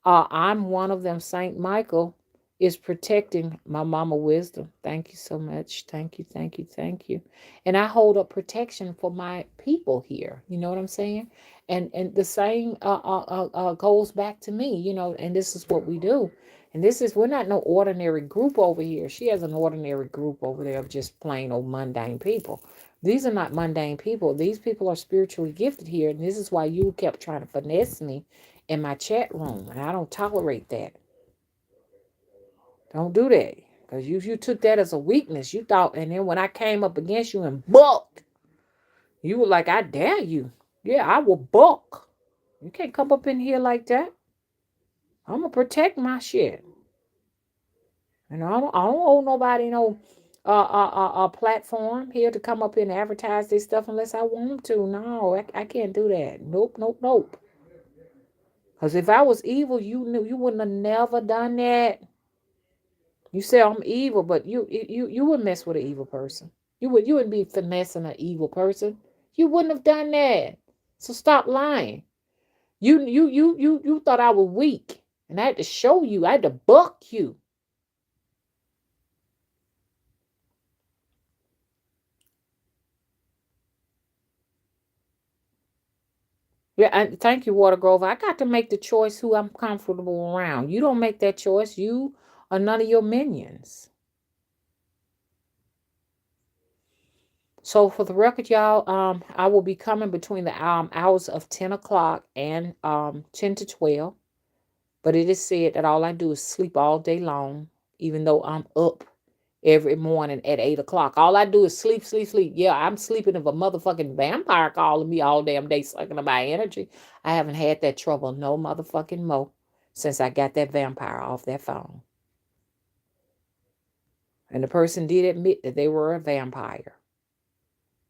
Speaker 1: I'm one of them. Saint Michael is protecting my mama wisdom. Thank you so much. Thank you, thank you, thank you. And I hold up protection for my people here. You know what I'm saying? And the same goes back to me. And this is what we do. And we're not no ordinary group over here. She has an ordinary group over there of just plain old mundane people. These are not mundane people. These people are spiritually gifted here. And this is why you kept trying to finesse me in my chat room. And I don't tolerate that. Don't do that. Because you took that as a weakness. You thought, and then when I came up against you and bucked, you were like, I dare you. Yeah, I will buck. You can't come up in here like that. I'm going to protect my shit. And I don't owe nobody no platform here to come up here and advertise this stuff unless I want them to. No, I can't do that. Nope, nope, nope. Because if I was evil, you knew you wouldn't have never done that. You say I'm evil, but you wouldn't mess with an evil person. You wouldn't be finessing an evil person. You wouldn't have done that. So stop lying. You thought I was weak, and I had to show you. I had to buck you. Yeah, and thank you, Water Grove. I got to make the choice who I'm comfortable around. You don't make that choice. You are none of your minions. So for the record, y'all, I will be coming between the hours of 10 o'clock and 10 to 12. But it is said that all I do is sleep all day long, even though I'm up every morning at 8 o'clock. All I do is sleep, sleep, sleep. Yeah, I'm sleeping if a motherfucking vampire calling me all damn day sucking up my energy. I haven't had that trouble no motherfucking more since I got that vampire off that phone. And the person did admit that they were a vampire.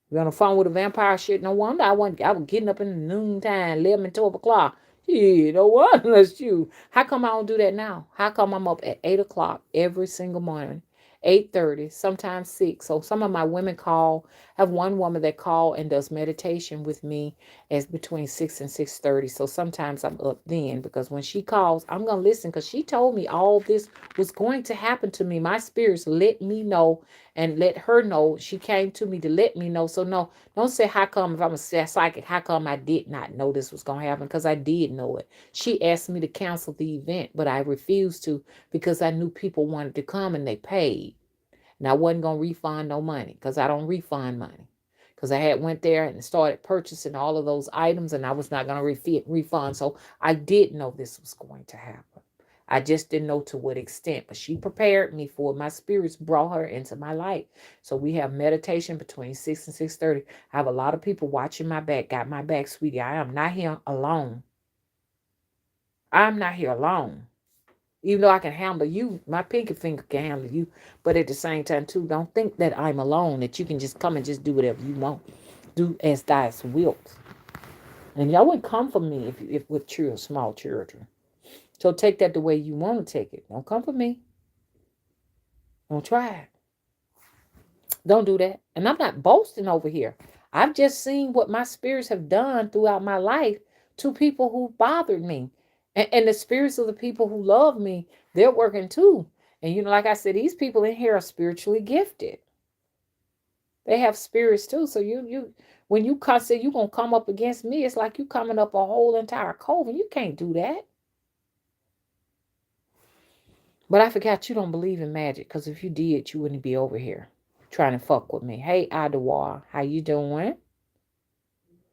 Speaker 1: You're on the phone with a vampire shit. No wonder I was getting up in the noontime, 11 and 12 o'clock. Yeah, no wonder that's you. How come I don't do that now? How come I'm up at 8 o'clock every single morning? 8:30, sometimes 6. So some of my women call. I have one woman that call and does meditation with me as between 6 and 6:30. So sometimes I'm up then because when she calls, I'm gonna listen because she told me all this was going to happen to me. My spirits let me know and let her know. She came to me to let me know. So no, don't say how come if I'm a psychic, how come I did not know this was going to happen? Because I did know it. She asked me to cancel the event, but I refused to because I knew people wanted to come and they paid. And I wasn't going to refund no money because I don't refund money. Because I had went there and started purchasing all of those items and I was not going to refund. So I did know this was going to happen. I just didn't know to what extent, but she prepared me for it. My spirits brought her into my life. So we have meditation between 6 and 6:30. I have a lot of people watching my back, got my back, sweetie. I am not here alone. I'm not here alone. Even though I can handle you, my pinky finger can handle you. But at the same time, too, don't think that I'm alone, that you can just come and just do whatever you want. Do as thou wilt. And y'all wouldn't come for me if with small children. So take that the way you want to take it. Don't come for me. Don't try it. Don't do that. And I'm not boasting over here. I've just seen what my spirits have done throughout my life to people who bothered me. And the spirits of the people who love me, they're working too. And like I said, these people in here are spiritually gifted. They have spirits too. So when you say you're gonna come up against me, it's like you coming up a whole entire cove, and you can't do that. But I forgot you don't believe in magic, because if you did, you wouldn't be over here trying to fuck with me. Hey, Adawa, how you doing?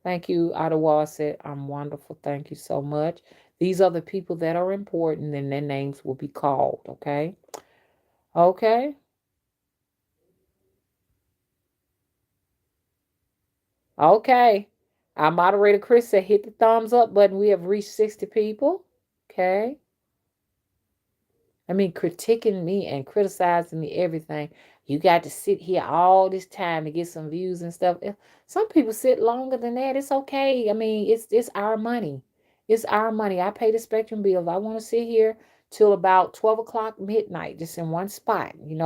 Speaker 1: Thank you, Adawa said, I'm wonderful. Thank you so much. These are the people that are important, and their names will be called. Okay. Okay. Okay. Our moderator Chris said hit the thumbs up button. We have reached 60 people. Okay. I mean, critiquing me and criticizing me, everything. You got to sit here all this time to get some views and stuff. Some people sit longer than that. It's okay. I mean, it's our money. It's our money. I pay the Spectrum bill. If I want to sit here till about 12 o'clock midnight, just in one spot, and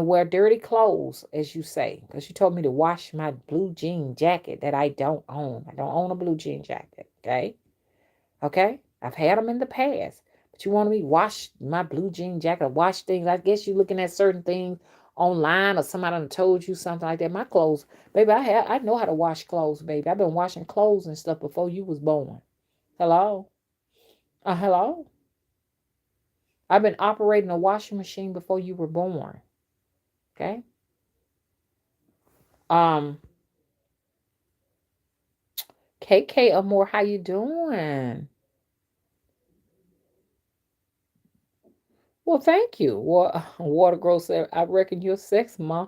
Speaker 1: wear dirty clothes, as you say, because you told me to wash my blue jean jacket that I don't own. I don't own a blue jean jacket. Okay. Okay? I've had them in the past. But you want me to wash my blue jean jacket or wash things. I guess you're looking at certain things online or somebody done told you something like that. My clothes, baby, I know how to wash clothes, baby. I've been washing clothes and stuff before you was born. Hello? Hello? I've been operating a washing machine before you were born. Okay? Um, KK Amore, how you doing? Well, thank you. Water Grow said, I reckon you're sex, ma.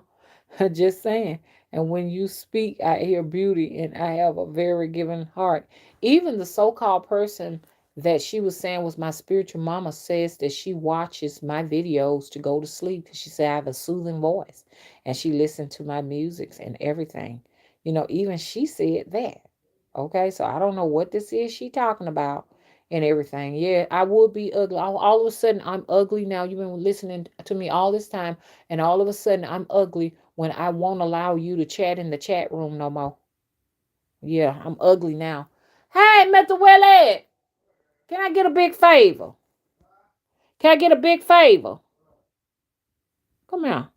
Speaker 1: Just saying. And when you speak, I hear beauty and I have a very giving heart. Even the so called person that she was saying was my spiritual mama says that she watches my videos to go to sleep because she said I have a soothing voice and she listened to my music and everything. Even she said that. Okay, so I don't know what this is she talking about and everything. Yeah, I would be ugly. All of a sudden, I'm ugly now. You've been listening to me all this time, and all of a sudden, I'm ugly when I won't allow you to chat in the chat room no more. Yeah, I'm ugly now. Hey, Mr. Willie, can I get a big favor? Can I get a big favor? Come here.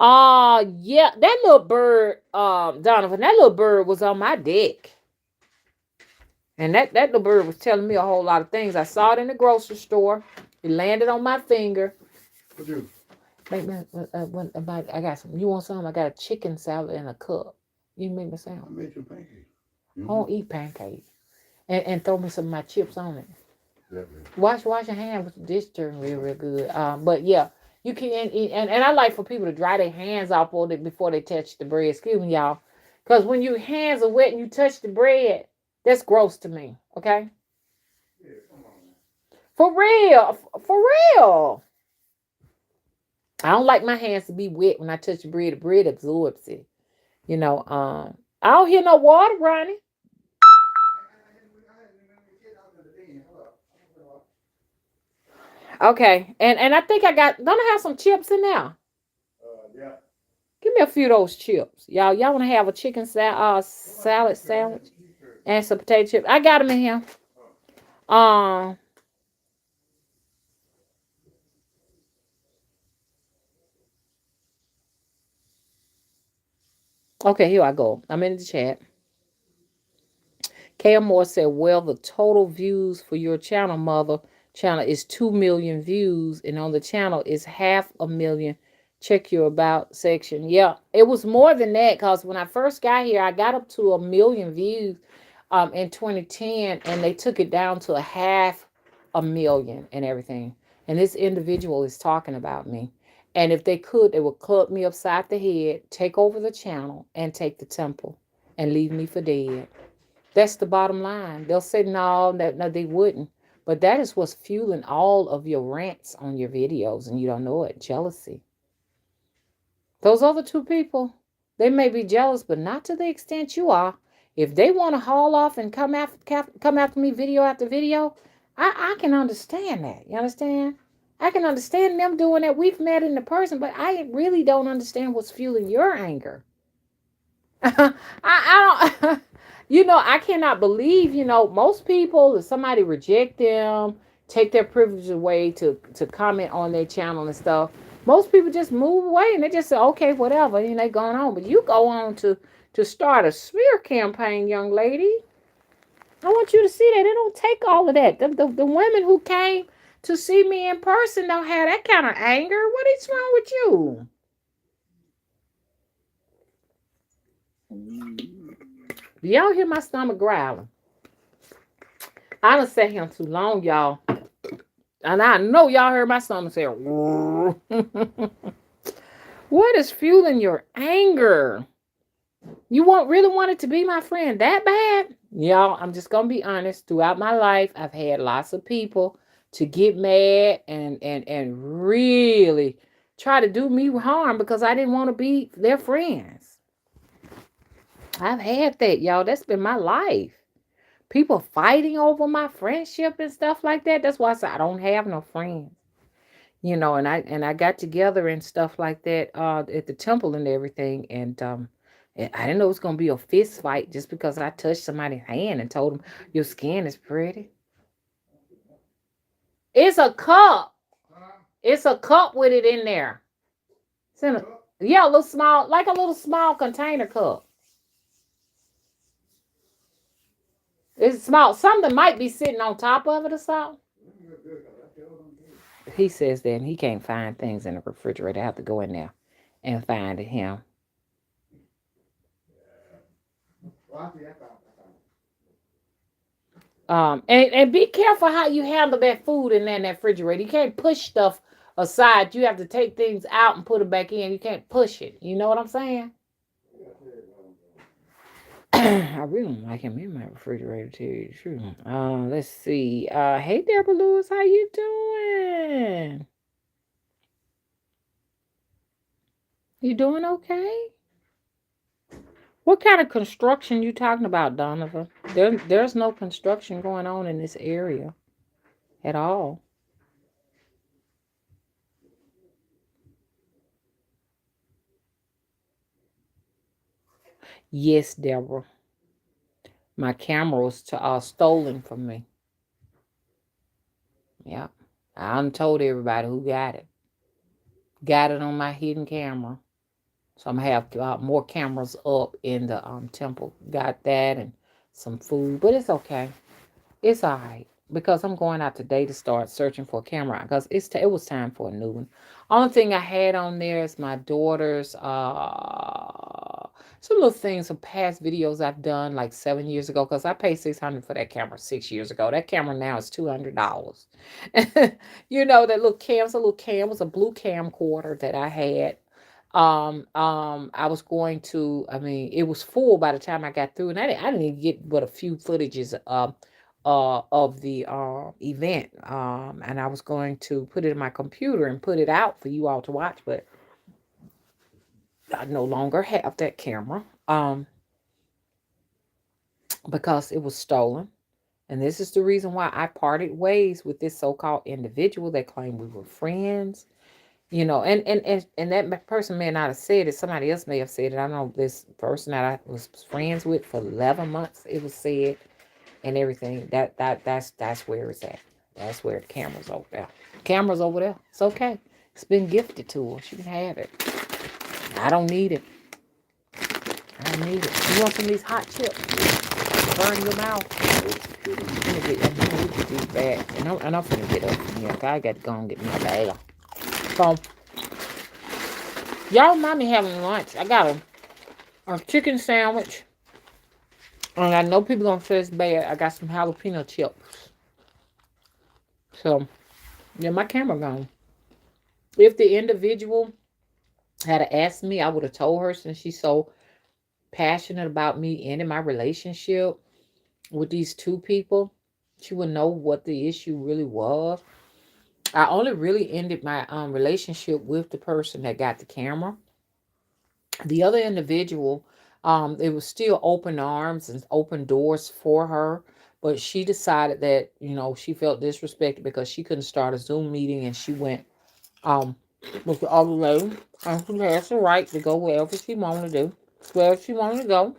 Speaker 1: Yeah, that little bird, Donovan, that little bird was on my deck. And that little bird was telling me a whole lot of things. I saw it in the grocery store. It landed on my finger.
Speaker 2: What you?
Speaker 1: Make me, I got some. You want some? I got a chicken salad in a cup. You make me some.
Speaker 2: I made you pancakes.
Speaker 1: I don't eat pancakes. And throw me some of my chips on it.
Speaker 2: Yeah,
Speaker 1: Wash your hands with the dish turn real good. But yeah, you can and I like for people to dry their hands off on it before they touch the bread. Excuse me, y'all. Because when your hands are wet and you touch the bread, that's gross to me. Okay?
Speaker 2: yeah, come on.
Speaker 1: For real. For real. I don't like my hands to be wet when I touch the bread. The bread absorbs it. I don't hear no water running. Okay, and I think don't I have some chips in there?
Speaker 2: Yeah.
Speaker 1: Give me a few of those chips, y'all. Y'all want to have a chicken salad sandwich and some potato chips? I got them in here. Um. Okay, here I go. I'm in the chat. Kay Moore said, well, the total views for your channel, mother channel, is 2 million views, and on the channel is 500,000. Check your about section. Yeah, it was more than that because when I first got here, I got up to 1 million views in 2010, and they took it down to a 500,000 and everything. And this individual is talking about me. And if they could, they would club me upside the head, take over the channel, and take the temple, and leave me for dead. That's the bottom line. They'll say no, no, they wouldn't. But that is what's fueling all of your rants on your videos, and you don't know it. Jealousy. Those other two people, they may be jealous, but not to the extent you are. If they want to haul off and come after me video after video, I can understand that. You understand? I can understand them doing that. We've met in the person, but I really don't understand what's fueling your anger. I don't. I cannot believe. Most people, if somebody reject them, take their privilege away to comment on their channel and stuff. Most people just move away and they just say, okay, whatever, and they going on. But you go on to start a smear campaign, young lady. I want you to see that it don't take all of that. The women who came to see me in person don't have that kind of anger. What is wrong with you? Do y'all hear my stomach growling? I done sat here too long, y'all. And I know y'all heard my stomach say, what is fueling your anger? You really want it to be my friend that bad? Y'all, I'm just gonna be honest. Throughout my life, I've had lots of people to get mad and really try to do me harm because I didn't want to be their friends. I've had that, y'all. That's been my life. People fighting over my friendship and stuff like that. That's why I said I don't have no friends. And I got together and stuff like that at the temple and everything, and I didn't know it was gonna be a fist fight just because I touched somebody's hand and told them your skin is pretty. It's a cup. It's a cup with it in there. It's in a, yeah, a little small, like a little small container cup. It's small. Something might be sitting on top of it or something. He says that he can't find things in the refrigerator. I have to go in there and find it him. And be careful how you handle that food in there in that refrigerator. You can't push stuff aside. You have to take things out and put it back in. You can't push it. You know what I'm saying? I really don't like him in my refrigerator too. True. Let's see. Hey Deborah Lewis, how you doing? You doing okay? What kind of construction you talking about, Donovan? There's no construction going on in this area at all. Yes, Deborah. My camera was stolen from me. Yep. I done told everybody who got it. Got it on my hidden camera. So I'm gonna have more cameras up in the temple. Got that and some food, but it's okay. It's all right because I'm going out today to start searching for a camera because it was time for a new one. Only thing I had on there is my daughter's some little things, some past videos I've done like 7 years ago because I paid $600 for that camera 6 years ago. That camera now is $200. That little cam's a little cam was a blue camcorder that I had. I was going to, I mean, it was full by the time I got through, and I didn't even get but a few footages of the event. And I was going to put it in my computer and put it out for you all to watch, but I no longer have that camera because it was stolen. And this is the reason why I parted ways with this so-called individual that claimed we were friends. And that person may not have said it. Somebody else may have said it. I know this person that I was friends with for 11 months, it was said, and everything. That's where it's at. That's where the camera's over there. Camera's over there. It's okay. It's been gifted to her. She can have it. I don't need it. I don't need it. You want some of these hot chips? Burn your mouth. I'm gonna get these back. And I'm gonna get up from here. I got to go and get my bag. So, y'all mind me having lunch. I got a chicken sandwich. And I know people gonna say it's bad. I got some jalapeno chips. So, yeah, my camera gone. If the individual had asked me, I would have told her since she's so passionate about me ending my relationship with these two people. She would know what the issue really was. I only really ended my relationship with the person that got the camera. The other individual, it was still open arms and open doors for her, but she decided that she felt disrespected because she couldn't start a Zoom meeting, and she went um with the other lady, and she has the right to go wherever she wanted to do, wherever she wanted to go.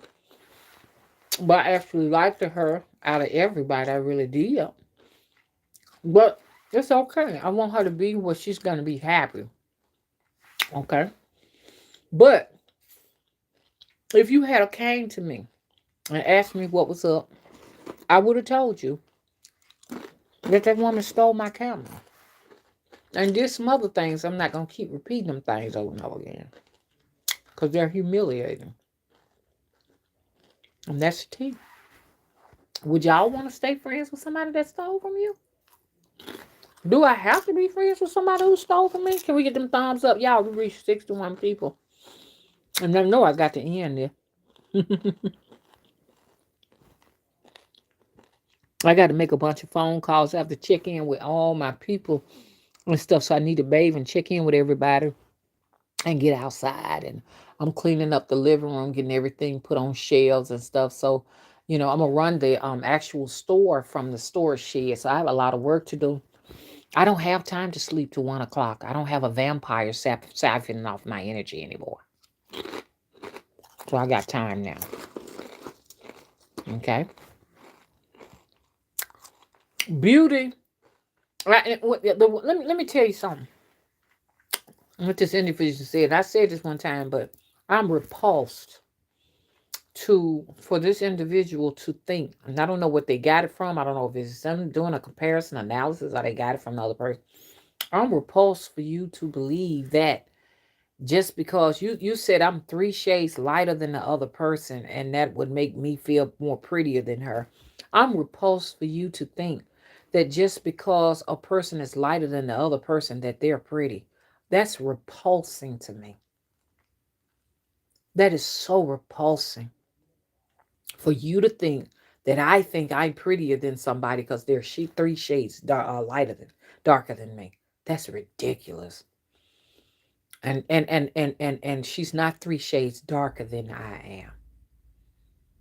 Speaker 1: But I actually liked her out of everybody. I really did. But it's okay. I want her to be where she's gonna be happy. Okay. But if you had came to me and asked me what was up, I would have told you that woman stole my camera. And did some other things. I'm not gonna keep repeating them things over and over again. Because they're humiliating. And that's the tea. Would y'all want to stay friends with somebody that stole from you? Do I have to be friends with somebody who stole from me? Can we get them thumbs up? Y'all, we reached 61 people. And I know I got the end there. I got to make a bunch of phone calls. I have to check in with all my people and stuff. So I need to bathe and check in with everybody and get outside. And I'm cleaning up the living room, getting everything put on shelves and stuff. So, I'm gonna run the actual store from the storage shed. So I have a lot of work to do. I don't have time to sleep till 1 o'clock. I don't have a vampire siphoning off my energy anymore. So I got time now. Okay. Beauty. Right. Let me tell you something. What this individual said. I said this one time, but I'm repulsed for this individual to think, and I don't know what they got it from. I don't know if it's them doing a comparison analysis or they got it from another person. I'm repulsed for you to believe that just because you said I'm 3 shades lighter than the other person and that would make me feel more prettier than her. I'm repulsed for you to think that just because a person is lighter than the other person that they're pretty. That's repulsing to me. That is so repulsing for you to think that I think I'm prettier than somebody because they're 3 shades darker than me. That's ridiculous. And she's not 3 shades darker than I am.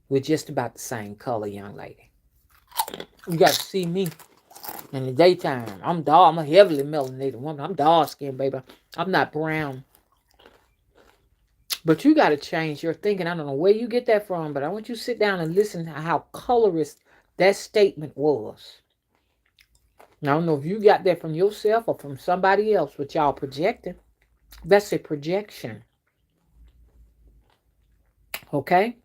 Speaker 1: We're just about the same color, young lady. You got to see me in the daytime. I'm dark. I'm a heavily melanated woman. I'm dark skinned, baby. I'm not brown. But you got to change your thinking. I don't know where you get that from, but I want you to sit down and listen to how colorist that statement was. Now, I don't know if you got that from yourself or from somebody else, but y'all projecting. That's a projection. Okay?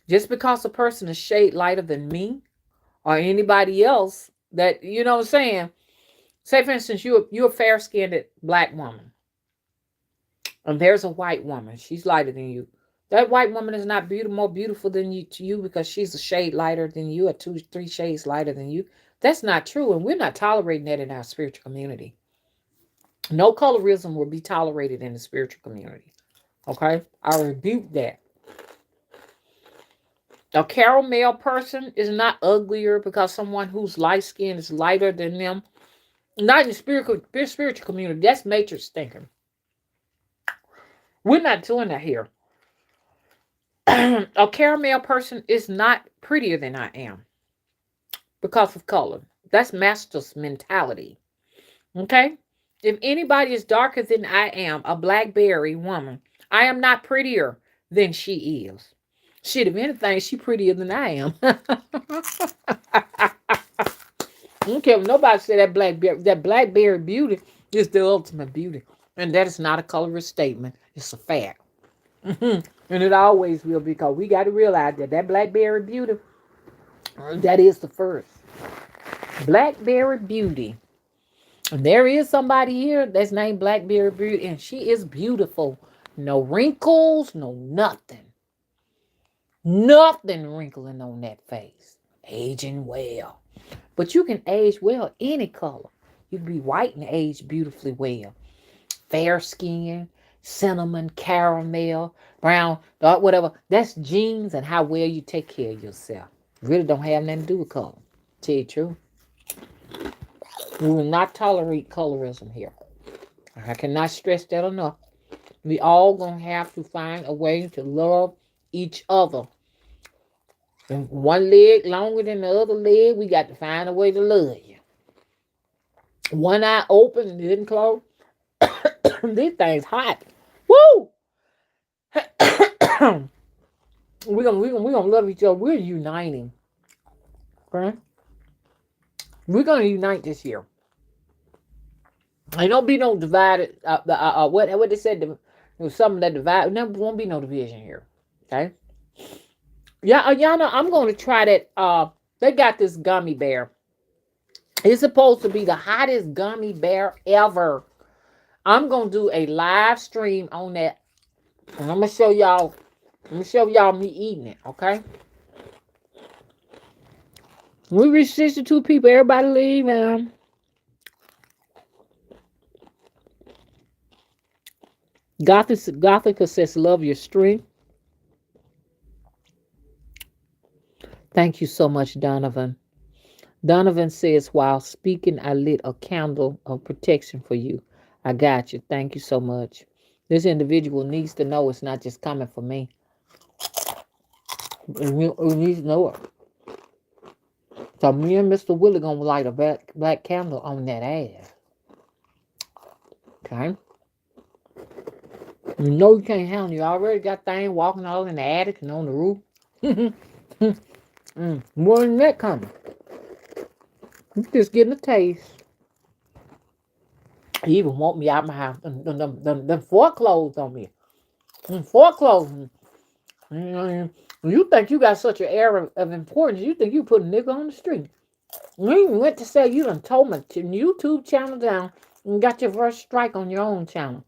Speaker 1: Just because a person is shade lighter than me or anybody else that, you know what I'm saying? Say, for instance, you're a fair-skinned black woman. And there's a white woman. She's lighter than you. That white woman is not more beautiful than you to you because she's a shade lighter than you, or 3 shades lighter than you. That's not true, and we're not tolerating that in our spiritual community. No colorism will be tolerated in the spiritual community. Okay, I rebuke that. A caramel person is not uglier because someone who's light skinned is lighter than them. Not in the spiritual community. That's matrix thinking. We're not doing that here. A caramel person is not prettier than I am because of color. That's master's mentality. Okay? If anybody is darker than I am, a blackberry woman, I am not prettier than she is. Shit, if anything, she prettier than I am. I don't care if nobody say that blackberry beauty is the ultimate beauty. And that is not a colorist statement. It's a fact. And it always will, because we got to realize that blackberry beauty, that is the first. Blackberry beauty. And there is somebody here that's named Blackberry Beauty, and she is beautiful. No wrinkles, no nothing. Nothing wrinkling on that face. Aging well. But you can age well any color. You can be white and age beautifully well. Fair skin, cinnamon, caramel, brown, dark, whatever. That's genes and how well you take care of yourself. Really don't have nothing to do with color. Tell you the truth. We will not tolerate colorism here. I cannot stress that enough. We all gonna have to find a way to love each other. And one leg longer than the other leg, we got to find a way to love you. One eye open and didn't close. These things hot. Woo! we're gonna love each other. We're uniting. Okay? We're gonna unite this year. Ain't don't be no divided. What they said? There was something that divided. There won't be no division here. Okay. Yeah, y'all know I'm going to try that. They got this gummy bear. It's supposed to be the hottest gummy bear ever. I'm going to do a live stream on that, and I'm gonna show y'all Let me show y'all me eating it, okay? We reached 62 people. Everybody leave. Gothica says, love your strength. Thank you so much, Donovan. Donovan says, while speaking, I lit a candle of protection for you. I got you. Thank you so much. This individual needs to know it's not just coming for me. We need to know it. So me and Mr. Willie gonna light a black candle on that ass. Okay? You know you can't handle it. You already got things walking all in the attic and on the roof. More than that coming. You just getting a taste. He even want me out my house. Them foreclosed on me. Foreclosed. You think you got such an air of importance. You think you put a nigga on the street. You even went to say you done told my YouTube channel down and got your first strike on your own channel.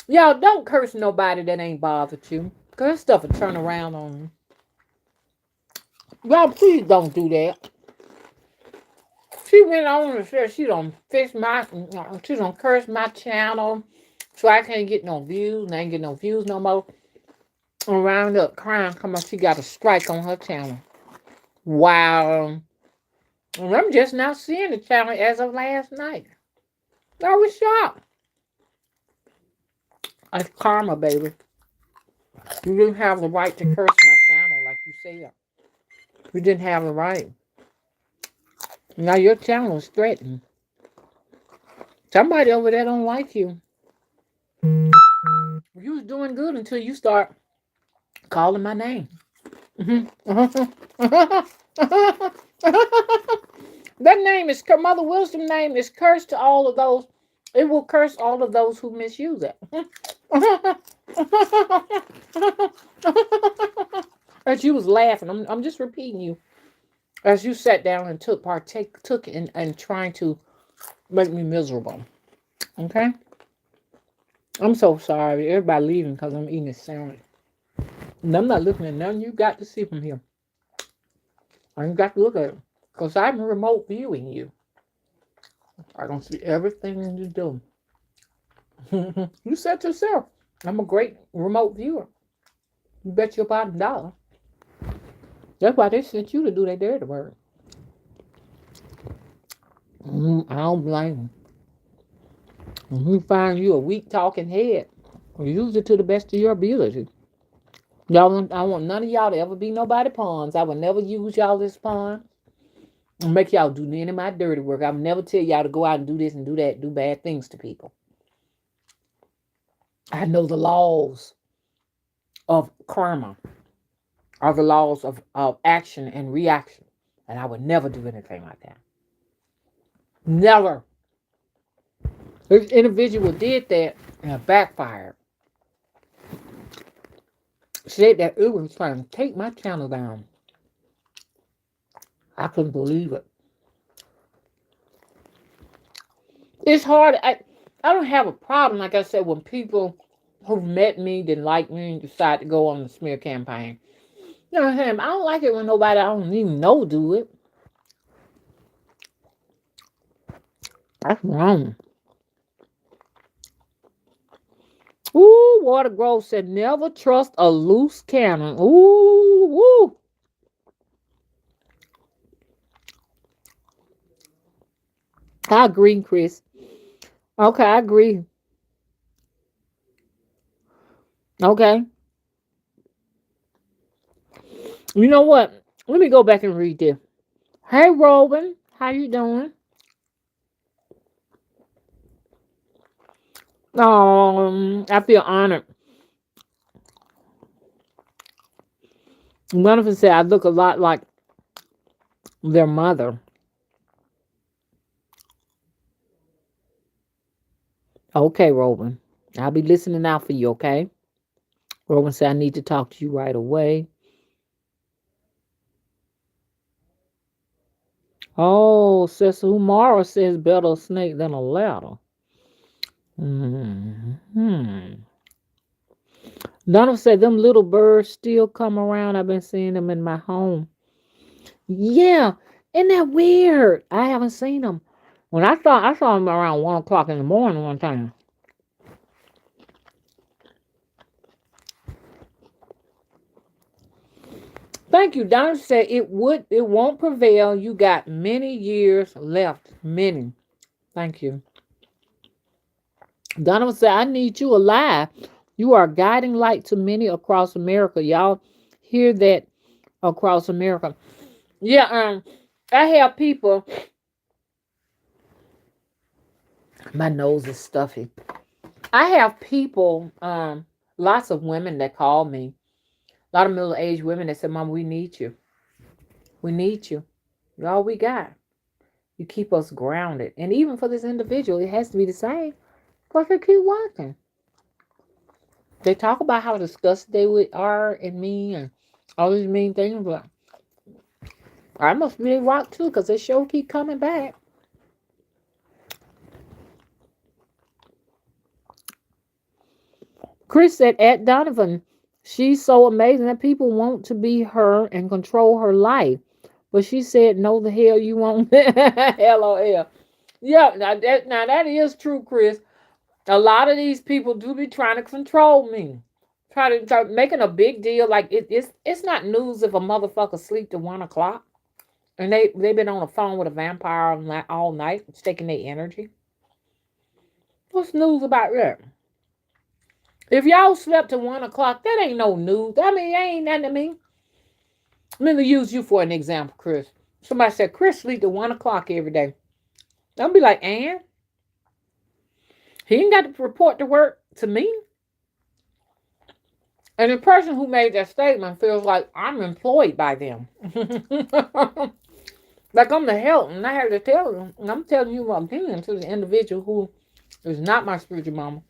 Speaker 1: Y'all don't curse nobody that ain't bothered you. Cause that stuff will turn around on you. Y'all please don't do that. She went on and said she don't she don't curse my channel. So I can't get no views. And I ain't get no views no more. And round up crying, come on, she got a strike on her channel. Wow. And I'm just now seeing the channel as of last night. I was shocked. That's karma, baby. You didn't have the right to curse my channel like you said. You didn't have the right. Now your channel is threatened. Somebody over there don't like you. You was doing good until you start calling my name. That name is Mother Wisdom name is cursed to all of those. It will curse all of those who misuse it. As you was laughing, I'm just repeating you. As you sat down and took in trying to make me miserable. Okay? I'm so sorry. Everybody leaving because I'm eating a sandwich. And I'm not looking at nothing you got to see from here. I ain't got to look at it. Because I'm remote viewing you. I don't see everything you do. You said yourself, I'm a great remote viewer. You bet your bottom dollar. That's why they sent you to do their dirty work. I don't blame them. When you find you a weak talking head, use it to the best of your ability. Y'all, I want none of y'all to ever be nobody pawns. I will never use y'all as pawns and make y'all do any of my dirty work. I will never tell y'all to go out and do this and do that, do bad things to people. I know the laws of karma are the laws of action and reaction. And I would never do anything like that. Never. This individual did that and it backfired. Said that it was trying to take my channel down. I couldn't believe it. It's hard. I don't have a problem, like I said, when people who met me, didn't like me, and decide to go on the smear campaign. You know what I'm saying? I don't like it when nobody I don't even know do it. That's wrong. Ooh, Water Grove said, never trust a loose cannon. Ooh, woo. I agree, Chris. Okay, I agree. Okay. You know what? Let me go back and read this. Hey, Robin. How you doing? I feel honored. One of them said I look a lot like their mother. Okay, Robin. I'll be listening out for you, okay? Robin said I need to talk to you right away. Oh, Sister Humara says better a snake than a ladder. Hmm. Donald said them little birds still come around. I've been seeing them in my home. Yeah, isn't that weird? I haven't seen them. When I saw them around 1 o'clock in the morning one time. Thank you. Donald said it won't prevail. You got many years left. Many. Thank you. Donovan said, I need you alive. You are a guiding light to many across America. Y'all hear that across America. Yeah, I have people, my nose is stuffy. I have people, lots of women that call me, a lot of middle-aged women that said, Mom, we need you. We need you. You're all we got. You keep us grounded. And even for this individual, it has to be the same. Because they keep working. They talk about how disgusted they are and me and all these mean things, but I must be rock too, because they sure keep coming back. Chris said at Donovan, she's so amazing that people want to be her and control her life. But she said, no, the hell you won't. LOL. Yeah, now that is true, Chris. A lot of these people do be trying to control me. Try making a big deal. Like it's not news if a motherfucker sleep to 1 o'clock. And they've been on the phone with a vampire all night, taking their energy. What's news about that? If y'all slept to 1 o'clock, that ain't no news. I mean, that ain't nothing to me. Let me use you for an example, Chris. Somebody said Chris sleep to 1 o'clock every day. I'll be like, and he ain't got to report to work to me. And the person who made that statement feels like I'm employed by them. Like I'm the help, and I have to tell them, and I'm telling you my opinion to the individual who is not my spiritual mama.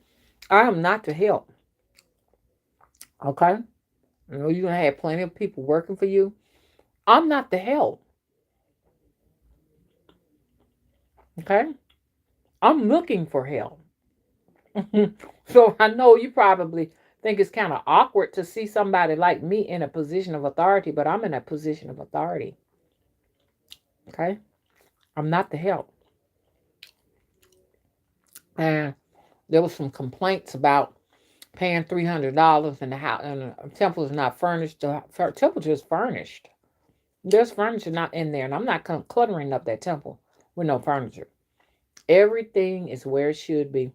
Speaker 1: I am not the help. Okay? You know, you're going to have plenty of people working for you. I'm not the help. Okay? I'm looking for help. So I know you probably think it's kind of awkward to see somebody like me in a position of authority, but I'm in a position of authority. Okay? I'm not the help. And there was some complaints about paying $300 and the house and the temple is not furnished. The temple just furnished. There's furniture not in there, and I'm not cluttering up that temple with no furniture. Everything is where it should be.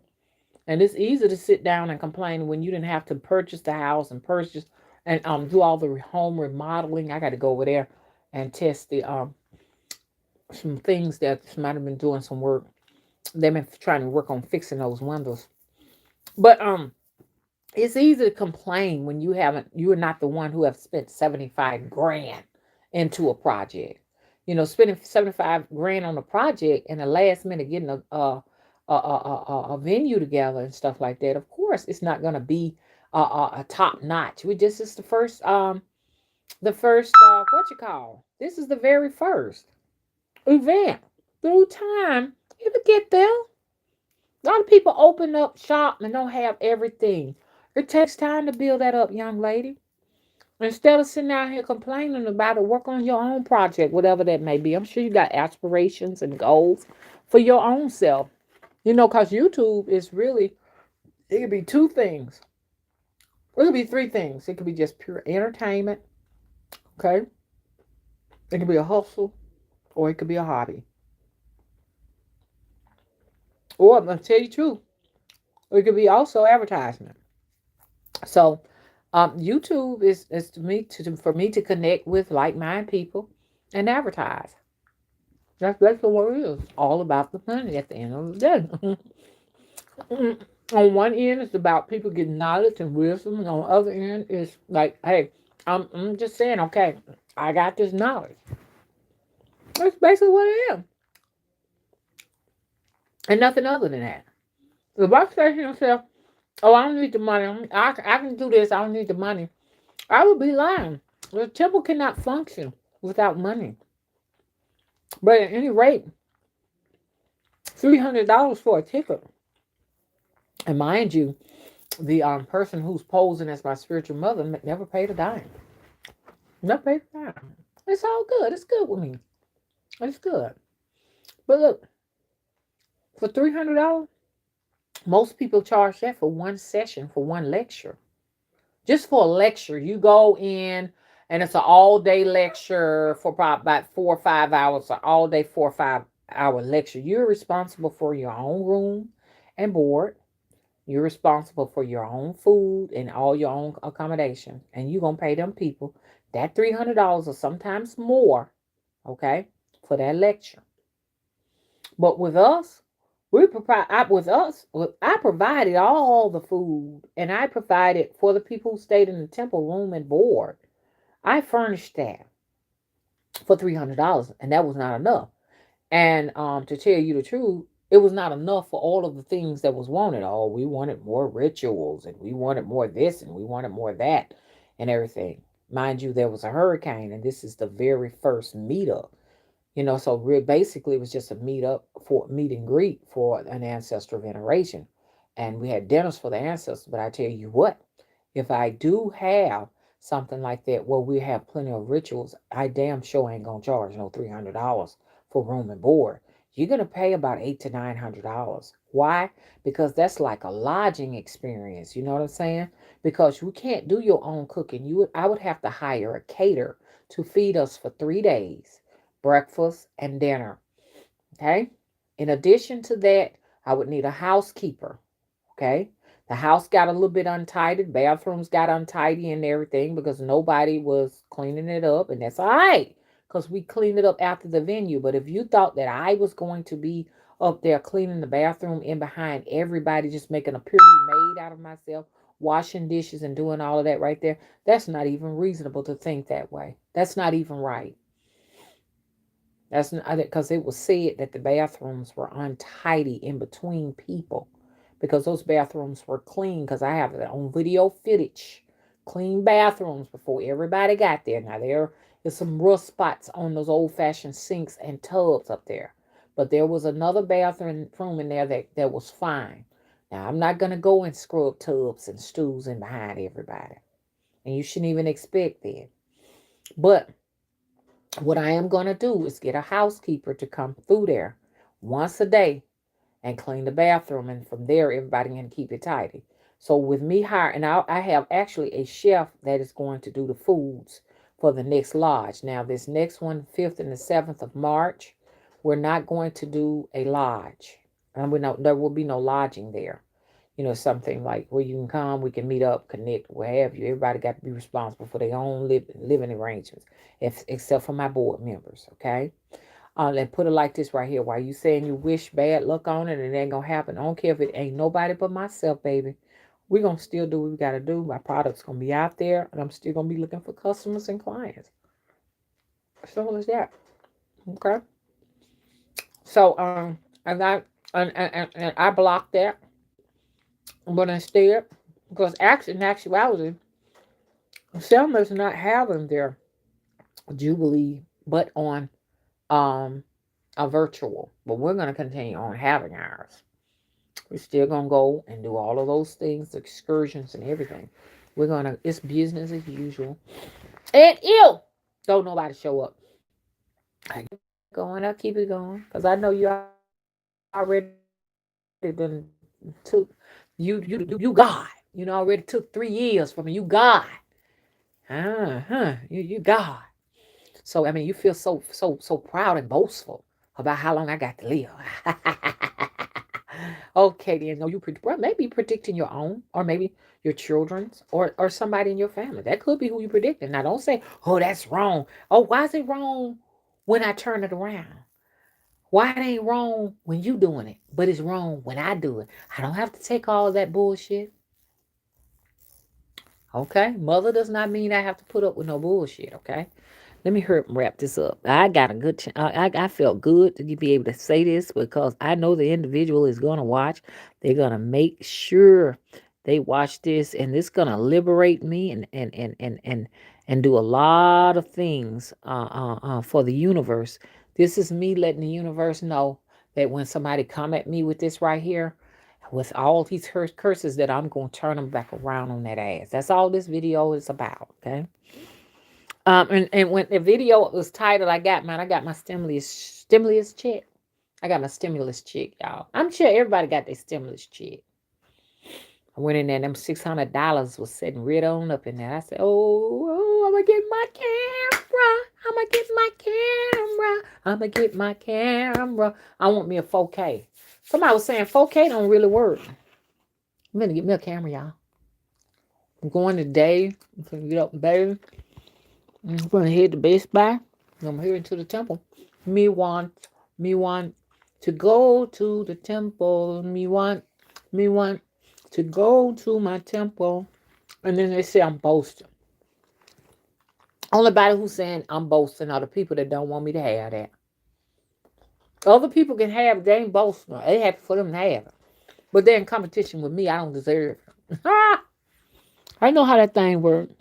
Speaker 1: And it's easy to sit down and complain when you didn't have to purchase the house and purchase and do all the home remodeling. I got to go over there and test the some things that might have been doing some work. They've been trying to work on fixing those windows. But it's easy to complain when you are not the one who have spent 75 grand into a project. You know, spending 75 grand on a project and the last minute getting a venue together and stuff like that. Of course, it's not going to be a top notch. We just is the first what you call. This is the very first event. Through time, it'll get there. A lot of people open up shop and don't have everything. It takes time to build that up, young lady. Instead of sitting out here complaining about it, work on your own project, whatever that may be. I'm sure you got aspirations and goals for your own self. You know, because YouTube is really, it could be two things. It could be three things. It could be just pure entertainment, okay? It could be a hustle, or it could be a hobby. Or, I'm going to tell you the truth, it could be also advertisement. So, YouTube is to me for me to connect with like-minded people and advertise. That's basically what it is. All about the money at the end of the day. On one end, it's about people getting knowledge and wisdom, and on the other end, it's like, hey, I'm just saying, okay, I got this knowledge. That's basically what it is, and nothing other than that. If I say to himself, "Oh, I don't need the money. I can do this. I don't need the money," I would be lying. The temple cannot function without money. But at any rate, $300 for a ticket. And mind you, the person who's posing as my spiritual mother never paid a dime. Never paid a dime. It's all good. It's good with me. It's good. But look, for $300, most people charge that for one session, for one lecture. Just for a lecture, you go in and it's an all day lecture for probably about 4 or 5 hours, an all day 4 or 5 hour lecture. You're responsible for your own room and board. You're responsible for your own food and all your own accommodation. And you're going to pay them people that $300 or sometimes more, okay, for that lecture. But with us, we provide I provided all the food and I provided for the people who stayed in the temple room and board. I furnished that for $300, and that was not enough. And to tell you the truth, it was not enough for all of the things that was wanted. Oh, we wanted more rituals, and we wanted more this, and we wanted more that, and everything. Mind you, there was a hurricane, and this is the very first meetup. So basically it was just a meet and greet for an ancestor veneration. And we had dinners for the ancestors. But I tell you what, if I do have something like that where we have plenty of rituals, I damn sure ain't gonna charge no $300 for room and board. You're gonna pay about $800 to $900. Why? Because that's like a lodging experience. You know what I'm saying? Because you can't do your own cooking. I would have to hire a caterer to feed us for 3 days, breakfast and dinner. Okay. In addition to that, I would need a housekeeper. Okay. The house got a little bit untidy. Bathrooms got untidy and everything because nobody was cleaning it up. And that's all right because we cleaned it up after the venue. But if you thought that I was going to be up there cleaning the bathroom in behind everybody, just making a purely maid out of myself, washing dishes and doing all of that right there, that's not even reasonable to think that way. That's not even right. That's not because it was said that the bathrooms were untidy in between people because those bathrooms were clean because I have it on video footage. Clean bathrooms before everybody got there. Now there is some rust spots on those old fashioned sinks and tubs up there. But there was another bathroom room in there that was fine. Now I'm not gonna go and scrub tubs and stools in behind everybody. And you shouldn't even expect that. But what I am going to do is get a housekeeper to come through there once a day and clean the bathroom. And from there, everybody can keep it tidy. So with me hiring, and I have actually a chef that is going to do the foods for the next lodge. Now, this next one, 5th and the 7th of March, we're not going to do a lodge. And there will be no lodging there. Something like where you can come, we can meet up, connect, what have you. Everybody got to be responsible for their own living arrangements, except for my board members, okay? And put it like this right here. While you saying you wish bad luck on it and it ain't going to happen, I don't care if it ain't nobody but myself, baby. We're going to still do what we got to do. My product's going to be out there, and I'm still going to be looking for customers and clients. Simple as that, okay? So, and I blocked that. But instead, because actually, in actuality, Selma's not having their Jubilee, but on um a virtual. But we're gonna continue on having ours. We're still gonna go and do all of those things, excursions and everything. It's business as usual. And ew, don't nobody show up. I keep it going. I keep it going because I know you already done took you God. Already took 3 years from me. You God. You God. So I mean, you feel so proud and boastful about how long I got to live. Okay, then no, maybe predicting your own, or maybe your children's, or somebody in your family. That could be who you predicting. Now, don't say, "Oh, that's wrong." Oh, why is it wrong when I turn it around? Why it ain't wrong when you doing it, but it's wrong when I do it? I don't have to take all that bullshit. Okay, mother does not mean I have to put up with no bullshit. Okay. Let me hurry up and wrap this up. I got a good. I felt good to be able to say this because I know the individual is going to watch. They're going to make sure they watch this, and it's going to liberate me and do a lot of things for the universe. This is me letting the universe know that when somebody come at me with this right here, with all these curses that I'm going to turn them back around on that ass. That's all this video is about, okay? And when the video was titled, I got my stimulus check. I got my stimulus check, y'all. I'm sure everybody got their stimulus check. I went in there, and them $600 was sitting right on up in there. I said, oh, I'm gonna get my camera. I'm gonna get my camera. I'm gonna get my camera. I want me a 4K. Somebody was saying 4K don't really work. I'm gonna get me a camera, y'all. I'm going today. I'm gonna get up and bathe. I'm gonna head to Best Buy. I'm heading to the temple. Me want to go to the temple. Me want to go to my temple. And then they say I'm boasting. Only body who's saying I'm boasting are the people that don't want me to have that. Other people can have, they ain't boasting. They happy for them to have it. But they're in competition with me. I don't deserve it. I know how that thing works.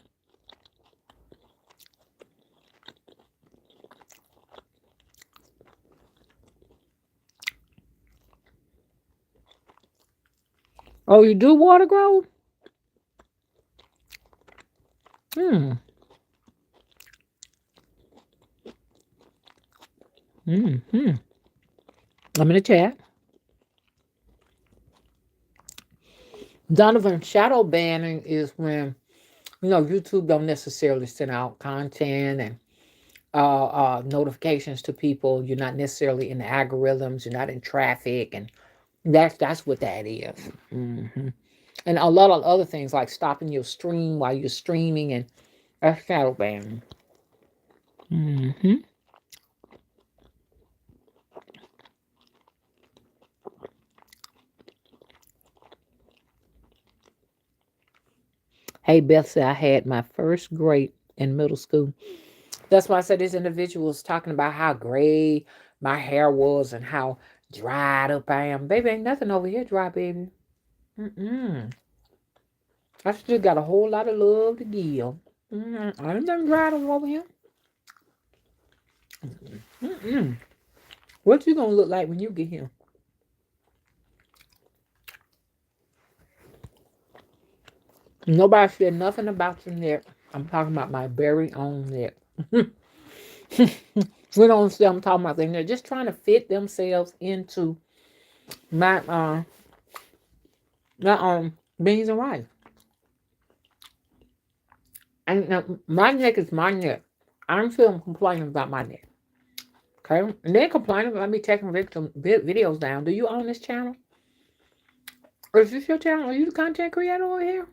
Speaker 1: Oh, you do water grow? I'm in the chat. Donovan, shadow banning is when, YouTube don't necessarily send out content and notifications to people. You're not necessarily in the algorithms. You're not in traffic, and that's what that is. And a lot of other things like stopping your stream while you're streaming, and that's shadow banning. Hey, Beth said I had my first grade in middle school. That's why I said this individual was talking about how gray my hair was and how dried up I am. Baby, ain't nothing over here dry, baby. I still got a whole lot of love to give. I ain't nothing dried over here. What you gonna look like when you get here? Nobody said nothing about your neck. I'm talking about my very own neck. We don't say I'm talking about them. They're just trying to fit themselves into my beans and rice. And my neck is my neck. I'm still complaining about my neck. Okay? And they're complaining about me taking videos down. Do you own this channel? Or is this your channel? Are you the content creator over here?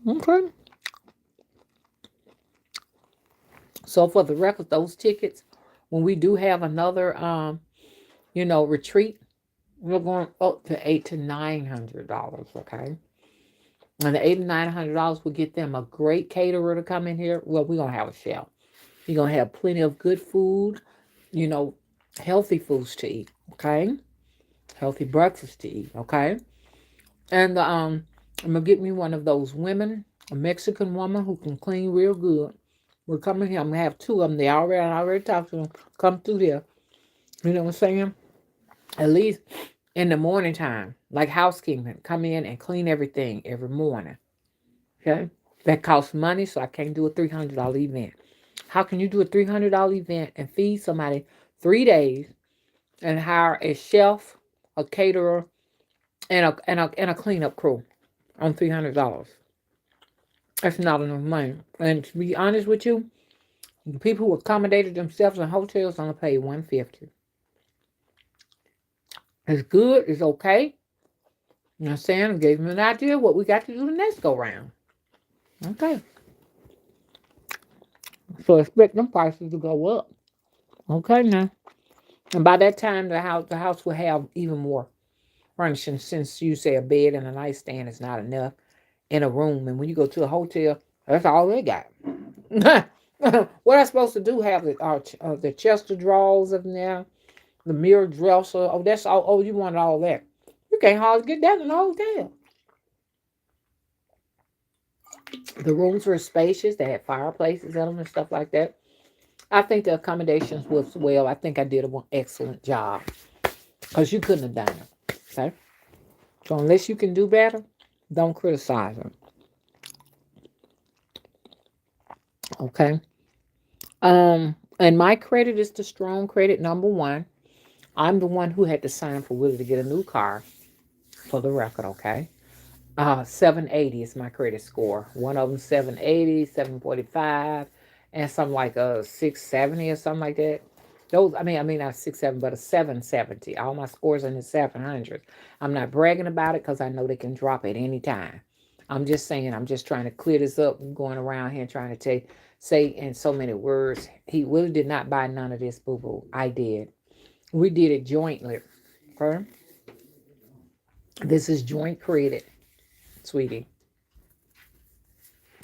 Speaker 1: Okay. So for the record, those tickets, when we do have another retreat, we're going up to $800 to $900, okay? And the $800 to $900 will get them a great caterer to come in here. Well, we're gonna have a chef. You're gonna have plenty of good food, healthy foods to eat, okay? Healthy breakfast to eat, okay? And I'm gonna get me one of those women, a Mexican woman who can clean real good. We're coming here. I'm gonna have two of them. I already talked to them. Come through there. You know what I'm saying? At least in the morning time, like housekeeping, come in and clean everything every morning. Okay? That costs money, so I can't do a $300 event. How can you do a $300 event and feed somebody 3 days and hire a chef, a caterer, and a cleanup crew on $300? That's not enough money. And to be honest with you, the people who accommodated themselves in hotels only pay $150. It's good. It's okay. You know what I'm saying? I gave them an idea of what we got to do the next go round. Okay. So expect them prices to go up. Okay now. And by that time the house will have even more furnishings, since you say a bed and a nightstand is not enough in a room. And when you go to a hotel, that's all they got. What I'm supposed to do? Have the chest of drawers in there, the mirror dresser. Oh, that's all. Oh, you want all that? You can't hardly get that in a hotel. The rooms were spacious. They had fireplaces in them and stuff like that. I think the accommodations was well. I think I did an excellent job, because you couldn't have done it. Okay. So unless you can do better, don't criticize them. Okay. And my credit is the strong credit number one. I'm the one who had to sign for Willie to get a new car for the record, okay? 780 is my credit score. One of them 780, 745, and some like a 670 or something like that. Those, I mean, not 670, but a 770. All my scores in the 700s. I'm not bragging about it because I know they can drop at any time. I'm just saying, I'm just trying to clear this up. I'm going around here trying to say in so many words. He really did not buy none of this, boo boo. I did. We did it jointly. Okay? This is joint credit, sweetie.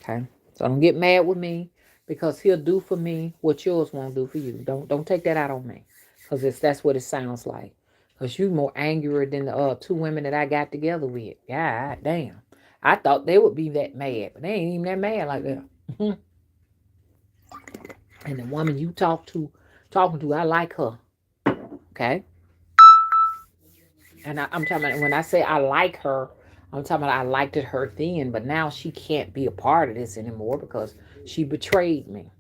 Speaker 1: Okay. So don't get mad with me because he'll do for me what yours won't do for you. Don't take that out on me. Because that's what it sounds like. Because you more angrier than the two women that I got together with. God damn. I thought they would be that mad, but they ain't even that mad like that. And the woman you talking to, I like her. Okay. And I'm talking about when I say I like her, I'm talking about I liked it her then, but now she can't be a part of this anymore because she betrayed me.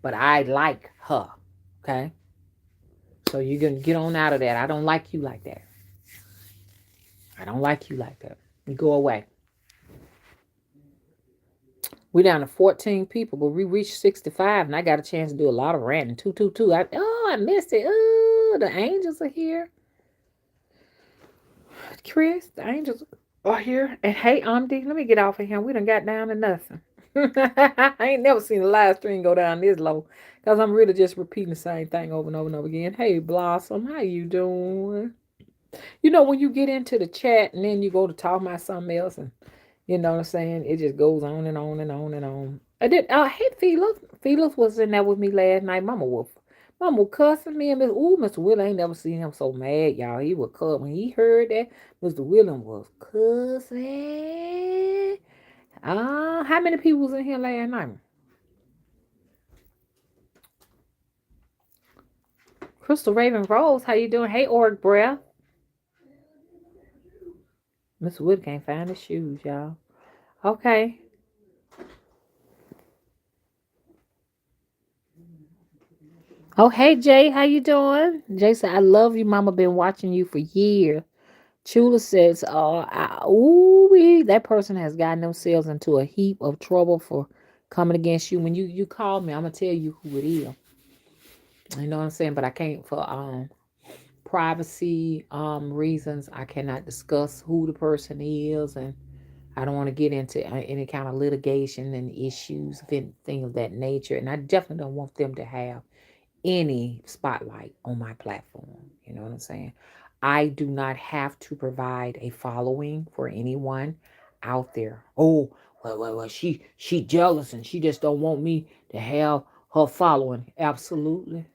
Speaker 1: But I like her. Okay? So you're gonna get on out of that. I don't like you like that. I don't like you like that. You go away. We down to 14 people, but we reached 65, and I got a chance to do a lot of ranting. 222. I missed it. Oh, the angels are here. Chris, the angels are here. And hey, Amdi, let me get off of here. We done got down to nothing. I ain't never seen a live stream go down this low. Because I'm really just repeating the same thing over and over and over again. Hey, Blossom, how you doing? You know, when you get into the chat and then you go to talk about something else and you know what I'm saying? It just goes on and on and on and on. I did. Hey, Felix. Felix was in there with me last night. Mama cussing me and Mr. Will. I ain't never seen him so mad, y'all. He was cuss when he heard that. Mr. William was cussing. How many people was in here last night? Crystal Raven Rose, how you doing? Hey, Org Breath. Mr. Will can't find his shoes, y'all. Okay. Oh, hey Jay, how you doing? Jay said, "I love you, Mama. Been watching you for years." Chula says, ooh, that person has gotten themselves into a heap of trouble for coming against you. When you call me, I'm gonna tell you who it is. You know what I'm saying? But I can't for privacy reasons. I cannot discuss who the person is, and I don't want to get into any kind of litigation and issues, things of that nature. And I definitely don't want them to have any spotlight on my platform. You know what I'm saying? I do not have to provide a following for anyone out there. Oh, well, she jealous and she just don't want me to have her following. Absolutely.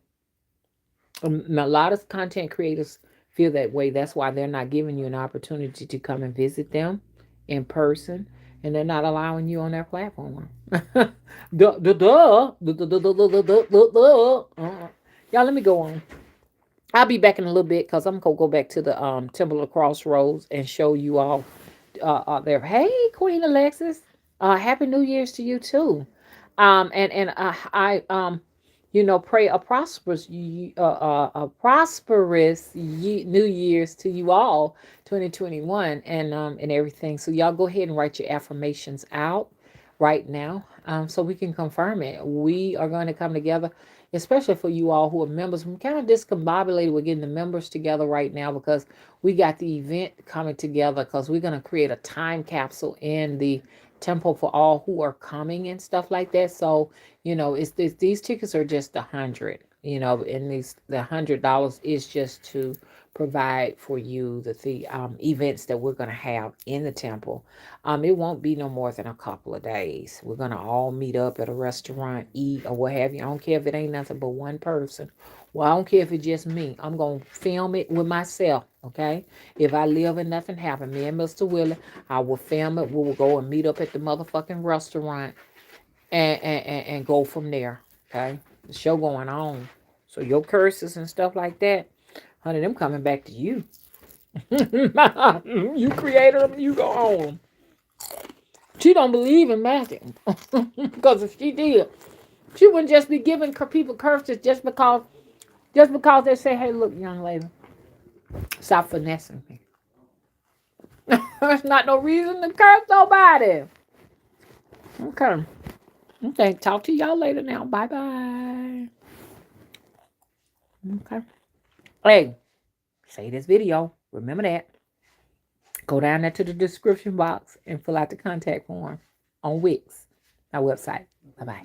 Speaker 1: A lot of content creators feel that way. That's why they're not giving you an opportunity to come and visit them in person, and they're not allowing you on their platform. Duh, duh, duh, duh, duh, duh, duh, duh, duh, duh, duh, duh. Y'all, let me go on. I'll be back in a little bit because I'm gonna go back to the Temple of Crossroads and show you all there. Hey, Queen Alexis, Happy New Year's to you too. I pray a prosperous New Year's to you all, 2021, and everything. So y'all go ahead and write your affirmations out right now, so we can confirm it. We are going to come together, especially for you all who are members. I'm kind of discombobulated with getting the members together right now because we got the event coming together because we're going to create a time capsule in the temple for all who are coming and stuff like that. So these tickets are just 100. And the $100 is just to provide for you the events that we're going to have in the temple. It won't be no more than a couple of days. We're going to all meet up at a restaurant, eat, or what have you. I don't care if it ain't nothing but one person. Well, I don't care if it's just me. I'm going to film it with myself, okay? If I live and nothing happen, me and Mr. Willie, I will film it. We will go and meet up at the motherfucking restaurant and go from there, okay? The show going on. So your curses and stuff like that, honey, them coming back to you. You created them, you go own them. She don't believe in matching. Because if she did, she wouldn't just be giving people curses just because they say, hey, look, young lady, stop finessing me. There's not no reason to curse nobody. Okay. Okay. Talk to y'all later now. Bye bye. Okay. Hey, say this video. Remember that. Go down there to the description box and fill out the contact form on Wix, our website. Bye bye.